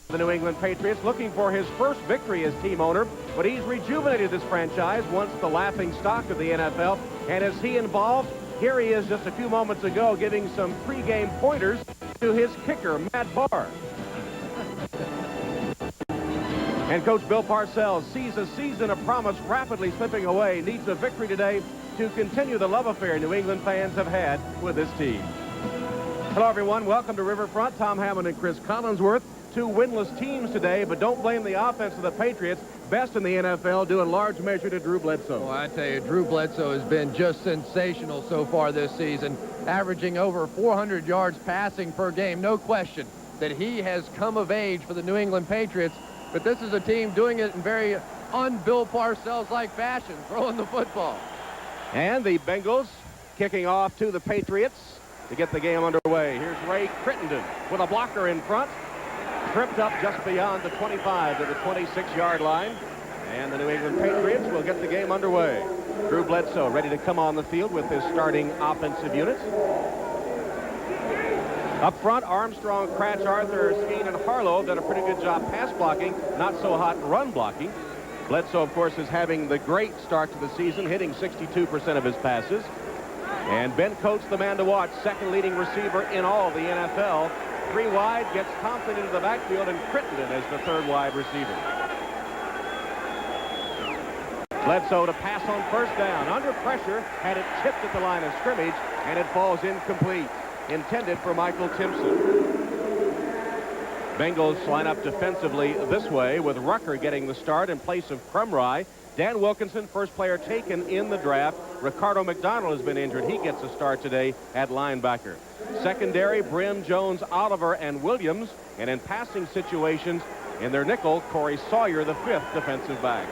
The New England Patriots looking for his first victory as team owner, but he's rejuvenated this franchise, once the laughing stock of the NFL. And as he involved, here he is just a few moments ago giving some pregame pointers to his kicker, Matt Barr. And Coach Bill Parcells sees a season of promise rapidly slipping away, needs a victory today to continue the love affair New England fans have had with this team. Hello, everyone. Welcome to Riverfront. Tom Hammond and Cris Collinsworth. Two winless teams today, but don't blame the offense of the Patriots. Best in the NFL, due in large measure to Drew Bledsoe. Well, I tell you, Drew Bledsoe has been just sensational so far this season, averaging over 400 yards passing per game. No question that he has come of age for the New England Patriots, but this is a team doing it in very un-Bill Parcells-like fashion, throwing the football. And the Bengals kicking off to the Patriots to get the game underway. Here's Ray Crittenden with a blocker in front. Tripped up just beyond the 25 to the 26-yard line. And the New England Patriots will get the game underway. Drew Bledsoe ready to come on the field with his starting offensive unit. Up front, Armstrong, Cratch, Arthur, Skeen, and Harlow done a pretty good job pass blocking, not so hot run blocking. Bledsoe, of course, is having the great start to the season, hitting 62% of his passes. And Ben Coates, the man to watch, second leading receiver in all of the NFL. Three wide, gets Thompson into the backfield, and Crittenden as the third wide receiver. Bledsoe to pass on first down. Under pressure, had it tipped at the line of scrimmage, and it falls incomplete. Intended for Michael Timpson. Bengals line up defensively this way, with Rucker getting the start in place of Crumry. Dan Wilkinson, first player taken in the draft. Ricardo McDonald has been injured. He gets a start today at linebacker. Secondary, Brim, Jones, Oliver, and Williams. And in passing situations, in their nickel, Corey Sawyer, the fifth defensive back.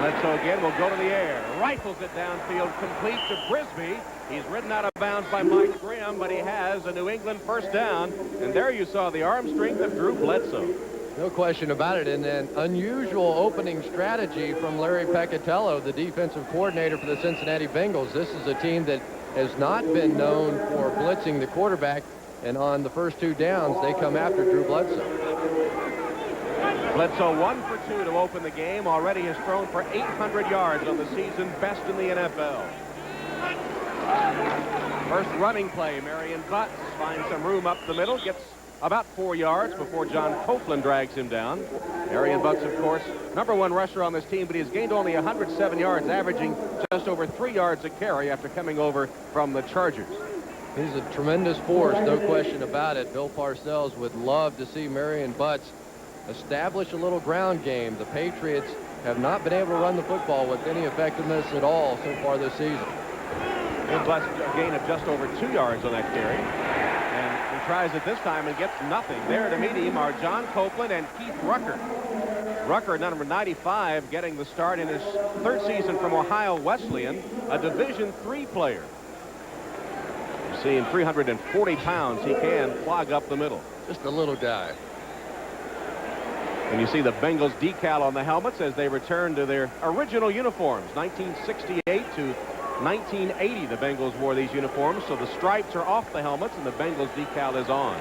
Bledsoe again will go to the air. Rifles it downfield, complete to Brisby. He's ridden out of bounds by Mike Grimm, but he has a New England first down. And there you saw the arm strength of Drew Bledsoe. No question about it. And an unusual opening strategy from Larry Peccatello, the defensive coordinator for the Cincinnati Bengals. This is a team that has not been known for blitzing the quarterback. And on the first two downs, they come after Drew Bledsoe. Bledsoe 1 for 2 to open the game. Already has thrown for 800 yards on the season, best in the NFL. First running play, Marion Butts finds some room up the middle, gets about 4 yards before John Copeland drags him down. Marion Butts, of course, #1 rusher on this team, but he's gained only 107 yards, averaging just over 3 yards a carry after coming over from the Chargers. He's a tremendous force, no question about it. Bill Parcells would love to see Marion Butts establish a little ground game. The Patriots have not been able to run the football with any effectiveness at all so far this season. Butts a gain of just over 2 yards on that carry. And he tries it this time and gets nothing. There to meet him are John Copeland and Keith Rucker. Rucker, number 95, getting the start in his third season from Ohio Wesleyan, a Division III player. You see, in 340 pounds, he can clog up the middle. Just a little guy. And you see the Bengals decal on the helmets as they return to their original uniforms. 1968 to 1980, the Bengals wore these uniforms, so the stripes are off the helmets and the Bengals decal is on.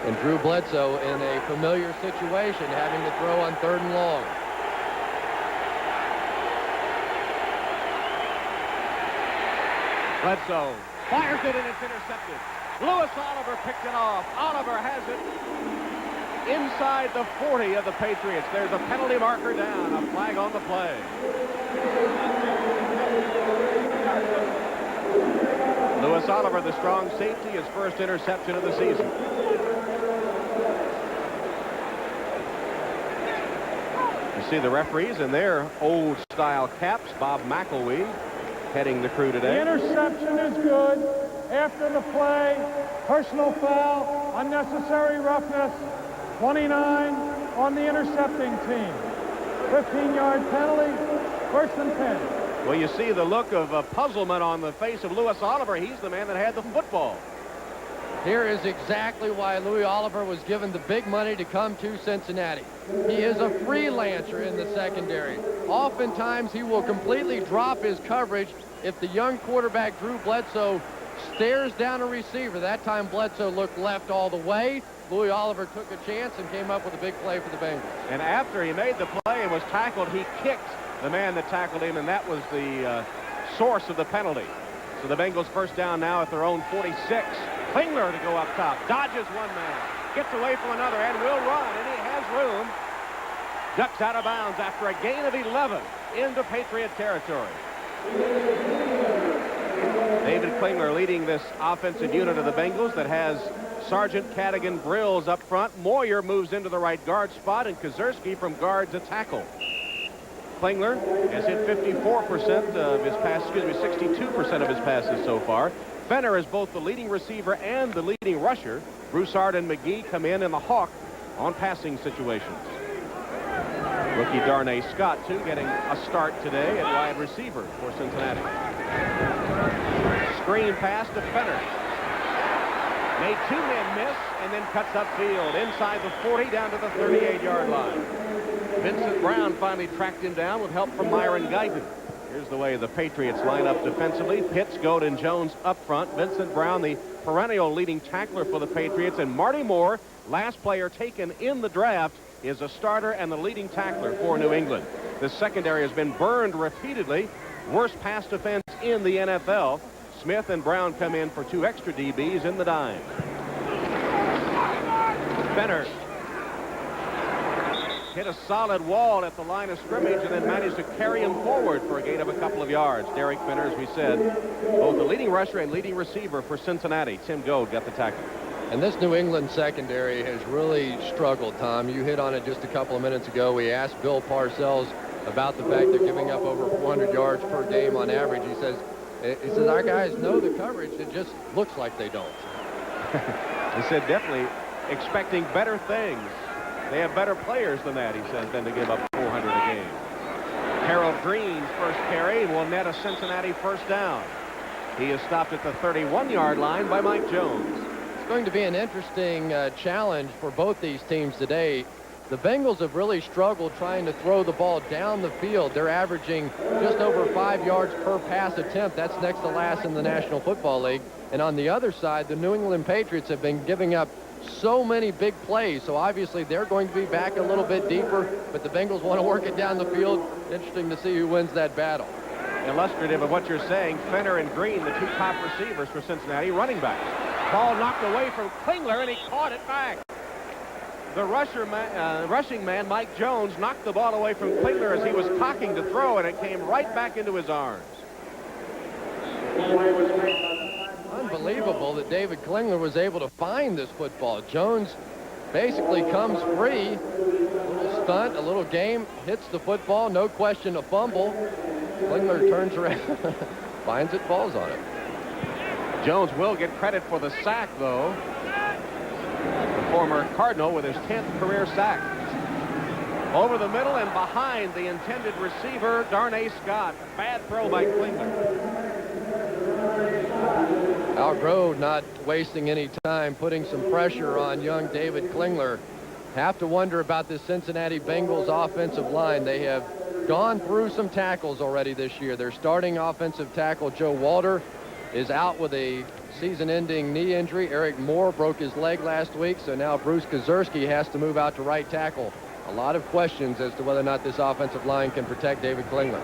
And Drew Bledsoe in a familiar situation, having to throw on 3rd and long. Bledsoe fires it and it's intercepted. Lewis Oliver picked it off. Oliver has it inside the 40 of the Patriots. There's a penalty marker down, a flag on the play. Lewis Oliver, the strong safety, his first interception of the season. You see the referees in their old-style caps. Bob McElwee heading the crew today. The interception is good. After the play, personal foul, unnecessary roughness, 29 on the intercepting team. 15-yard penalty, 1st and 10. Well, you see the look of puzzlement on the face of Lewis Oliver. He's the man that had the football. Here is exactly why Louis Oliver was given the big money to come to Cincinnati. He is a freelancer in the secondary. Oftentimes, he will completely drop his coverage if the young quarterback Drew Bledsoe stares down a receiver. That time Bledsoe looked left all the way. Louis Oliver took a chance and came up with a big play for the Bengals. And after he made the play and was tackled, he kicked the man that tackled him, and that was the source of the penalty. So the Bengals first down now at their own 46. Klingler to go up top. Dodges one man. Gets away from another and will run, and he has room. Ducks out of bounds after a gain of 11 into Patriot territory. David Klingler leading this offensive unit of the Bengals that has Sergeant Cadogan Grills up front. Moyer moves into the right guard spot, and Kozerski from guard to tackle. Klingler has hit 54% of his passes, 62% of his passes so far. Fenner is both the leading receiver and the leading rusher. Broussard and McGee come in the Hawk on passing situations. Rookie Darnay Scott, too, getting a start today at wide receiver for Cincinnati. Screen pass to Fenner. Made two men miss and then cuts upfield inside the 40 down to the 38-yard line. Vincent Brown finally tracked him down with help from Myron Guyton. Here's the way the Patriots line up defensively. Pitts, Goad, and Jones up front. Vincent Brown, the perennial leading tackler for the Patriots, and Marty Moore, last player taken in the draft, is a starter and the leading tackler for New England. The secondary has been burned repeatedly. Worst pass defense in the NFL. Smith and Brown come in for two extra DBs in the dime. Fenner hit a solid wall at the line of scrimmage and then managed to carry him forward for a gain of a couple of yards. Derek Fenner, as we said, both the leading rusher and leading receiver for Cincinnati. Tim Goad got the tackle. And this New England secondary has really struggled, Tom. You hit on it just a couple of minutes ago. We asked Bill Parcells about the fact they're giving up over 400 yards per game on average. He says our guys know the coverage. It just looks like they don't. He said definitely expecting better things. They have better players than that, he says, than to give up 400 a game. Harold Green's first carry will net a Cincinnati first down. He is stopped at the 31-yard line by Mike Jones. It's going to be an interesting challenge for both these teams today. The Bengals have really struggled trying to throw the ball down the field. They're averaging just over 5 yards per pass attempt. That's next to last in the National Football League. And on the other side, the New England Patriots have been giving up so many big plays. So obviously they're going to be back a little bit deeper, but the Bengals want to work it down the field. Interesting to see who wins that battle. Illustrative of what you're saying, Fenner and Green, the two top receivers for Cincinnati, running backs. Ball knocked away from Klingler, and he caught it back. The rushing man, Mike Jones, knocked the ball away from Klingler as he was cocking to throw, and it came right back into his arms. Unbelievable that David Klingler was able to find this football. Jones basically comes free. A little stunt, a little game, hits the football, no question a fumble. Klingler turns around, finds it, falls on it. Jones will get credit for the sack, though. The former Cardinal with his 10th career sack. Over the middle and behind the intended receiver, Darnay Scott. Bad throw by Klingler. Al Grove not wasting any time, putting some pressure on young David Klingler. Have to wonder about this Cincinnati Bengals offensive line. They have gone through some tackles already this year. Their starting offensive tackle, Joe Walter, is out with a season-ending knee injury. Eric Moore broke his leg last week, so now Bruce Kozerski has to move out to right tackle. A lot of questions as to whether or not this offensive line can protect David Klingler.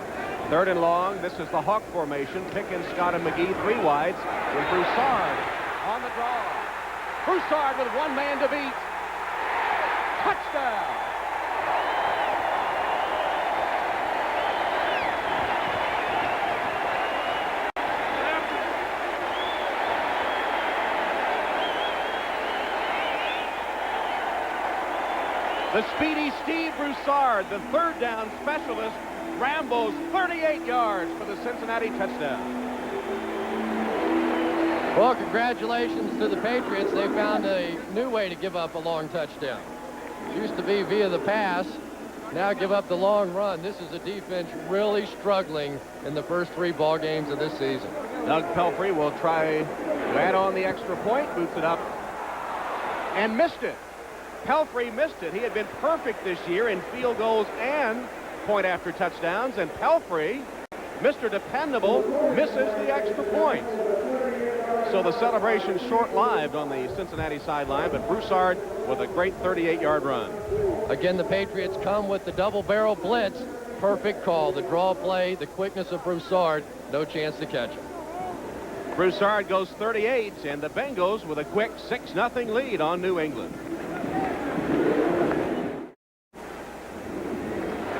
Third and long. This is the Hawk formation. Pickens, Scott, and McGee, three wides, with Broussard on the draw. Broussard with one man to beat. Touchdown! The speedy Steve Broussard, the third down specialist, Rambo's 38 yards for the Cincinnati touchdown. Well, congratulations to the Patriots. They found a new way to give up a long touchdown. It used to be via the pass. Now give up the long run. This is a defense really struggling in the first three ball games of this season. Doug Pelfrey will try to add on the extra point, boots it up, and missed it. Pelfrey missed it. He had been perfect this year in field goals and point after touchdowns, and Pelfrey Mr. Dependable misses the extra point. So the celebration short-lived on the Cincinnati sideline, but Broussard with a great 38-yard run. Again, the Patriots come with the double-barrel blitz. Perfect call. The draw play, the quickness of Broussard, no chance to catch him. Broussard goes 38, and the Bengals with a quick 6-0 lead on New England.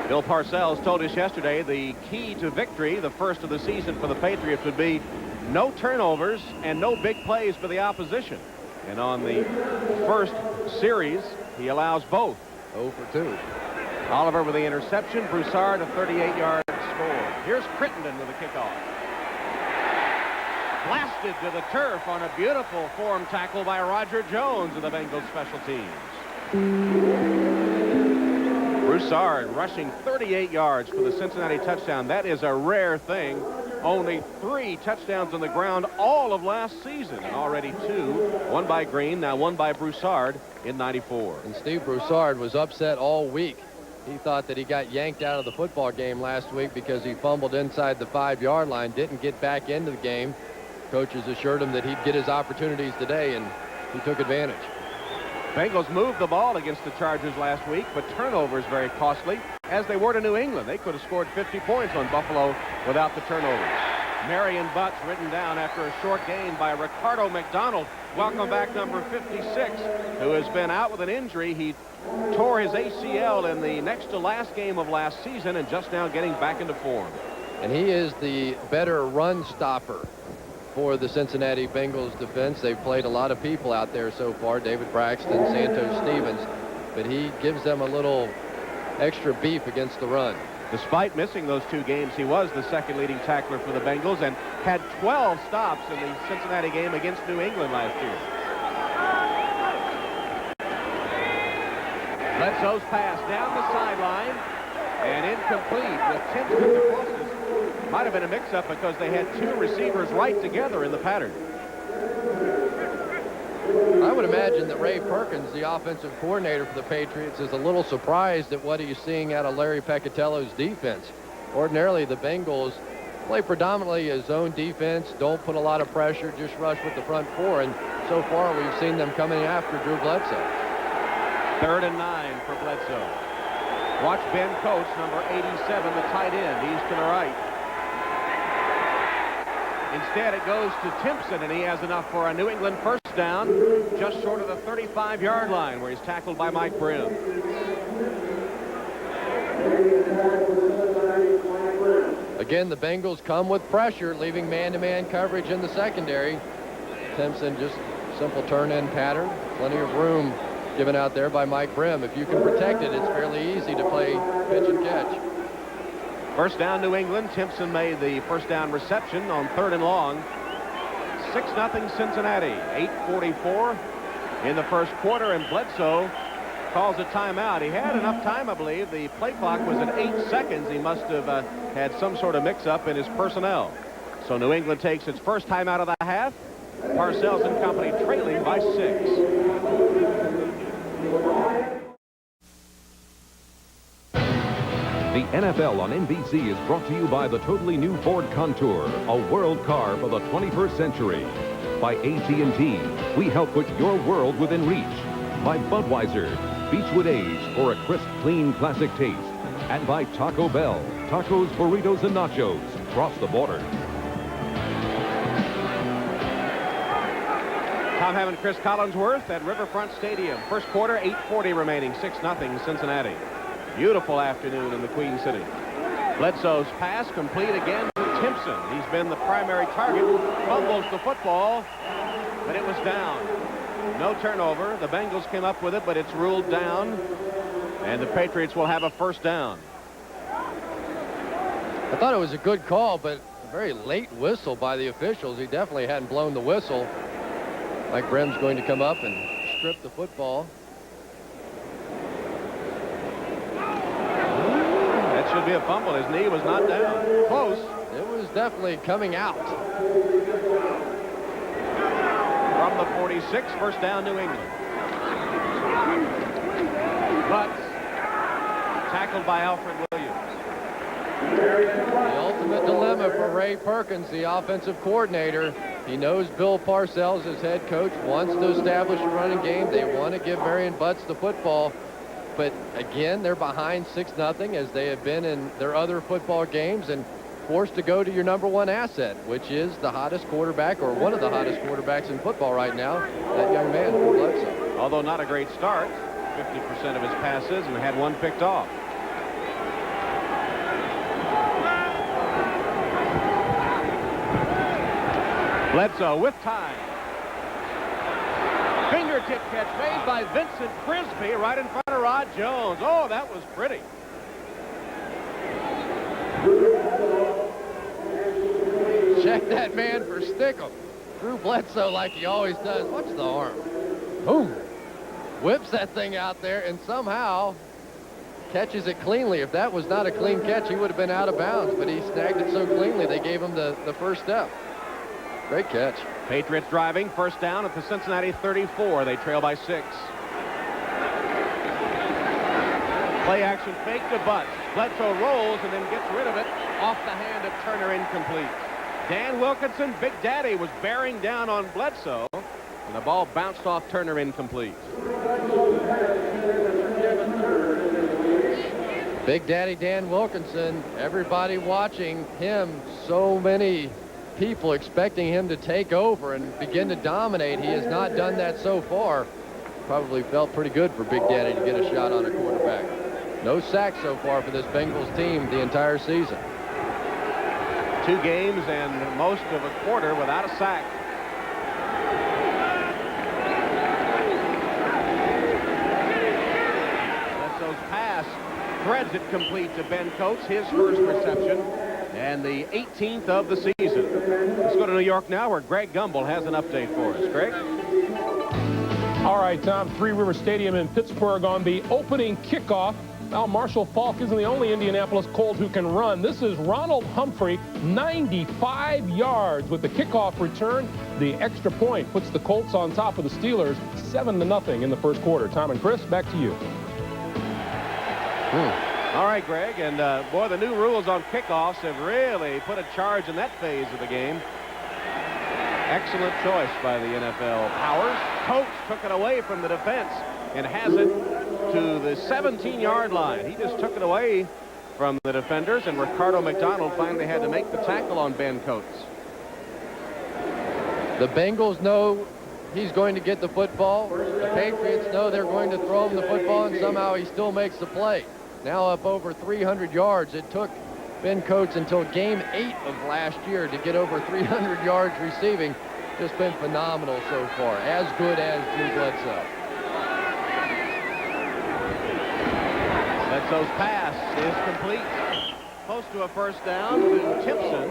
Bill Parcells told us yesterday the key to victory, the first of the season for the Patriots, would be no turnovers and no big plays for the opposition. And on the first series, he allows both. 0 for 2. Oliver with the interception. Broussard a 38-yard score. Here's Crittenden with a kickoff. Blasted to the turf on a beautiful form tackle by Roger Jones of the Bengals special teams. Broussard rushing 38 yards for the Cincinnati touchdown. That is a rare thing. Only 3 touchdowns on the ground all of last season. And already 2. One by Green, now one by Broussard in 94. And Steve Broussard was upset all week. He thought that he got yanked out of the football game last week because he fumbled inside the 5-yard line, didn't get back into the game. Coaches assured him that he'd get his opportunities today, and he took advantage. Bengals moved the ball against the Chargers last week, but turnovers very costly, as they were to New England. They could have scored 50 points on Buffalo without the turnovers. Marion Butts written down after a short gain by Ricardo McDonald. Welcome back, number 56, who has been out with an injury. He tore his ACL in the next to last game of last season and just now getting back into form. And he is the better run stopper for the Cincinnati Bengals defense. They've played a lot of people out there so far, David Braxton, Santos Stevens, but he gives them a little extra beef against the run. Despite missing those 2 games, he was the second leading tackler for the Bengals and had 12 stops in the Cincinnati game against New England last year. Bledsoe's pass down the sideline and incomplete with Timpson the closest. Might have been a mix-up because they had 2 receivers right together in the pattern. I would imagine that Ray Perkins, the offensive coordinator for the Patriots, is a little surprised at what he's seeing out of Larry Peccatello's defense. Ordinarily, the Bengals play predominantly a zone defense, don't put a lot of pressure, just rush with the front 4, and so far we've seen them coming after Drew Bledsoe. 3rd and 9 for Bledsoe. Watch Ben Coates, number 87, the tight end. He's to the right. Instead, it goes to Timpson, and he has enough for a New England first down, just short of the 35-yard line, where he's tackled by Mike Brim. Again, the Bengals come with pressure, leaving man-to-man coverage in the secondary. Timpson just simple turn-in pattern. Plenty of room given out there by Mike Brim. If you can protect it, it's fairly easy to play pitch and catch. First down, New England. Timpson made the first down reception on 3rd and long. 6-0 Cincinnati. 8:44 in the first quarter, and Bledsoe calls a timeout. He had enough time, I believe. The play clock was at 8 seconds. He must have had some sort of mix-up in his personnel. So New England takes its first timeout of the half. Parcells and company trailing by 6. The NFL on NBC is brought to you by the totally new Ford Contour, a world car for the 21st century. By AT&T, we help put your world within reach. By Budweiser, Beechwood Age for a crisp, clean, classic taste. And by Taco Bell, tacos, burritos, and nachos. Cross the border. Tom Hammond, Cris Collinsworth at Riverfront Stadium. First quarter, 8:40 remaining, 6-0 Cincinnati. Beautiful afternoon in the Queen City. Bledsoe's pass complete again to Timpson. He's been the primary target. Fumbles the football, but it was down. No turnover. The Bengals came up with it, but it's ruled down, and the Patriots will have a first down. I thought it was a good call, but a very late whistle by the officials. He definitely hadn't blown the whistle. Mike Brim's going to come up and strip the football. That should be a fumble. His knee was not down. Close. It was definitely coming out. From the 46, first down, New England. But tackled by Alfred Williams. The ultimate dilemma for Ray Perkins, the offensive coordinator. He knows Bill Parcells, his head coach, wants to establish a running game. They want to give Marion Butts the football. But again, they're behind 6-0 as they have been in their other football games, and forced to go to your #1 asset, which is the hottest quarterback, or one of the hottest quarterbacks in football right now, that young man, Bledsoe. Although not a great start, 50% of his passes, and had one picked off. Bledsoe with time. Fingertip catch made by Vincent Frisbee right in front of Rod Jones. Oh, that was pretty. Check that man for Stick'em. Drew Bledsoe, like he always does. Watch the arm. Boom. Whips that thing out there and somehow catches it cleanly. If that was not a clean catch, he would have been out of bounds, but he snagged it so cleanly they gave him the first step. Great catch. Patriots driving, first down at the Cincinnati 34. They trail by 6. Play action fake to Butts. Bledsoe rolls and then gets rid of it off the hand of Turner, incomplete. Dan Wilkinson, Big Daddy, was bearing down on Bledsoe, and the ball bounced off Turner, incomplete. Big Daddy Dan Wilkinson, everybody watching him, so many people expecting him to take over and begin to dominate. He has not done that so far. Probably felt pretty good for Big Daddy to get a shot on a quarterback. No sacks so far for this Bengals team the entire season. 2 games and most of a quarter without a sack. Bledsoe's pass threads it complete to Ben Coates, his first reception, and the 18th of the season. Let's go to New York now, where Greg Gumbel has an update for us. Greg? All right, Tom, Three River Stadium in Pittsburgh on the opening kickoff. Now, Marshall Faulk isn't the only Indianapolis Colt who can run. This is Ronald Humphrey, 95 yards with the kickoff return. The extra point puts the Colts on top of the Steelers, 7-0 in the first quarter. Tom and Chris, back to you. All right, Greg, and boy, the new rules on kickoffs have really put a charge in that phase of the game. Excellent choice by the NFL powers. Coates took it away from the defense and has it to the 17-yard line. He just took it away from the defenders, and Ricardo McDonald finally had to make the tackle on Ben Coates. The Bengals know he's going to get the football. The Patriots know they're going to throw him the football, and somehow he still makes the play. Now up over 300 yards. It took Ben Coates until game 8 of last year to get over 300 yards receiving. Just been phenomenal so far. As good as Drew Bledsoe. Bledsoe's pass is complete. Close to a first down to Timpson.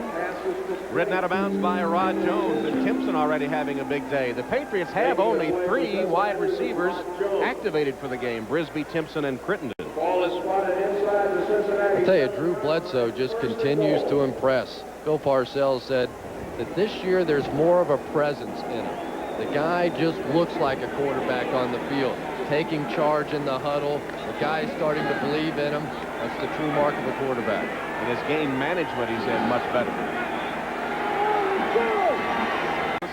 Ridden out of bounds by Rod Jones, and Timpson already having a big day. The Patriots have only 3 wide receivers activated for the game: Brisby, Timpson, and Crittenden. I'll tell you, Drew Bledsoe just continues to impress. Bill Parcells said that this year there's more of a presence in him. The guy just looks like a quarterback on the field, taking charge in the huddle. The guy's starting to believe in him. That's the true mark of a quarterback. And his game management, he said, much better.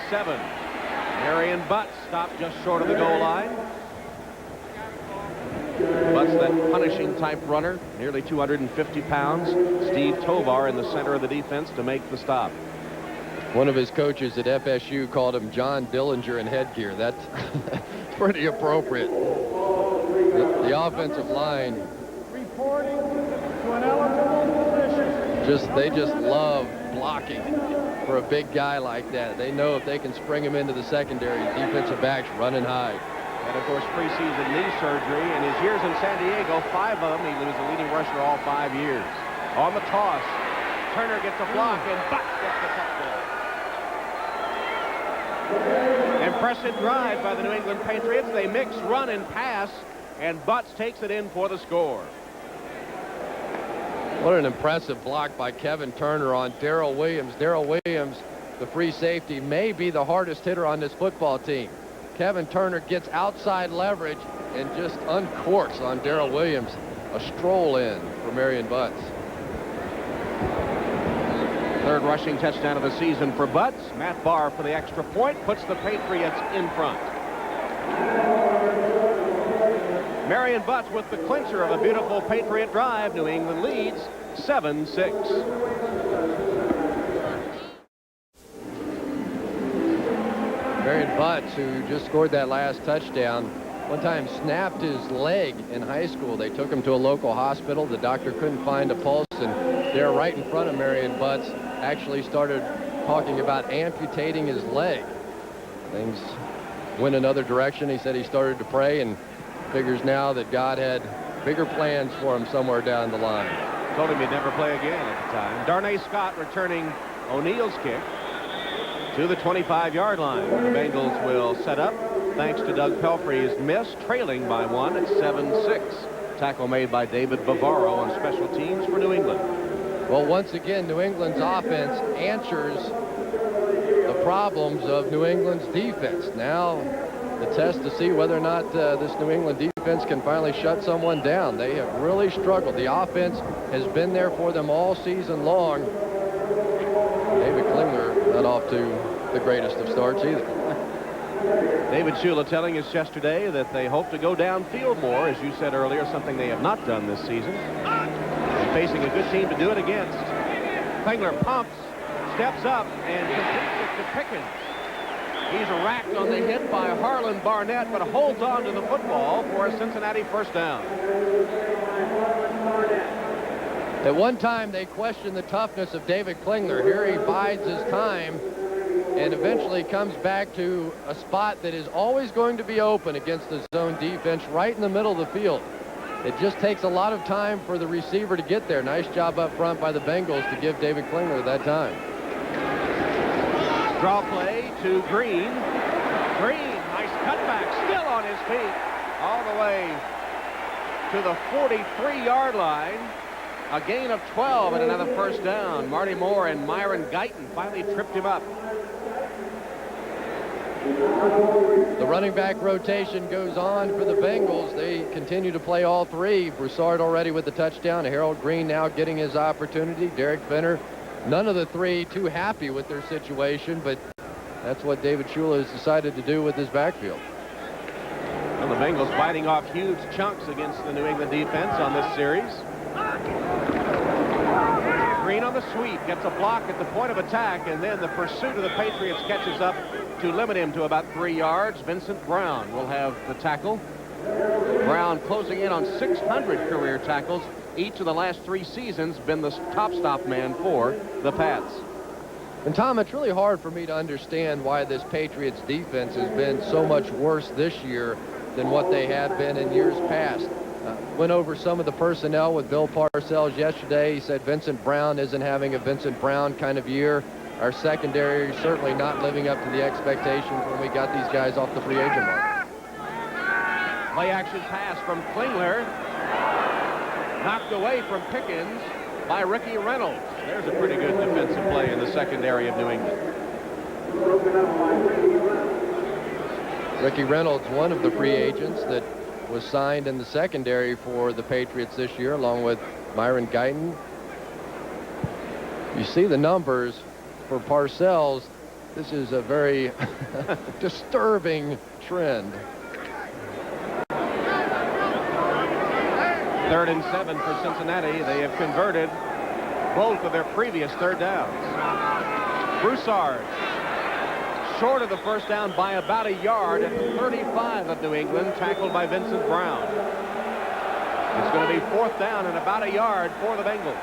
7. Marion Butts stopped just short of the goal line. Butts, that punishing type runner, nearly 250 pounds. Steve Tovar in the center of the defense to make the stop. One of his coaches at FSU called him John Dillinger in headgear. That's pretty appropriate. The offensive line, Reporting to an eligible position. they just love blocking for a big guy like that. They know if they can spring him into the secondary, defensive backs running high. And, of course, preseason knee surgery. In his years in San Diego, 5 of them, he was the leading rusher all 5 years. On the toss, Turner gets a block, and Butts gets the touchdown. Impressive drive by the New England Patriots. They mix run and pass, and Butts takes it in for the score. What an impressive block by Kevin Turner on Darrell Williams. Darrell Williams, the free safety, may be the hardest hitter on this football team. Kevin Turner gets outside leverage and just uncorks on Darrell Williams. A stroll in for Marion Butts. Third rushing touchdown of the season for Butts. Matt Barr for the extra point puts the Patriots in front. Marion Butts with the clincher of a beautiful Patriot drive. New England leads 7-6. Marion Butts, who just scored that last touchdown, one time snapped his leg in high school. They took him to a local hospital. The doctor couldn't find a pulse, and there right in front of Marion Butts actually started talking about amputating his leg. Things went another direction. He said he started to pray and figures now that God had bigger plans for him somewhere down the line. Told him he'd never play again at the time. Darnay Scott returning O'Neill's kick to the 25-yard line. The Bengals will set up thanks to Doug Pelfrey's miss, trailing by 1 at 7-6. Tackle made by David Bavaro on special teams for New England. Well, once again, New England's offense answers the problems of New England's defense. Now the test to see whether or not this New England defense can finally shut someone down. They have really struggled. The offense has been there for them all season long. David Klingler not off to the greatest of starts either. David Shula telling us yesterday that they hope to go downfield more, as you said earlier, something they have not done this season. And facing a good team to do it against. Klingler pumps, steps up, and completes it to Pickens. He's racked on the hit by Harlan Barnett, but holds on to the football for a Cincinnati first down. At one time, they questioned the toughness of David Klingler. Here he bides his time and eventually comes back to a spot that is always going to be open against the zone defense right in the middle of the field. It just takes a lot of time for the receiver to get there. Nice job up front by the Bengals to give David Klingler that time. Draw play to Green. Green, nice cutback, still on his feet. All the way to the 43-yard line. A gain of 12 and another first down. Marty Moore and Myron Guyton finally tripped him up. The running back rotation goes on for the Bengals. They continue to play all three. Broussard already with the touchdown. Harold Green now getting his opportunity. Derek Fenner. None of the three too happy with their situation, but that's what David Shula has decided to do with his backfield. Well, the Bengals biting off huge chunks against the New England defense on this series. Green on the sweep, gets a block at the point of attack, and then the pursuit of the Patriots catches up to limit him to about 3 yards. Vincent Brown will have the tackle. Brown closing in on 600 career tackles. Each of the last 3 seasons been the top stop man for the Pats. And Tom, it's really hard for me to understand why this Patriots defense has been so much worse this year than what they have been in years past. Went over some of the personnel with Bill Parcells yesterday. He said Vincent Brown isn't having a Vincent Brown kind of year. Our secondary certainly not living up to the expectations when we got these guys off the free agent market. Play action pass from Klingler. Knocked away from Pickens by Ricky Reynolds. There's a pretty good defensive play in the secondary of New England. Ricky Reynolds, one of the free agents that was signed in the secondary for the Patriots this year, along with Myron Guyton. You see the numbers for Parcells. This is a very disturbing trend. 3rd and 7 for Cincinnati. They have converted both of their previous third downs. Broussard short of the first down by about a yard at the 35 of New England, tackled by Vincent Brown. It's going to be 4th down and about a yard for the Bengals.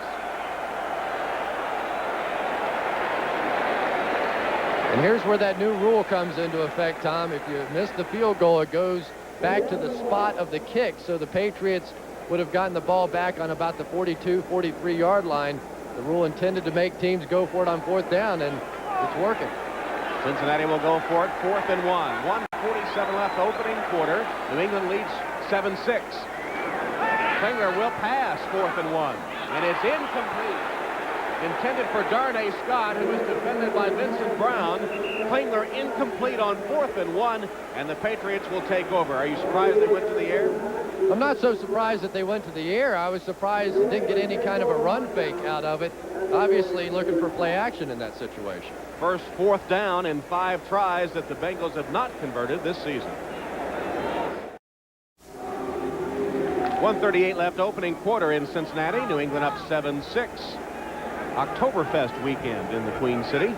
And here's where that new rule comes into effect, Tom. If you miss the field goal, it goes back to the spot of the kick. So the Patriots would have gotten the ball back on about the 42, 43-yard line. The rule intended to make teams go for it on 4th down, and it's working. Cincinnati will go for it, 4th and 1. 1:47 left, opening quarter. New England leads 7-6. Klingler will pass 4th and 1, and it's incomplete. Intended for Darnay Scott, who is defended by Vincent Brown. Klingler incomplete on 4th and 1, and the Patriots will take over. Are you surprised they went to the air? I'm not so surprised that they went to the air. I was surprised they didn't get any kind of a run fake out of it. obviously looking for play action in that situation. First 4th down in 5 tries that the Bengals have not converted this season. 1:38 left, opening quarter in Cincinnati. New England up 7-6. Oktoberfest weekend in the Queen City.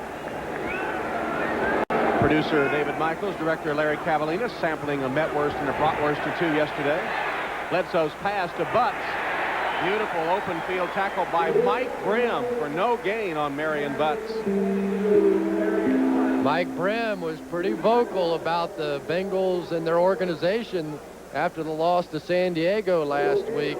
Producer David Michaels, director Larry Cavallina, sampling a Metwurst and a Bratwurst or 2 yesterday. Bledsoe's pass to Butts. Beautiful open field tackle by Mike Brim for no gain on Marion Butts. Mike Brim was pretty vocal about the Bengals and their organization after the loss to San Diego last week.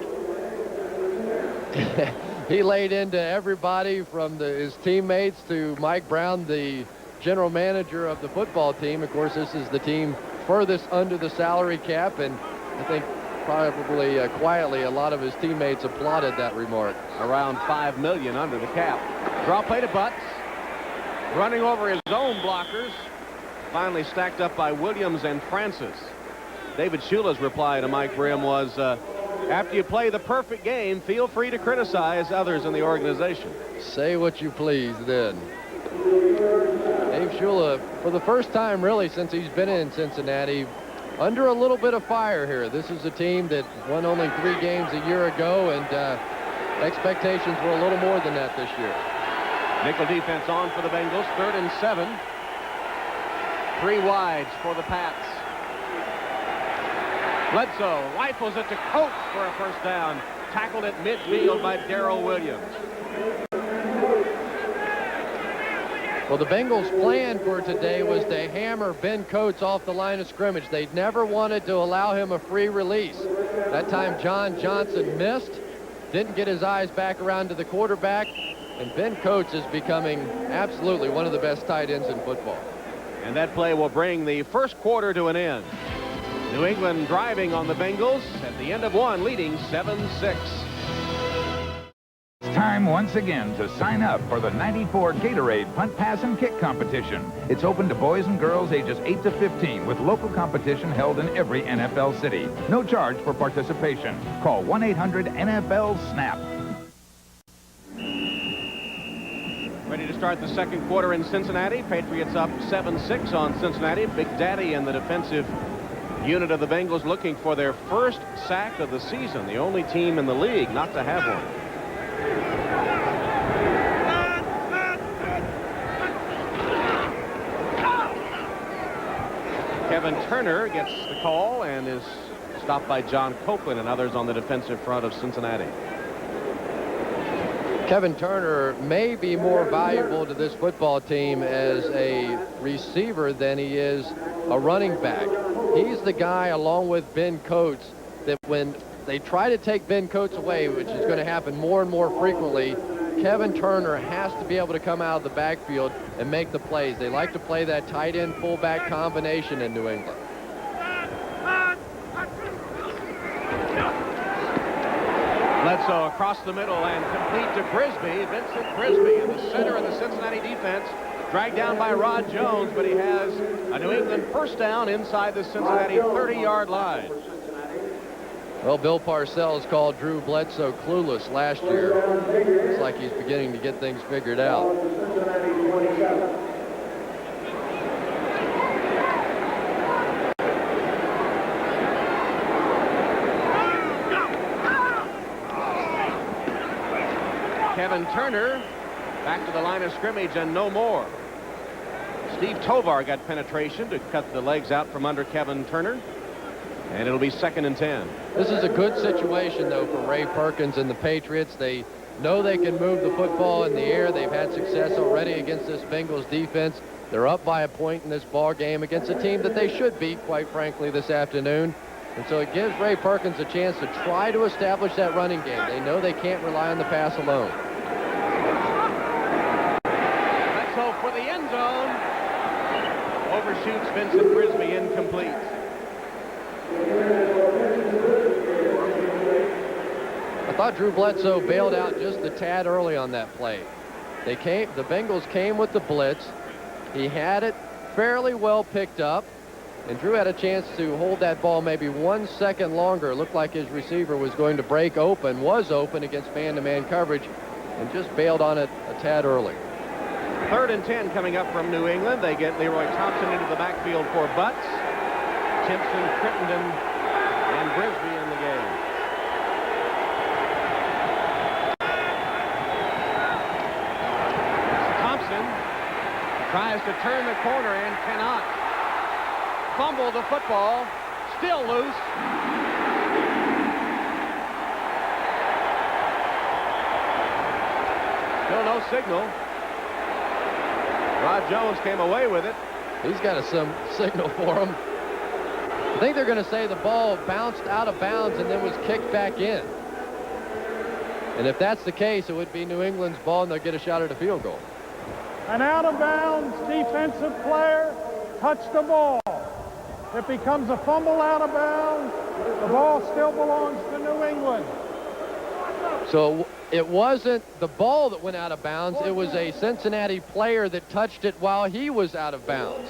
He laid into everybody from his teammates to Mike Brown, the general manager of the football team. Of course, this is the team furthest under the salary cap, and I think probably quietly a lot of his teammates applauded that remark. Around $5 million under the cap. Draw play to Butts. Running over his own blockers. Finally stacked up by Williams and Francis. David Shula's reply to Mike Brim was, after you play the perfect game, feel free to criticize others in the organization. Say what you please then. Dave Shula, for the first time really since he's been in Cincinnati, under a little bit of fire here. This is a team that won only 3 games a year ago, and expectations were a little more than that this year. Nickel defense on for the Bengals. 3rd and 7. 3 wides for the Pats. Bledsoe rifles it to Coates for a first down. Tackled at midfield by Darrell Williams. Well, the Bengals' plan for today was to hammer Ben Coates off the line of scrimmage. They never wanted to allow him a free release. That time John Johnson missed, didn't get his eyes back around to the quarterback, and Ben Coates is becoming absolutely one of the best tight ends in football. And that play will bring the first quarter to an end. New England driving on the Bengals at the end of 1, leading 7-6. It's time once again to sign up for the 94 Gatorade Punt, Pass, and Kick competition. It's open to boys and girls ages 8 to 15 with local competition held in every NFL city. No charge for participation. Call 1-800-NFL-SNAP. Ready to start the second quarter in Cincinnati. Patriots up 7-6 on Cincinnati. Big Daddy and the defensive unit of the Bengals looking for their first sack of the season. The only team in the league not to have one. Kevin Turner gets the call and is stopped by John Copeland and others on the defensive front of Cincinnati. Kevin Turner may be more valuable to this football team as a receiver than he is a running back. He's the guy, along with Ben Coates, that when they try to take Ben Coates away, which is going to happen more and more frequently, Kevin Turner has to be able to come out of the backfield and make the plays. They like to play that tight end fullback combination in New England. Bledsoe across the middle and complete to Brisby. Vincent Brisby in the center of the Cincinnati defense. Dragged down by Rod Jones, but he has a New England first down inside the Cincinnati 30-yard line. Well, Bill Parcells called Drew Bledsoe clueless last year. It's like he's beginning to get things figured out. Kevin Turner back to the line of scrimmage and no more. Steve Tovar got penetration to cut the legs out from under Kevin Turner. And it'll be 2nd and 10. This is a good situation, though, for Ray Perkins and the Patriots. They know they can move the football in the air. They've had success already against this Bengals defense. They're up by a point in this ball game against a team that they should beat, quite frankly, this afternoon. And so it gives Ray Perkins a chance to try to establish that running game. They know they can't rely on the pass alone. Bledsoe for the end zone. Overshoots Vincent Brisby, incomplete. I thought Drew Bledsoe bailed out just a tad early on that play. The Bengals came with the blitz. He had it fairly well picked up, and Drew had a chance to hold that ball maybe 1 second longer. It looked like his receiver was going to break open, was open against man-to-man coverage, and just bailed on it a tad early. 3rd and 10 coming up from New England. They get Leroy Thompson into the backfield for Butts. Timpson, Crittenden, and Brisby in the game. Thompson tries to turn the corner and cannot. Fumble the football. Still loose. Still no signal. Rod Jones came away with it. He's got some signal for him. I think they're going to say the ball bounced out of bounds and then was kicked back in. And if that's the case, it would be New England's ball, and they'll get a shot at a field goal. An out-of-bounds defensive player touched the ball. It becomes a fumble out of bounds. The ball still belongs to New England. So it wasn't the ball that went out of bounds. It was a Cincinnati player that touched it while he was out of bounds.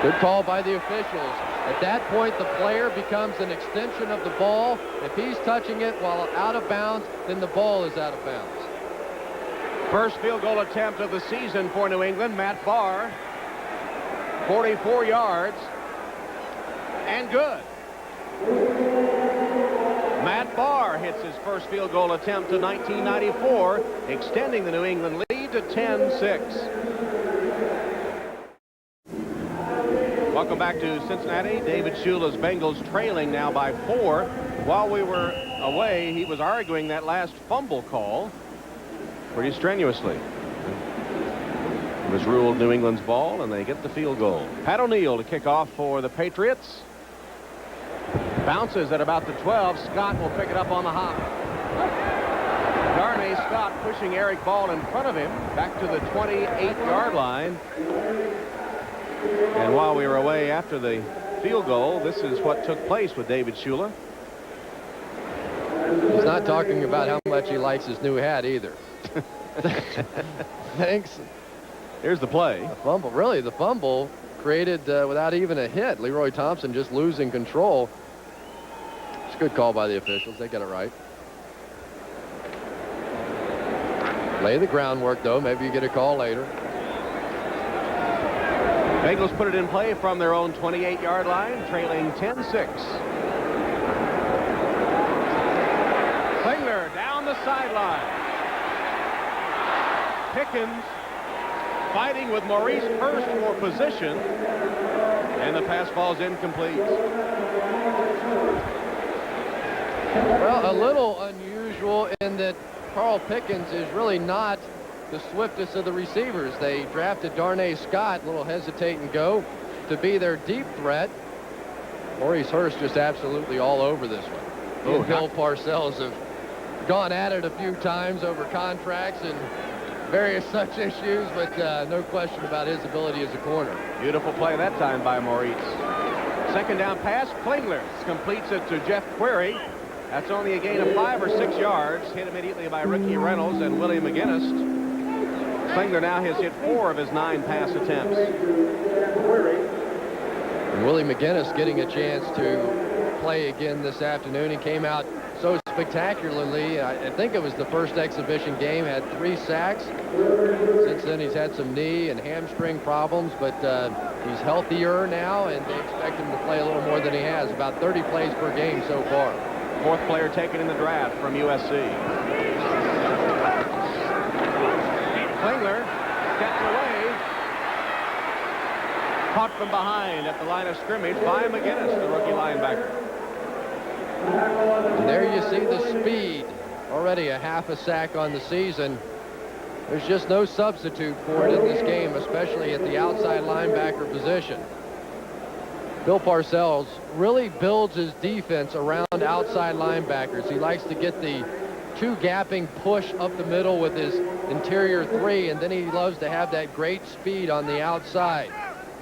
Good call by the officials. At that point, the player becomes an extension of the ball. If he's touching it while out of bounds, then the ball is out of bounds. First field goal attempt of the season for New England. Matt Barr, 44 yards, and good. Matt Barr hits his first field goal attempt of 1994, extending the New England lead to 10-6. Welcome back to Cincinnati. David Shula's Bengals trailing now by 4. While we were away, he was arguing that last fumble call pretty strenuously. It was ruled New England's ball, and they get the field goal. Pat O'Neill to kick off for the Patriots. Bounces at about the 12. Scott will pick it up on the hop. Darnay Scott pushing Eric Ball in front of him back to the 28-yard line. And while we were away after the field goal, this is what took place with David Shula. He's not talking about how much he likes his new hat either. Thanks. Here's the play. The fumble, really, the fumble created without even a hit. Leroy Thompson just losing control. It's a good call by the officials. They get it right. Lay the groundwork, though. Maybe you get a call later. Bengals put it in play from their own 28-yard line, trailing 10-6. Klingler down the sideline. Pickens fighting with Maurice Hurst for position, and the pass falls incomplete. Well, a little unusual in that Carl Pickens is really not the swiftest of the receivers. They drafted Darnay Scott, a little hesitate and go, to be their deep threat. Maurice Hurst just absolutely all over this one. He and Bill Parcells have gone at it a few times over contracts and various such issues, but no question about his ability as a corner. Beautiful play that time by Maurice. Second down pass. Klingler completes it to Jeff Query. That's only a gain of 5 or 6 yards. Hit immediately by Ricky Reynolds and Willie McGinnis. Klingler now has hit 4 of his 9 pass attempts. And Willie McGinnis getting a chance to play again this afternoon. He came out so spectacularly. I think it was the first exhibition game, had 3 sacks. Since then he's had some knee and hamstring problems, but he's healthier now, and they expect him to play a little more than he has, about 30 plays per game so far. 4th player taken in the draft from USC. Klingler steps away. Caught from behind at the line of scrimmage by McGinnis, the rookie linebacker. And there you see the speed. Already a half a sack on the season. There's just no substitute for it in this game, especially at the outside linebacker position. Bill Parcells really builds his defense around outside linebackers. He likes to get the 2 gapping push up the middle with his interior 3, and then he loves to have that great speed on the outside.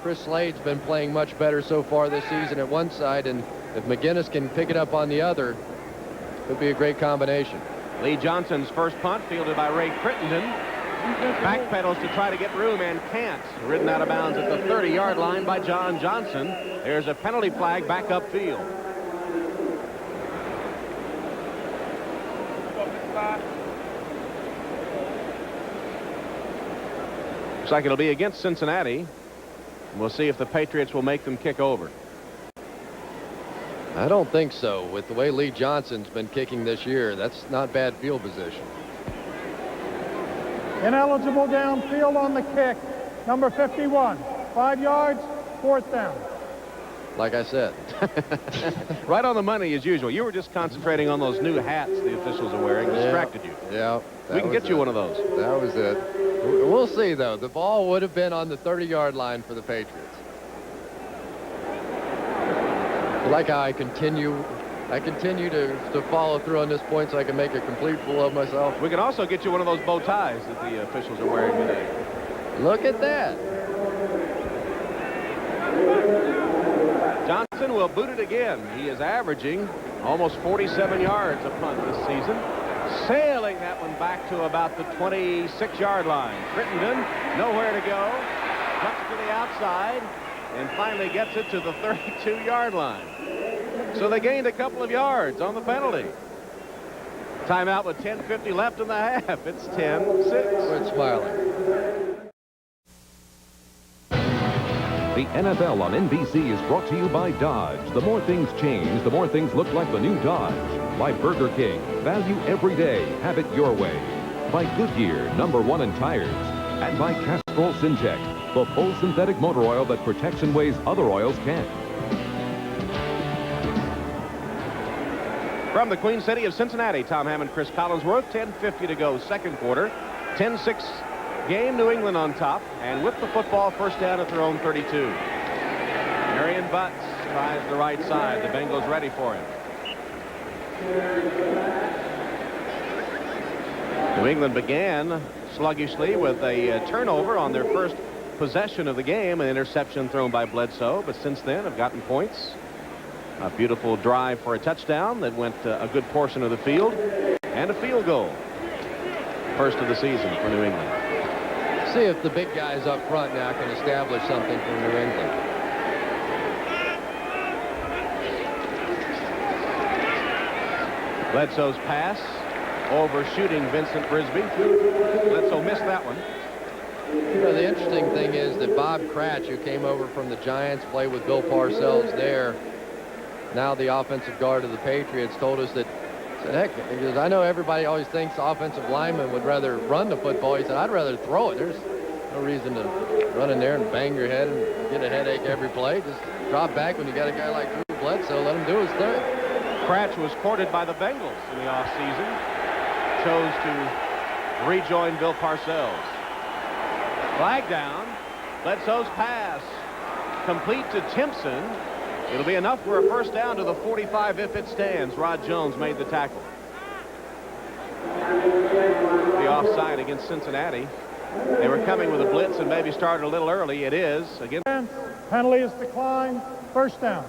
Chris Slade's been playing much better so far this season at one side, and if McGinnis can pick it up on the other, it would be a great combination. Lee Johnson's first punt fielded by Ray Crittenden. Backpedals to try to get room and can't. Ridden out of bounds at the 30-yard line by John Johnson. There's a penalty flag back upfield. Looks like it'll be against Cincinnati. We'll see if the Patriots will make them kick over. I don't think so. With the way Lee Johnson's been kicking this year, that's not bad field position. Ineligible downfield on the kick. Number 51. 5 yards, 4th down. Like I said. Right on the money as usual. You were just concentrating on those new hats the officials are wearing. Distracted you. Yeah. We can get you one of those. That was it. We'll see, though. The ball would have been on the 30-yard line for the Patriots. I like how I continue to follow through on this point so I can make a complete fool of myself. We can also get you one of those bow ties that the officials are wearing today. Look at that. Johnson will boot it again. He is averaging almost 47 yards a punt this season. Sailing that one back to about the 26-yard line. Crittenden, nowhere to go. Jumps to the outside and finally gets it to the 32-yard line. So they gained a couple of yards on the penalty. Timeout with 10:50 left in the half. It's 10-6. Quit smiling. The NFL on NBC is brought to you by Dodge. The more things change, the more things look like the new Dodge. By Burger King. Value every day. Have it your way. By Goodyear, #1 in tires. And by Castrol Syntec, the full synthetic motor oil that protects in ways other oils can't. From the Queen City of Cincinnati, Tom Hammond, Cris Collinsworth, 10:50 to go, second quarter. 10-6 game, New England on top. And with the football, first down at their own 32. Marion Butts tries the right side. The Bengals ready for him. New England began sluggishly with a turnover on their first possession of the game, an interception thrown by Bledsoe, but since then have gotten points. A beautiful drive for a touchdown that went a good portion of the field, and a field goal. First of the season for New England. See if the big guys up front now can establish something for New England. Bledsoe's pass overshooting Vincent Brisby. Bledsoe missed that one. You know, the interesting thing is that Bob Cratch, who came over from the Giants, played with Bill Parcells there, now the offensive guard of the Patriots, told us that, said, heck, because I know everybody always thinks offensive linemen would rather run the football. He said, I'd rather throw it. There's no reason to run in there and bang your head and get a headache every play. Just drop back when you got a guy like Drew Bledsoe. Let him do his thing. Cratch was courted by the Bengals in the offseason. Chose to rejoin Bill Parcells. Flag down. Bledsoe's pass complete to Timpson. It'll be enough for a first down to the 45 if it stands. Rod Jones made the tackle. The offside against Cincinnati. They were coming with a blitz and maybe started a little early. It is against. Penalty is declined. First down.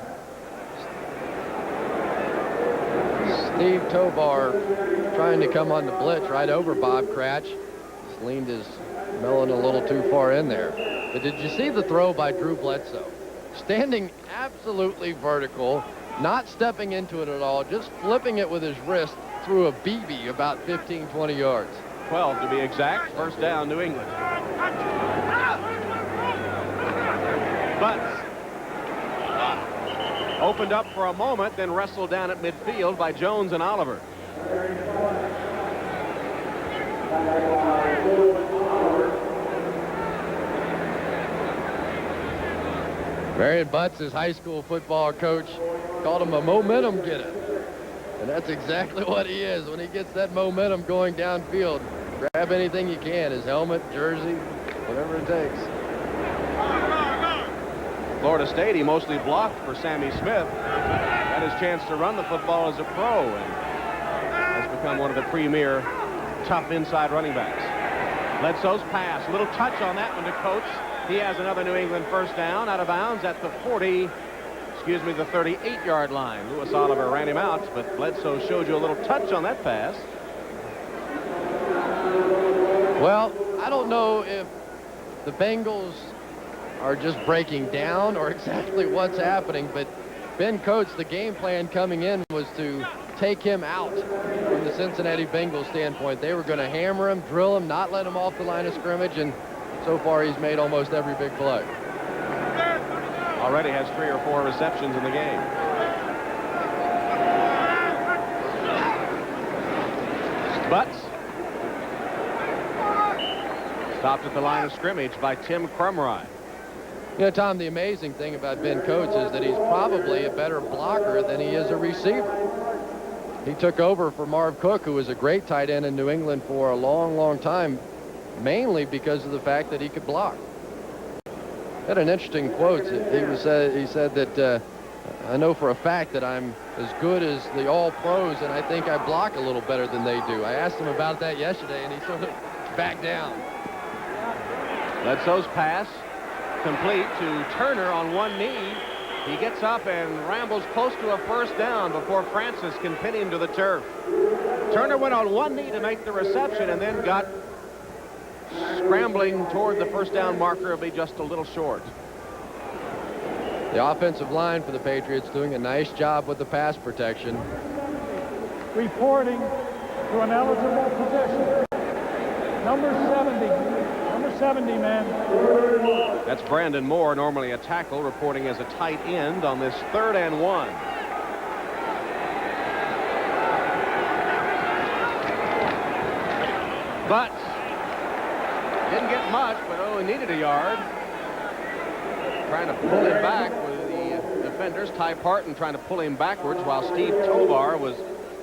Steve Tovar trying to come on the blitz right over Bob Cratch. Just leaned his melon a little too far in there. But did you see the throw by Drew Bledsoe? Standing absolutely vertical, not stepping into it at all, just flipping it with his wrist through a BB about 15, 20 yards. 12 to be exact. First down, New England. Butts opened up for a moment, then wrestled down at midfield by Jones and Oliver. Marion Butts, his high school football coach, called him a momentum getter. And that's exactly what he is. When he gets that momentum going downfield, grab anything you can, his helmet, jersey, whatever it takes. Florida State, he mostly blocked for Sammy Smith. Had his chance to run the football as a pro and has become one of the premier tough inside running backs. Bledsoe's pass, a little touch on that one to Coates. He has another New England first down, out of bounds at the 38-yard line. Lewis Oliver ran him out, but Bledsoe showed you a little touch on that pass. Well, I don't know if the Bengals are just breaking down or exactly what's happening, but Ben Coates, the game plan coming in was to take him out from the Cincinnati Bengals standpoint. They were going to hammer him, drill him, not let him off the line of scrimmage, and So far, he's made almost every big play. Already has 3 or 4 receptions in the game. Butts. Stopped at the line of scrimmage by Tim Crumrye. You know, Tom, the amazing thing about Ben Coates is that he's probably a better blocker than he is a receiver. He took over for Marv Cook, who was a great tight end in New England for a long, long time, mainly because of the fact that he could block. Had an interesting quote. He said that I know for a fact that I'm as good as the all-pros, and I think I block a little better than they do. I asked him about that yesterday, and he sort of backed down. Bledsoe's pass complete to Turner on one knee. He gets up and rambles close to a first down before Francis can pin him to the turf. Turner went on one knee to make the reception and then got scrambling toward the first down marker. Will be just a little short. The offensive line for the Patriots doing a nice job with the pass protection. Reporting to an eligible position. Number 70. Number 70, man. That's Brandon Moore, normally a tackle, reporting as a tight end on this 3rd and 1. But didn't get much, but only needed a yard. Trying to pull him back with the defenders. Ty Parton trying to pull him backwards while Steve Tovar was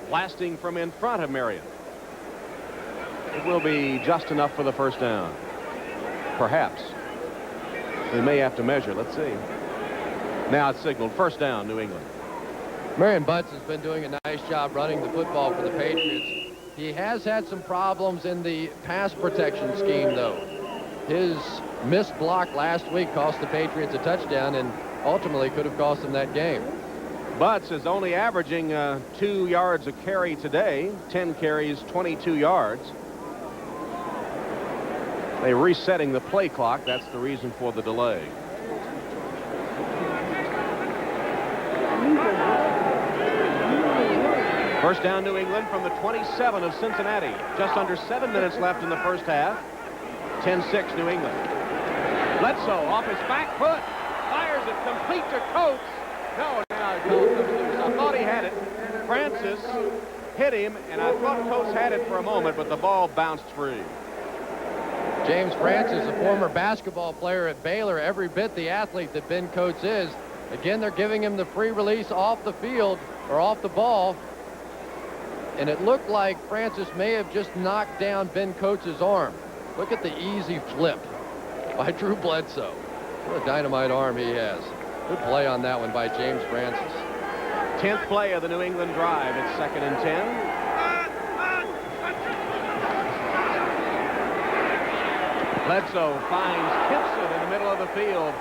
blasting from in front of Marion. It will be just enough for the first down. Perhaps. We may have to measure. Let's see. Now it's signaled first down, New England. Marion Butts has been doing a nice job running the football for the Patriots. He has had some problems in the pass protection scheme, though. His missed block last week cost the Patriots a touchdown and ultimately could have cost them that game. Butts is only averaging 2 yards a carry today. 10 carries, 22 yards. They're resetting the play clock. That's the reason for the delay. First down, New England from the 27 of Cincinnati. Just under 7 minutes left in the first half. 10-6 New England. Bledsoe off his back foot. Fires it complete to Coates. No, now it goes loose. I thought he had it. Francis hit him, and I thought Coates had it for a moment, but the ball bounced free. James Francis, a former basketball player at Baylor, every bit the athlete that Ben Coates is. Again, they're giving him the free release off the field, or off the ball. And it looked like Francis may have just knocked down Ben Coates' arm. Look at the easy flip by Drew Bledsoe. What a dynamite arm he has. Good play on that one by James Francis. 10th play of the New England drive. It's 2nd and 10. Bledsoe finds Gibson in the middle of the field.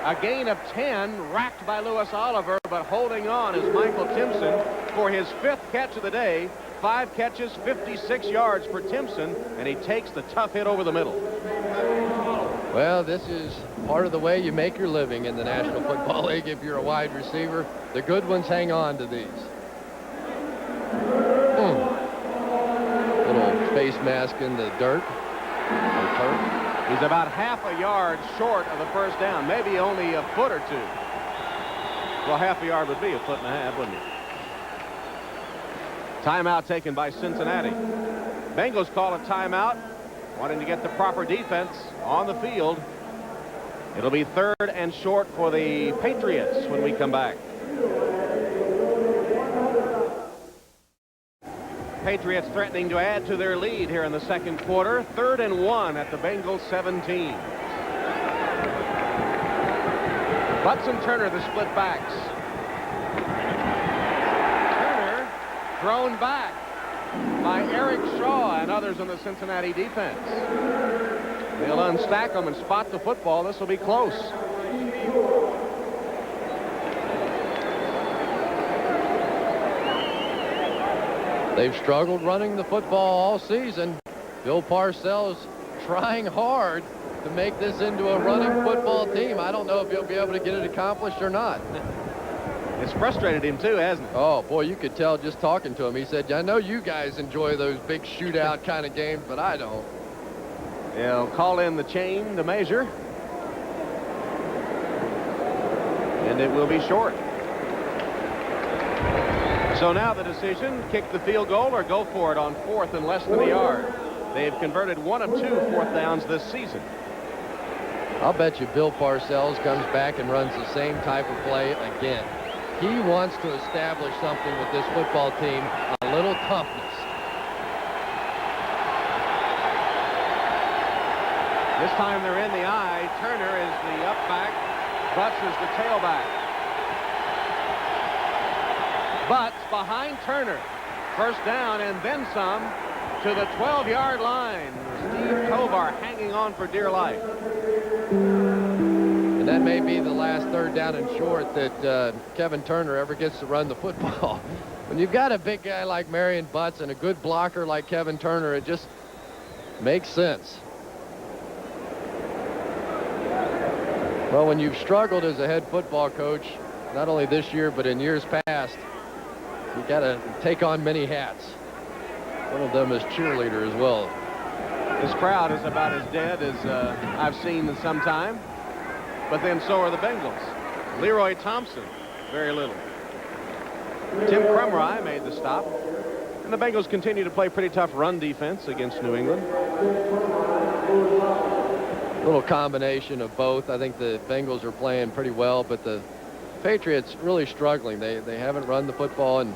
A gain of 10, racked by Lewis Oliver, but holding on is Michael Timpson for his 5th catch of the day. 5 catches, 56 yards for Timpson, and he takes the tough hit over the middle. Well, this is part of the way you make your living in the National Football League if you're a wide receiver. The good ones hang on to these. Little face mask in the dirt. He's about half a yard short of the first down, maybe only a foot or two. Well, half a yard would be a foot and a half, wouldn't it? Timeout taken by Cincinnati. Bengals call a timeout, wanting to get the proper defense on the field. It'll be 3rd and short for the Patriots when we come back. Patriots threatening to add to their lead here in the 2nd quarter. 3rd and 1 at the Bengals 17. Butts and Turner, the split backs. Turner thrown back by Eric Shaw and others on the Cincinnati defense. They'll unstack them and spot the football. This will be close. They've struggled running the football all season. Bill Parcells trying hard to make this into a running football team. I don't know if he'll be able to get it accomplished or not. It's frustrated him too, hasn't it? Oh, boy, you could tell just talking to him. He said, I know you guys enjoy those big shootout kind of games, but I don't. They'll call in the chain to measure. And it will be short. So now the decision, kick the field goal or go for it on 4th and less than a yard. They've converted 1 of 2 4th downs this season. I'll bet you Bill Parcells comes back and runs the same type of play again. He wants to establish something with this football team, a little toughness. This time they're in the eye. Turner is the up back. Butts is the tailback. Butts behind Turner. First down and then some to the 12-yard line. Steve Tovar hanging on for dear life. And that may be the last 3rd down and short that Kevin Turner ever gets to run the football. When you've got a big guy like Marion Butts and a good blocker like Kevin Turner, it just makes sense. Well, when you've struggled as a head football coach, not only this year but in years past, you got to take on many hats. One of them is cheerleader as well. This crowd is about as dead as I've seen in some time. But then so are the Bengals. Leroy Thompson, very little. Tim Krumrie made the stop. And the Bengals continue to play pretty tough run defense against New England. A little combination of both. I think the Bengals are playing pretty well, but the Patriots really struggling. They haven't run the football. And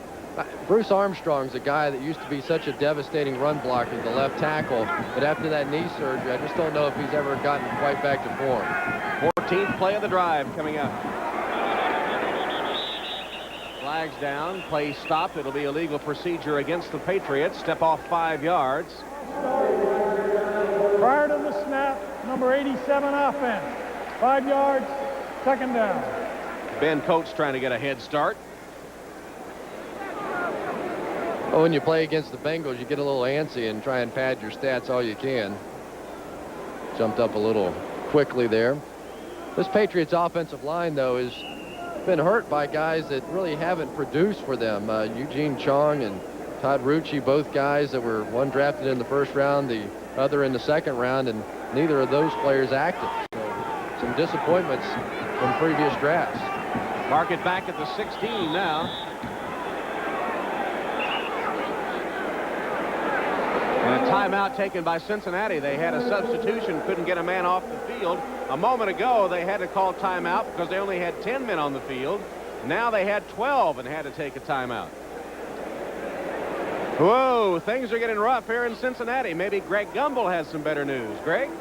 Bruce Armstrong's a guy that used to be such a devastating run blocker, the left tackle. But after that knee surgery, I just don't know if he's ever gotten quite back to form. 14th play of the drive coming up. Flags down, play stopped. It'll be a legal procedure against the Patriots. Step off 5 yards. Prior to the snap, number 87 offense. 5 yards, 2nd down. Ben Coates trying to get a head start. Well, when you play against the Bengals, you get a little antsy and try and pad your stats all you can. Jumped up a little quickly there. This Patriots offensive line, though, has been hurt by guys that really haven't produced for them. Eugene Chong and Todd Rucci, both guys that were one drafted in the 1st round, the other in the 2nd round, and neither of those players active. So some disappointments from previous drafts. Mark it back at the 16 now. And a timeout taken by Cincinnati. They had a substitution, couldn't get a man off the field. A moment ago, they had to call timeout because they only had 10 men on the field. Now they had 12 and had to take a timeout. Whoa, things are getting rough here in Cincinnati. Maybe Greg Gumbel has some better news. Greg?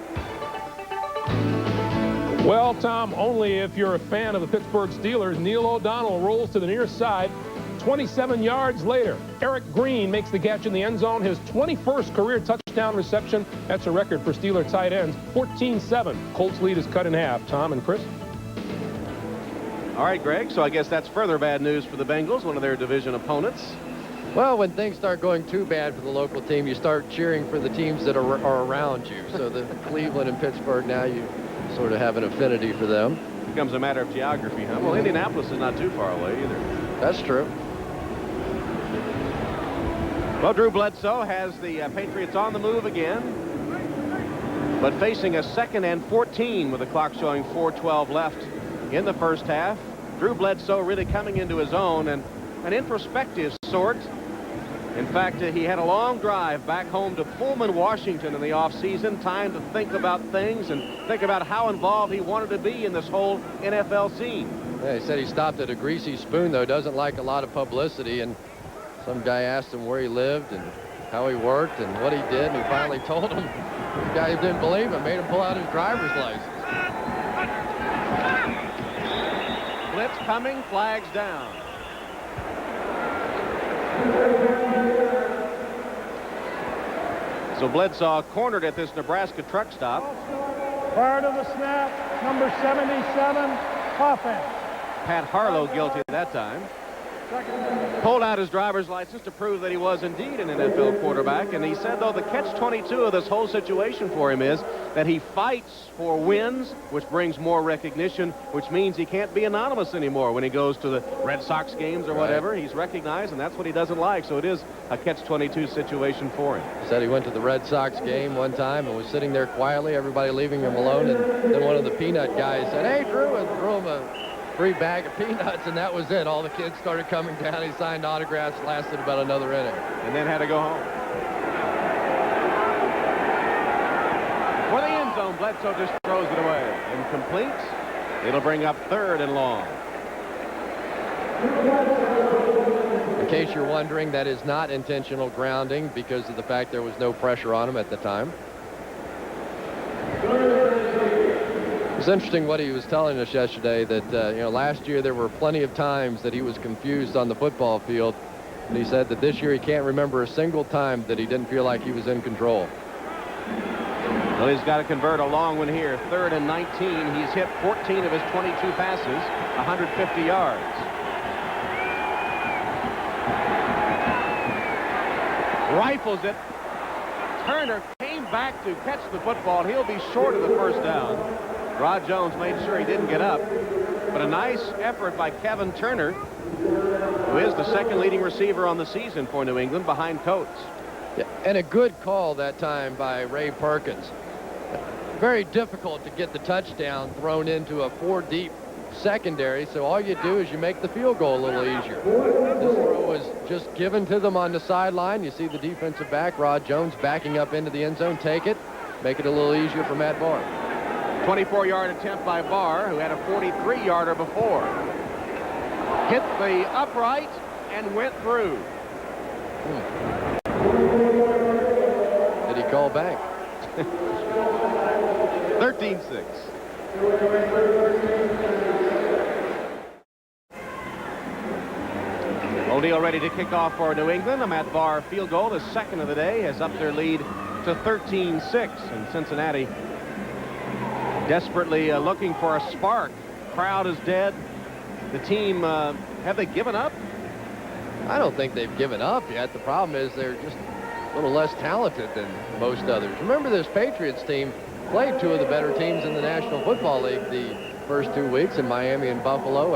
Well, Tom, only if you're a fan of the Pittsburgh Steelers. Neil O'Donnell rolls to the near side. 27 yards later, Eric Green makes the catch in the end zone, his 21st career touchdown reception. That's a record for Steeler tight ends. 14-7. Colts lead is cut in half. Tom and Chris? All right, Greg, so I guess that's further bad news for the Bengals, one of their division opponents. Well, when things start going too bad for the local team, you start cheering for the teams that are around you. So the Cleveland and Pittsburgh, now you sort of have an affinity for them. It becomes a matter of geography, huh? Well, Indianapolis is not too far away either. That's true. Well, Drew Bledsoe has the Patriots on the move again, but facing a 2nd and 14 with the clock showing 4:12 left in the 1st half. Drew Bledsoe really coming into his own, and an introspective sort. In fact, he had a long drive back home to Pullman, Washington in the offseason, time to think about things and think about how involved he wanted to be in this whole NFL scene. Yeah, he said he stopped at a Greasy Spoon, though, doesn't like a lot of publicity, and some guy asked him where he lived and how he worked and what he did, and he finally told him. The guy didn't believe him, made him pull out his driver's license. Blitz coming, flags down. So Bledsoe cornered at this Nebraska truck stop. Prior to the snap, number 77 offense. Pat Harlow guilty that time. pulled out his driver's license to prove that he was indeed an NFL quarterback. And he said, though, the catch-22 of this whole situation for him is that he fights for wins, which brings more recognition, which means he can't be anonymous anymore when he goes to the Red Sox games or whatever. He's recognized, and that's what he doesn't like. So it is a catch-22 situation for him. He said he went to the Red Sox game one time and was sitting there quietly, everybody leaving him alone, and then one of the peanut guys said, "Hey, Drew," and threw him a free bag of peanuts, and that was it. All the kids started coming down. He signed autographs, lasted about another inning. And then had to go home. For the end zone, Bledsoe just throws it away. Incomplete. It'll bring up 3rd and long. In case you're wondering, that is not intentional grounding because of the fact there was no pressure on him at the time. It's interesting what he was telling us yesterday, that you know, last year there were plenty of times that he was confused on the football field, and he said that this year he can't remember a single time that he didn't feel like he was in control. Well, he's got to convert a long one here. 3rd and 19. He's hit 14 of his 22 passes, 150 yards. Rifles it. Turner came back to catch the football. He'll be short of the first down. Rod Jones made sure he didn't get up. But a nice effort by Kevin Turner, who is the 2nd leading receiver on the season for New England behind Coates. Yeah, and a good call that time by Ray Perkins. Very difficult to get the touchdown thrown into a 4-deep secondary, so all you do is you make the field goal a little easier. This throw was just given to them on the sideline. You see the defensive back, Rod Jones, backing up into the end zone. Take it, make it a little easier for Matt Barr. 24-yard attempt by Barr, who had a 43-yarder before. Hit the upright and went through. Did he call back? 13-6. O'Neal ready to kick off for New England. A Matt Barr field goal, the 2nd of the day, has upped their lead to 13-6. And Cincinnati desperately looking for a spark. Crowd is dead. The team, have they given up? I don't think they've given up yet. The problem is they're just a little less talented than most others. Remember, this Patriots team played 2 of the better teams in the National Football League the first 2 weeks in Miami and Buffalo.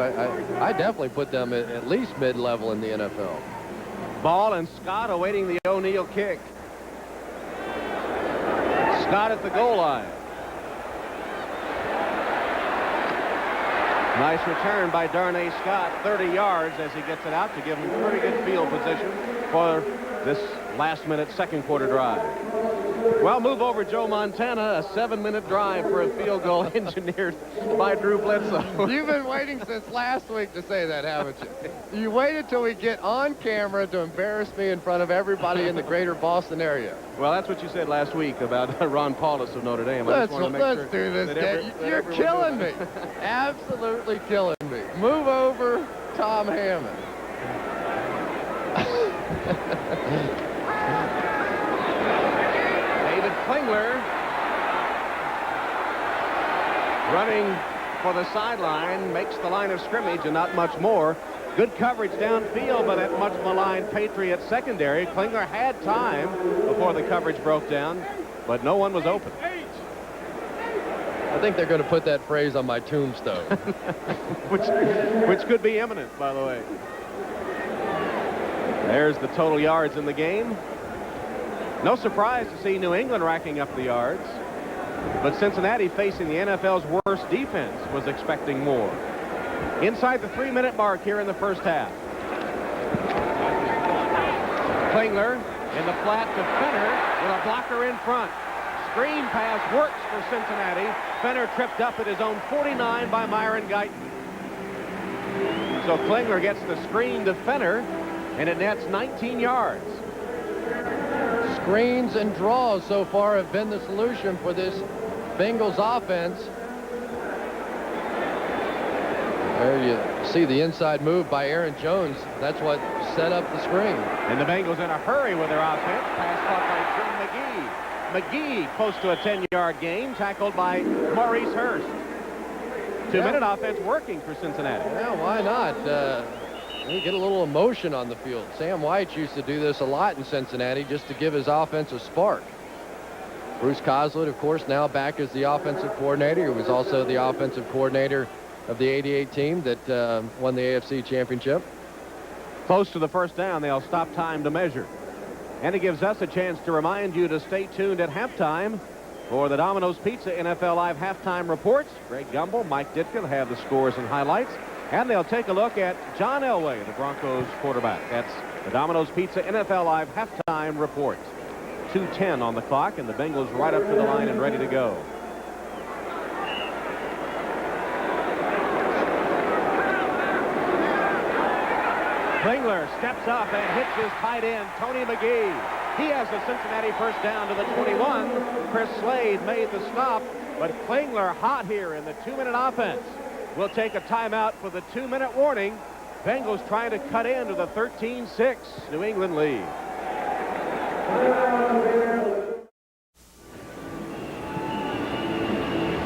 I definitely put them at least mid-level in the NFL. Ball and Scott awaiting the O'Neal kick. Scott at the goal line. Nice return by Darnay Scott, 30 yards as he gets it out to give him pretty good field position for this last-minute second quarter drive. Well, move over Joe Montana, a 7-minute drive for a field goal engineered by Drew Bledsoe. You've been waiting since last week to say that, haven't you? You waited till we get on camera to embarrass me in front of everybody in the greater Boston area. Well, that's what you said last week about Ron Paulus of Notre Dame. Let's do this, Dad. You're killing me. Absolutely killing me. Move over Tom Hammond. Klingler running for the sideline, makes the line of scrimmage and not much more. Good coverage downfield by that much maligned Patriots secondary. Klingler had time before the coverage broke down, but no one was open. I think they're going to put that phrase on my tombstone. which could be imminent, by the way. There's the total yards in the game. No surprise to see New England racking up the yards, but Cincinnati, facing the NFL's worst defense, was expecting more. Inside the 3-minute mark here in the first half. Klingler in the flat to Fenner with a blocker in front. Screen pass works for Cincinnati. Fenner tripped up at his own 49 by Myron Guyton. So Klingler gets the screen to Fenner, and it nets 19 yards. Screens and draws so far have been the solution for this Bengals offense. There you see the inside move by Aaron Jones. That's what set up the screen. And the Bengals in a hurry with their offense. Pass caught by Jim McGee. McGee close to a 10-yard gain, tackled by Maurice Hurst. 2-minute offense working for Cincinnati. Yeah, why not? You get a little emotion on the field. Sam White used to do this a lot in Cincinnati just to give his offense a spark. Bruce Coslet, of course, now back as the offensive coordinator. He was also the offensive coordinator of the '88 team that won the AFC Championship. Close to the first down, they'll stop time to measure. And it gives us a chance to remind you to stay tuned at halftime for the Domino's Pizza NFL Live halftime reports. Greg Gumbel, Mike Ditka will have the scores and highlights. And they'll take a look at John Elway, the Broncos quarterback. That's the Domino's Pizza NFL Live halftime report. 2:10 on the clock, and the Bengals right up to the line and ready to go. Klingler steps up and hits his tight end, Tony McGee. He has the Cincinnati first down to the 21. Chris Slade made the stop, but Klingler hot here in the 2-minute offense. We'll take a timeout for the 2-minute warning. Bengals trying to cut into the 13-6 New England lead.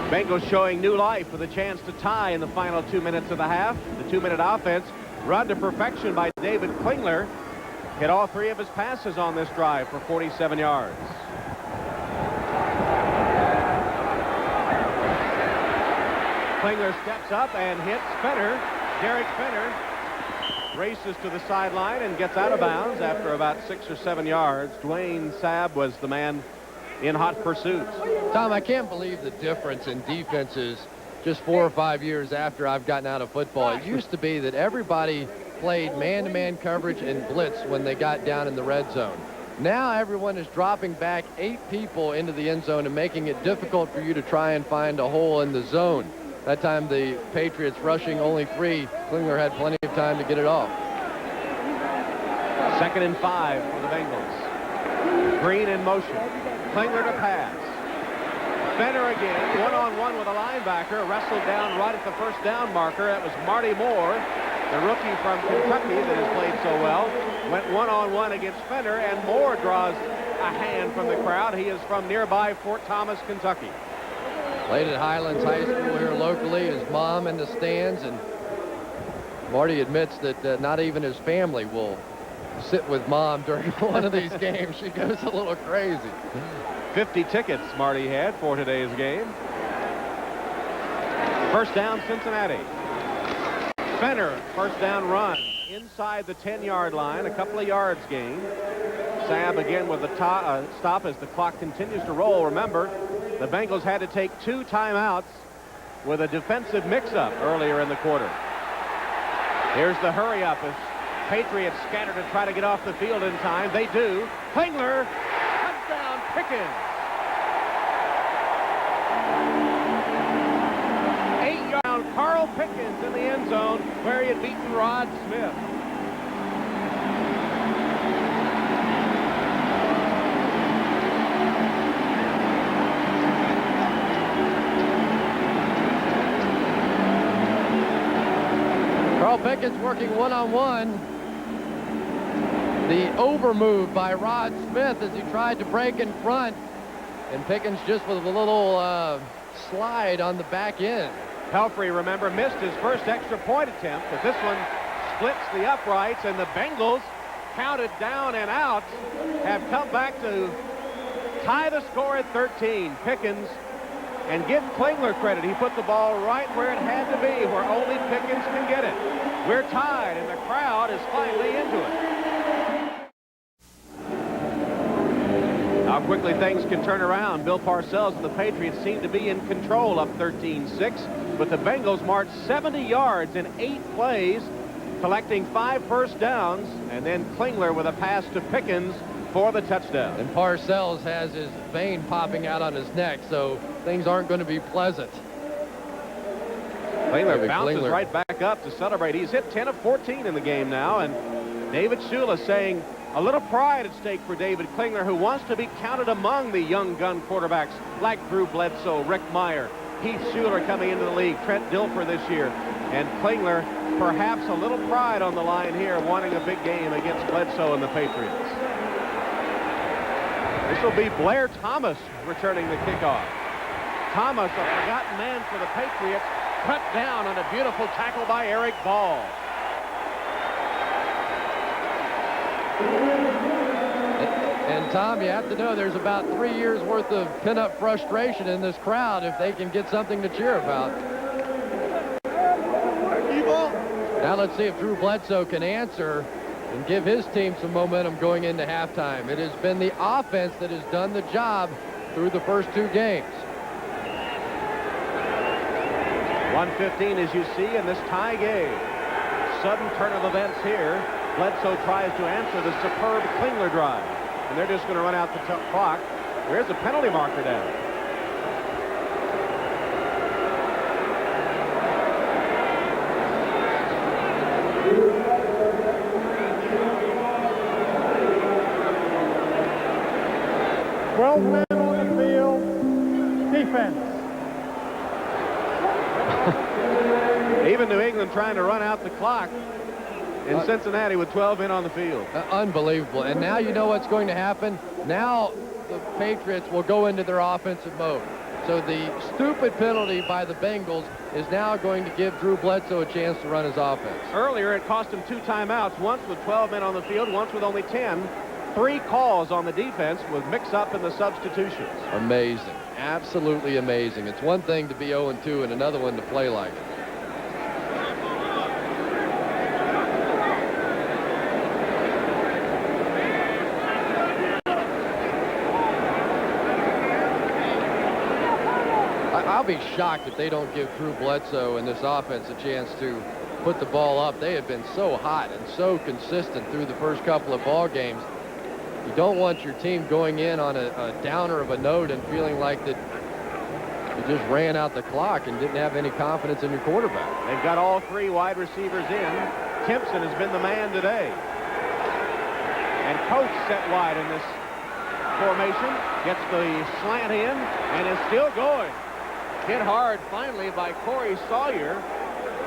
Bengals showing new life with a chance to tie in the final 2 minutes of the half. The 2-minute offense run to perfection by David Klingler. Hit all 3 of his passes on this drive for 47 yards. Klingler steps up and hits Fenner. Derek Fenner races to the sideline and gets out of bounds after about 6 or 7 yards. Dwayne Sabb was the man in hot pursuit. Tom, I can't believe the difference in defenses just 4 or 5 years after I've gotten out of football. It used to be that everybody played man-to-man coverage and blitz when they got down in the red zone. Now everyone is dropping back 8 people into the end zone and making it difficult for you to try and find a hole in the zone. That time the Patriots rushing only 3. Klingler had plenty of time to get it off. 2nd and 5 for the Bengals. Green in motion. Klingler to pass. Fenner again, one-on-one with a linebacker, wrestled down right at the first down marker. That was Marty Moore, the rookie from Kentucky that has played so well. Went one-on-one against Fenner, and Moore draws a hand from the crowd. He is from nearby Fort Thomas, Kentucky. Played at Highlands High School here locally. His mom in the stands, and Marty admits that not even his family will sit with mom during one of these games. She goes a little crazy. 50 tickets Marty had for today's game. First down, Cincinnati. Fenner, first down run inside the 10-yard line, a couple of yards gained. Sabb again with the stop as the clock continues to roll. Remember, the Bengals had to take 2 timeouts with a defensive mix-up earlier in the quarter. Here's the hurry-up as Patriots scatter to try to get off the field in time. They do. Klingler, touchdown, Pickens. 8-yard Carl Pickens in the end zone where he had beaten Rod Smith. Carl Pickens working one-on-one. The over move by Rod Smith as he tried to break in front, and Pickens just with a little slide on the back end. Pelfrey, remember, missed his first extra point attempt, but this one splits the uprights, and the Bengals, counted down and out, have come back to tie the score at 13. Pickens, and give Klingler credit. He put the ball right where it had to be, where only Pickens can get it. We're tied, and the crowd is finally into it. How quickly things can turn around. Bill Parcells and the Patriots seem to be in control, up 13-6. But the Bengals marched 70 yards in 8 plays, collecting 5 first downs, and then Klingler with a pass to Pickens for the touchdown. And Parcells has his vein popping out on his neck, so things aren't going to be pleasant. Klingler bounces right back up to celebrate. He's hit 10 of 14 in the game now, and David Shula saying a little pride at stake for David Klingler, who wants to be counted among the young gun quarterbacks like Drew Bledsoe, Rick Meyer, Heath Shuler coming into the league, Trent Dilfer this year, and Klingler perhaps a little pride on the line here, wanting a big game against Bledsoe and the Patriots. This will be Blair Thomas returning the kickoff. Thomas, a forgotten man for the Patriots, cut down on a beautiful tackle by Eric Ball. And Tom, you have to know there's about 3 years worth of pent-up frustration in this crowd if they can get something to cheer about. Now let's see if Drew Bledsoe can answer and give his team some momentum going into halftime. It has been the offense that has done the job through the first 2 games. 1:15 as you see in this tie game. Sudden turn of events here. Bledsoe tries to answer the superb Klingler drive. And they're just going to run out the clock. There's a penalty marker down. Men on the field. Defense. Even New England trying to run out the clock in Cincinnati with 12 men on the field. Unbelievable. And now you know what's going to happen. Now the Patriots will go into their offensive mode. So the stupid penalty by the Bengals is now going to give Drew Bledsoe a chance to run his offense. Earlier, it cost him 2 timeouts, once with 12 men on the field, once with only 10. 3 calls on the defense with mix-up in the substitutions. Amazing. Absolutely amazing. It's one thing to be 0-2 and another one to play like it. I'll be shocked if they don't give Drew Bledsoe and this offense a chance to put the ball up. They have been so hot and so consistent through the first couple of ball games. You don't want your team going in on a downer of a note and feeling like that you just ran out the clock and didn't have any confidence in your quarterback. They've got all 3 wide receivers in. Timpson has been the man today. And Coates set wide in this formation. Gets the slant in and is still going. Hit hard finally by Corey Sawyer.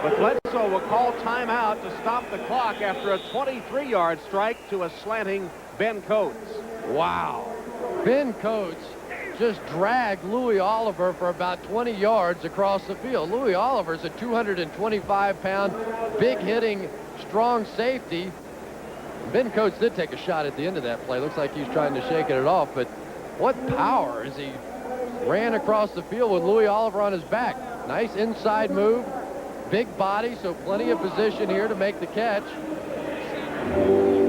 But Bledsoe will call timeout to stop the clock after a 23-yard strike to a slanting Ben Coates. Wow. Ben Coates just dragged Louis Oliver for about 20 yards across the field. Louis Oliver's a 225-pound, big-hitting, strong safety. Ben Coates did take a shot at the end of that play. Looks like he's trying to shake it off, but what power as he ran across the field with Louis Oliver on his back. Nice inside move, big body, so plenty of position here to make the catch.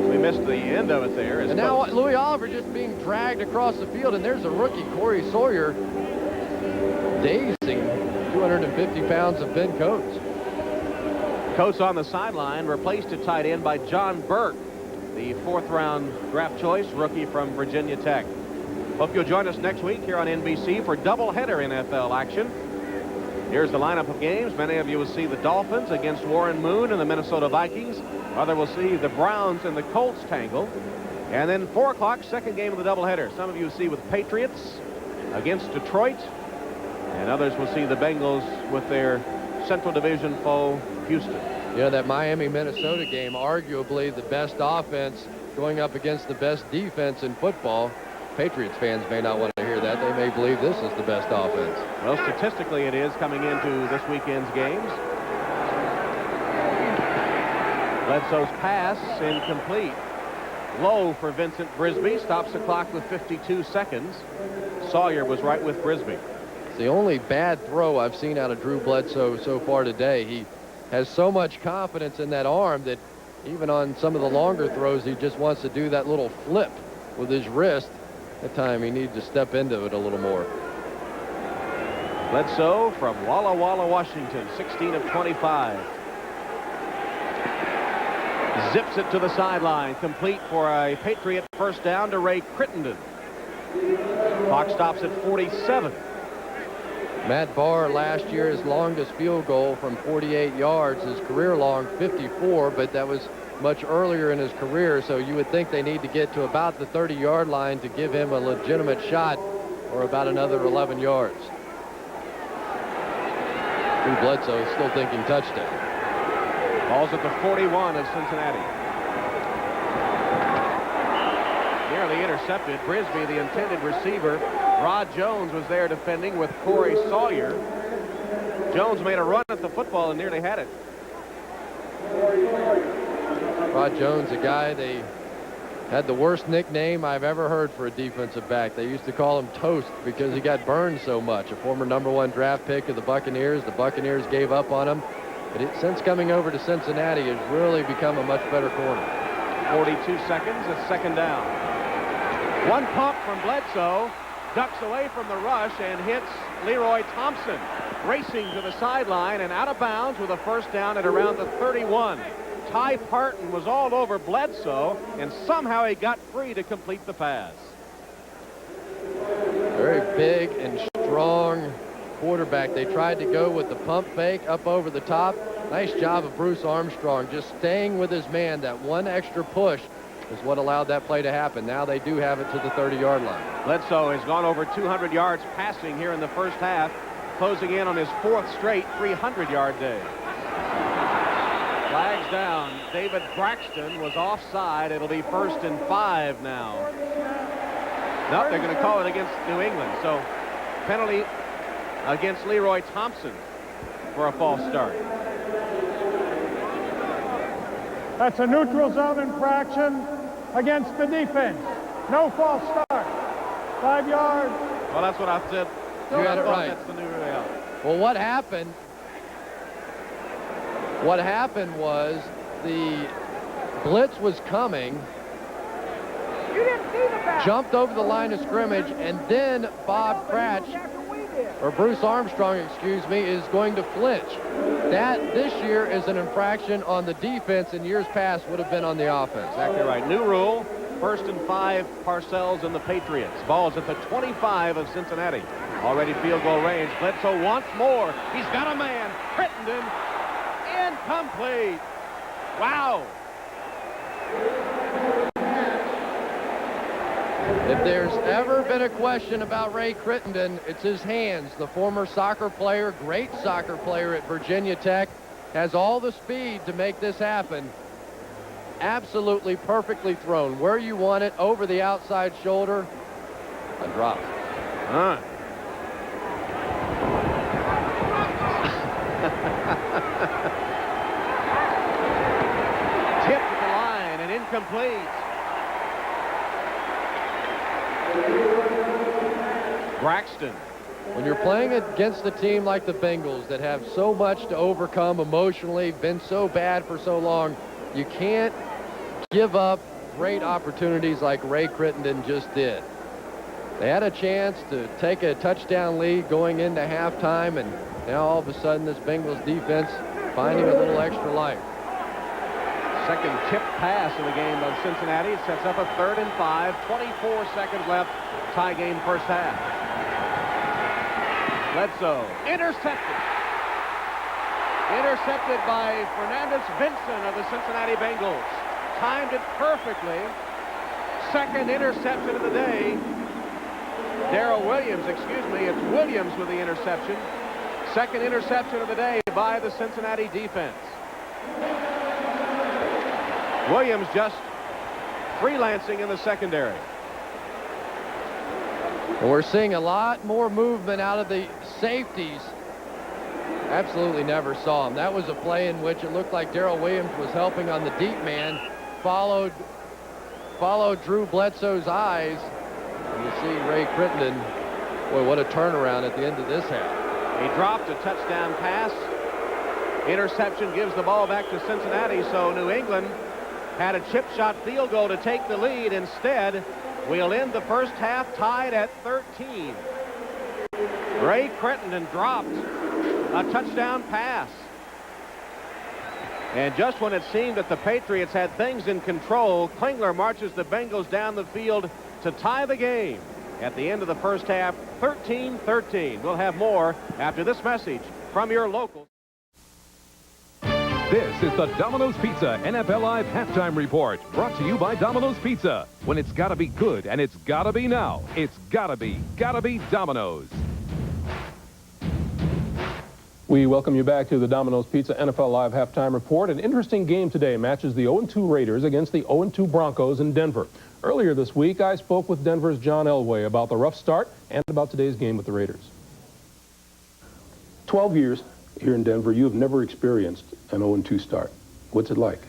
We missed the end of it there. And now Louis Oliver just being dragged across the field, and there's a rookie, Corey Sawyer, dazing 250 pounds of Ben Coates. Coates on the sideline, replaced at tight end by John Burke, the 4th-round draft choice rookie from Virginia Tech. Hope you'll join us next week here on NBC for doubleheader NFL action. Here's the lineup of games. Many of you will see the Dolphins against Warren Moon and the Minnesota Vikings. Other will see the Browns and the Colts tangle. And then 4 o'clock, second game of the doubleheader. Some of you will see with Patriots against Detroit. And others will see the Bengals with their Central Division foe, Houston. You know, that Miami-Minnesota game, arguably the best offense going up against the best defense in football. Patriots fans may not want to hear that. They may believe this is the best offense. Well, statistically it is coming into this weekend's games. Bledsoe's pass incomplete. Low for Vincent Brisby. Stops the clock with 52 seconds. Sawyer was right with Brisby. It's the only bad throw I've seen out of Drew Bledsoe so far today. He has so much confidence in that arm that even on some of the longer throws, he just wants to do that little flip with his wrist. That time he needs to step into it a little more. Bledsoe from Walla Walla, Washington, 16 of 25. Zips it to the sideline, complete for a Patriot first down to Ray Crittenden. Clock stops at 47. Matt Barr last year, his longest field goal from 48 yards, his career long 54, but that was much earlier in his career, so you would think they need to get to about the 30-yard line to give him a legitimate shot, or about another 11 yards. Drew Bledsoe is still thinking touchdown. Ball's at the 41 of Cincinnati. Nearly intercepted. Brisby, the intended receiver. Rod Jones was there defending with Corey Sawyer. Jones made a run at the football and nearly had it. Rod Jones, a guy they Had the worst nickname I've ever heard for a defensive back. They used to call him Toast because he got burned so much. A former #1 draft pick of the Buccaneers. The Buccaneers gave up on him. But since coming over to Cincinnati, has really become a much better corner. 42 seconds, it's second down. One pump from Bledsoe, ducks away from the rush and hits Leroy Thompson, racing to the sideline and out of bounds with a first down at around the 31. Ty Parton was all over Bledsoe, and somehow he got free to complete the pass. Very big and strong quarterback. They tried to go with the pump fake up over the top. Nice job of Bruce Armstrong just staying with his man. That one extra push is what allowed that play to happen. Now they do have it to the 30-yard line. Bledsoe has gone over 200 yards passing here in the first half, closing in on his 4th straight 300-yard day. Flags down. David Braxton was offside. It'll be 1st and 5 now. No, they're going to call it against New England. So penalty against Leroy Thompson for a false start. That's a neutral zone infraction against the defense. No false start. 5 yards. Well, that's what I said. You got it right. That's the new rule. Well, what happened was the blitz was coming, jumped over the line of scrimmage, and then Bob Cratch, or Bruce Armstrong, excuse me, is going to flinch. That this year is an infraction on the defense. In years past would have been on the offense. Exactly right. New rule, 1st and 5, Parcells and the Patriots. Ball's at the 25 of Cincinnati. Already field goal range. Bledsoe wants more. He's got a man. Crittenden. Incomplete. Wow. If there's ever been a question about Ray Crittenden, it's his hands. The former soccer player, great soccer player at Virginia Tech, has all the speed to make this happen. Absolutely perfectly thrown. Where you want it, over the outside shoulder, a drop. Tipped at the line and incomplete. Braxton. When you're playing against a team like the Bengals that have so much to overcome emotionally, been so bad for so long, you can't give up great opportunities like Ray Crittenden just did. They had a chance to take a touchdown lead going into halftime, and now all of a sudden this Bengals defense finding a little extra life. Second tip pass in the game of Cincinnati. It sets up a 3rd and 5. 24 seconds left. Tie game first half. Bledsoe intercepted. Intercepted by Fernandez Vincent of the Cincinnati Bengals. Timed it perfectly. Second interception of the day. Darrell Williams, excuse me, it's Williams with the interception. Second interception of the day by the Cincinnati defense. Williams just freelancing in the secondary. And we're seeing a lot more movement out of the safeties. Absolutely never saw him. That was a play in which it looked like Darrell Williams was helping on the deep man, followed Drew Bledsoe's eyes. And you see Ray Crittenden. Boy, what a turnaround at the end of this half. He dropped a touchdown pass. Interception gives the ball back to Cincinnati, so New England had a chip shot field goal to take the lead. Instead, we'll end the first half tied at 13. Ray Crittenden dropped a touchdown pass. And just when it seemed that the Patriots had things in control, Klingler marches the Bengals down the field to tie the game. At the end of the first half, 13-13. We'll have more after this message from your local. This is the Domino's Pizza NFL Live Halftime Report, brought to you by Domino's Pizza. When it's gotta be good and it's gotta be now, it's gotta be Domino's. We welcome you back to the Domino's Pizza NFL Live Halftime Report. An interesting game today matches the 0-2 Raiders against the 0-2 Broncos in Denver. Earlier this week, I spoke with Denver's John Elway about the rough start and about today's game with the Raiders. 12 years here in Denver, you have never experienced an 0-2 start. What's it like?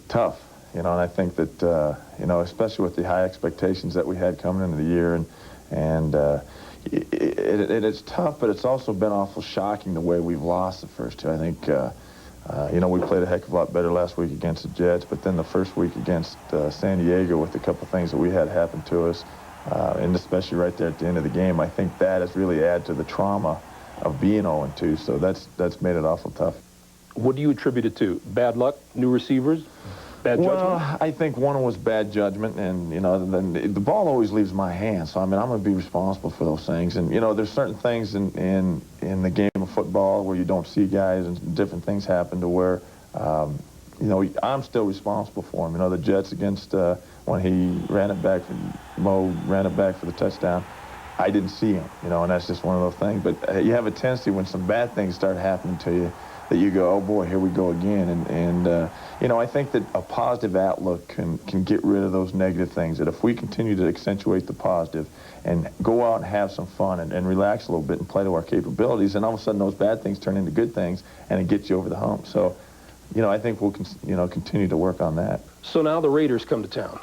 Tough. You know, and I think that, you know, especially with the high expectations that we had coming into the year, and it's tough, but it's also been awful shocking the way we've lost the first two. I think, you know, we played a heck of a lot better last week against the Jets, but then the first week against San Diego with a couple things that we had happen to us, and especially right there at the end of the game, I think that has really added to the trauma of being 0-2, so that's made it awful tough. What do you attribute it to? Bad luck, new receivers, bad judgment? Well, I think one was bad judgment, and, you know, then the ball always leaves my hands, so, I mean, I'm going to be responsible for those things. And, you know, there's certain things in the game of football where you don't see guys, and different things happen to where, you know, I'm still responsible for them. You know, the Jets against, when he ran it back, Mo ran it back for the touchdown, I didn't see him, you know, and that's just one of those things. But you have a tendency when some bad things start happening to you that you go, oh boy, here we go again. And you know, I think that a positive outlook can get rid of those negative things. That if we continue to accentuate the positive and go out and have some fun and relax a little bit and play to our capabilities, and all of a sudden those bad things turn into good things and it gets you over the hump. So, you know, I think we'll continue to work on that. So now the Raiders come to town.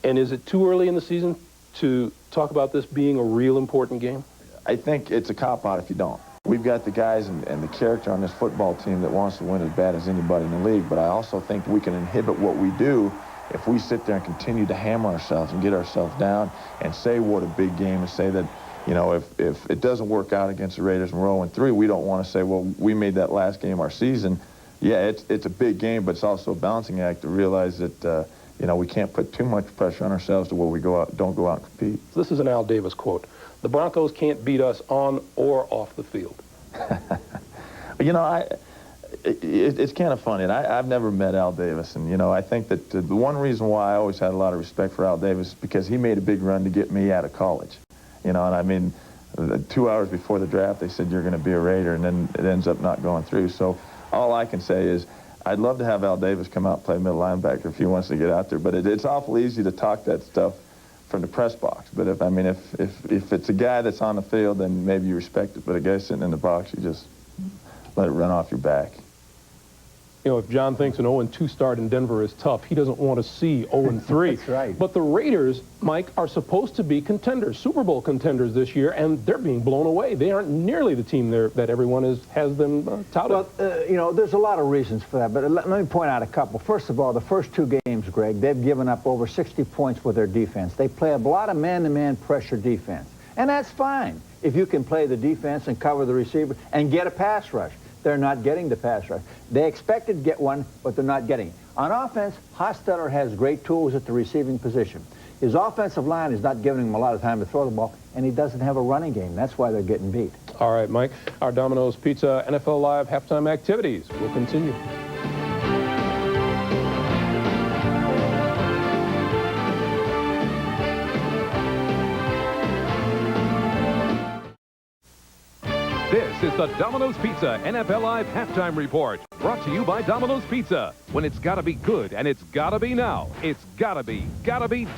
And is it too early in the season to talk about this being a real important game? I think it's a cop-out if you don't. We've got the guys and the character on this football team that wants to win as bad as anybody in the league, but I also think we can inhibit what we do if we sit there and continue to hammer ourselves and get ourselves down and say what a big game, and say that, you know, if it doesn't work out against the Raiders and we're 0-3, we don't want to say, well, we made that last game our season. Yeah, it's a big game, but it's also a balancing act to realize that, you know, we can't put too much pressure on ourselves to where we don't go out and compete. This is an Al Davis quote. The Broncos can't beat us on or off the field. You know, it's kind of funny, and I've never met Al Davis, and, you know, I think that the one reason why I always had a lot of respect for Al Davis is because he made a big run to get me out of college. You know, and I mean, 2 hours before the draft, they said you're going to be a Raider, and then it ends up not going through. So all I can say is I'd love to have Al Davis come out and play middle linebacker if he wants to get out there, but it's awful easy to talk that stuff from the press box. But if it's a guy that's on the field, then maybe you respect it. But a guy sitting in the box, you just let it run off your back. You know, if John thinks an 0-2 start in Denver is tough, he doesn't want to see 0-3. That's right. But the Raiders, Mike, are supposed to be contenders, Super Bowl contenders this year, and they're being blown away. They aren't nearly the team that everyone has them touted. Well, you know, there's a lot of reasons for that, but let me point out a couple. First of all, the first two games, Greg, they've given up over 60 points with their defense. They play a lot of man-to-man pressure defense, and that's fine if you can play the defense and cover the receiver and get a pass rush. They're not getting the pass rush. They expected to get one, but they're not getting it. On offense, Hostetler has great tools at the receiving position. His offensive line is not giving him a lot of time to throw the ball, and he doesn't have a running game. That's why they're getting beat. All right, Mike. Our Domino's Pizza NFL Live halftime activities will continue. This is the Domino's Pizza NFL Live Halftime Report, brought to you by Domino's Pizza. When it's gotta be good and it's gotta be now, it's gotta be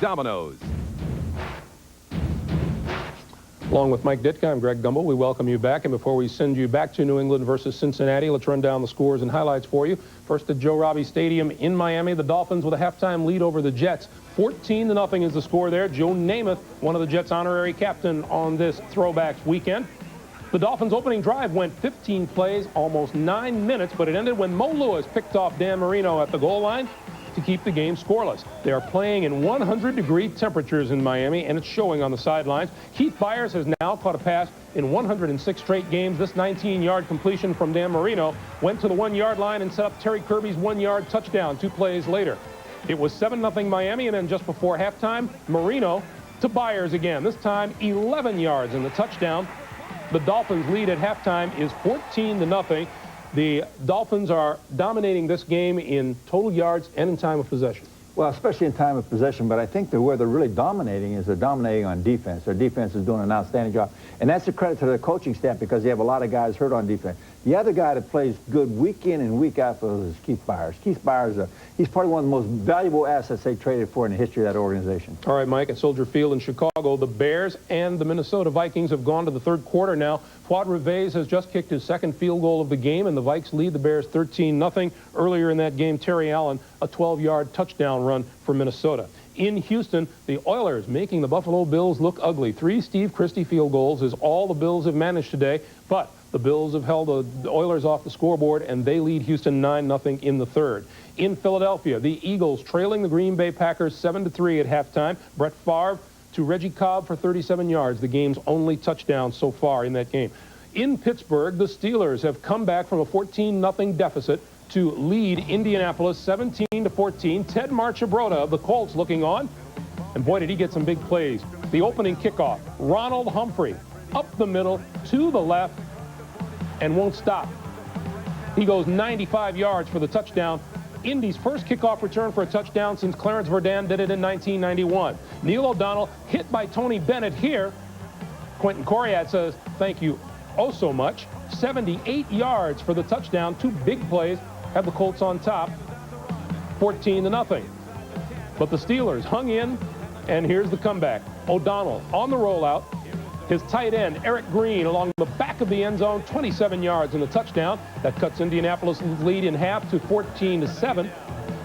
Domino's. Along with Mike Ditka, I'm Greg Gumbel. We welcome you back, and before we send you back to New England versus Cincinnati, let's run down the scores and highlights for you. First at Joe Robbie Stadium in Miami, the Dolphins with a halftime lead over the Jets. 14-0 is the score there. Joe Namath, one of the Jets' honorary captain on this Throwbacks weekend. The Dolphins' opening drive went 15 plays, almost 9 minutes, but it ended when Mo Lewis picked off Dan Marino at the goal line to keep the game scoreless. They are playing in 100-degree temperatures in Miami, and it's showing on the sidelines. Keith Byers has now caught a pass in 106 straight games. This 19-yard completion from Dan Marino went to the 1-yard line and set up Terry Kirby's 1-yard touchdown 2 plays later. It was 7-0 Miami, and then just before halftime, Marino to Byers again. This time 11 yards in the touchdown. The Dolphins' lead at halftime is 14-0. The Dolphins are dominating this game in total yards and in time of possession. Well, especially in time of possession, but I think that where they're really dominating is they're dominating on defense. Their defense is doing an outstanding job. And that's a credit to their coaching staff because they have a lot of guys hurt on defense. The other guy that plays good week in and week out for us is Keith Byers. Keith Byers, he's probably one of the most valuable assets they traded for in the history of that organization. All right, Mike, at Soldier Field in Chicago, the Bears and the Minnesota Vikings have gone to the third quarter now. Fuad Reveiz has just kicked his second field goal of the game, and the Vikes lead the Bears 13-0. Earlier in that game, Terry Allen, a 12-yard touchdown run for Minnesota. In Houston, the Oilers making the Buffalo Bills look ugly. 3 Steve Christie field goals is all the Bills have managed today, but the Bills have held the Oilers off the scoreboard, and they lead Houston 9-0 in the third. In Philadelphia, the Eagles trailing the Green Bay Packers 7-3 at halftime. Brett Favre to Reggie Cobb for 37 yards, the game's only touchdown so far in that game. In Pittsburgh, the Steelers have come back from a 14-0 deficit to lead Indianapolis 17-14. Ted Marchibroda of the Colts looking on, and boy, did he get some big plays. The opening kickoff, Ronald Humphrey up the middle to the left and won't stop. He goes 95 yards for the touchdown. Indy's first kickoff return for a touchdown since Clarence Verdun did it in 1991. Neil O'Donnell hit by Tony Bennett here. Quentin Coriat says, thank you oh so much. 78 yards for the touchdown. 2 big plays have the Colts on top, 14-0. But the Steelers hung in, and here's the comeback. O'Donnell on the rollout. His tight end, Eric Green, along the back of the end zone, 27 yards in the touchdown. That cuts Indianapolis' lead in half to 14-7.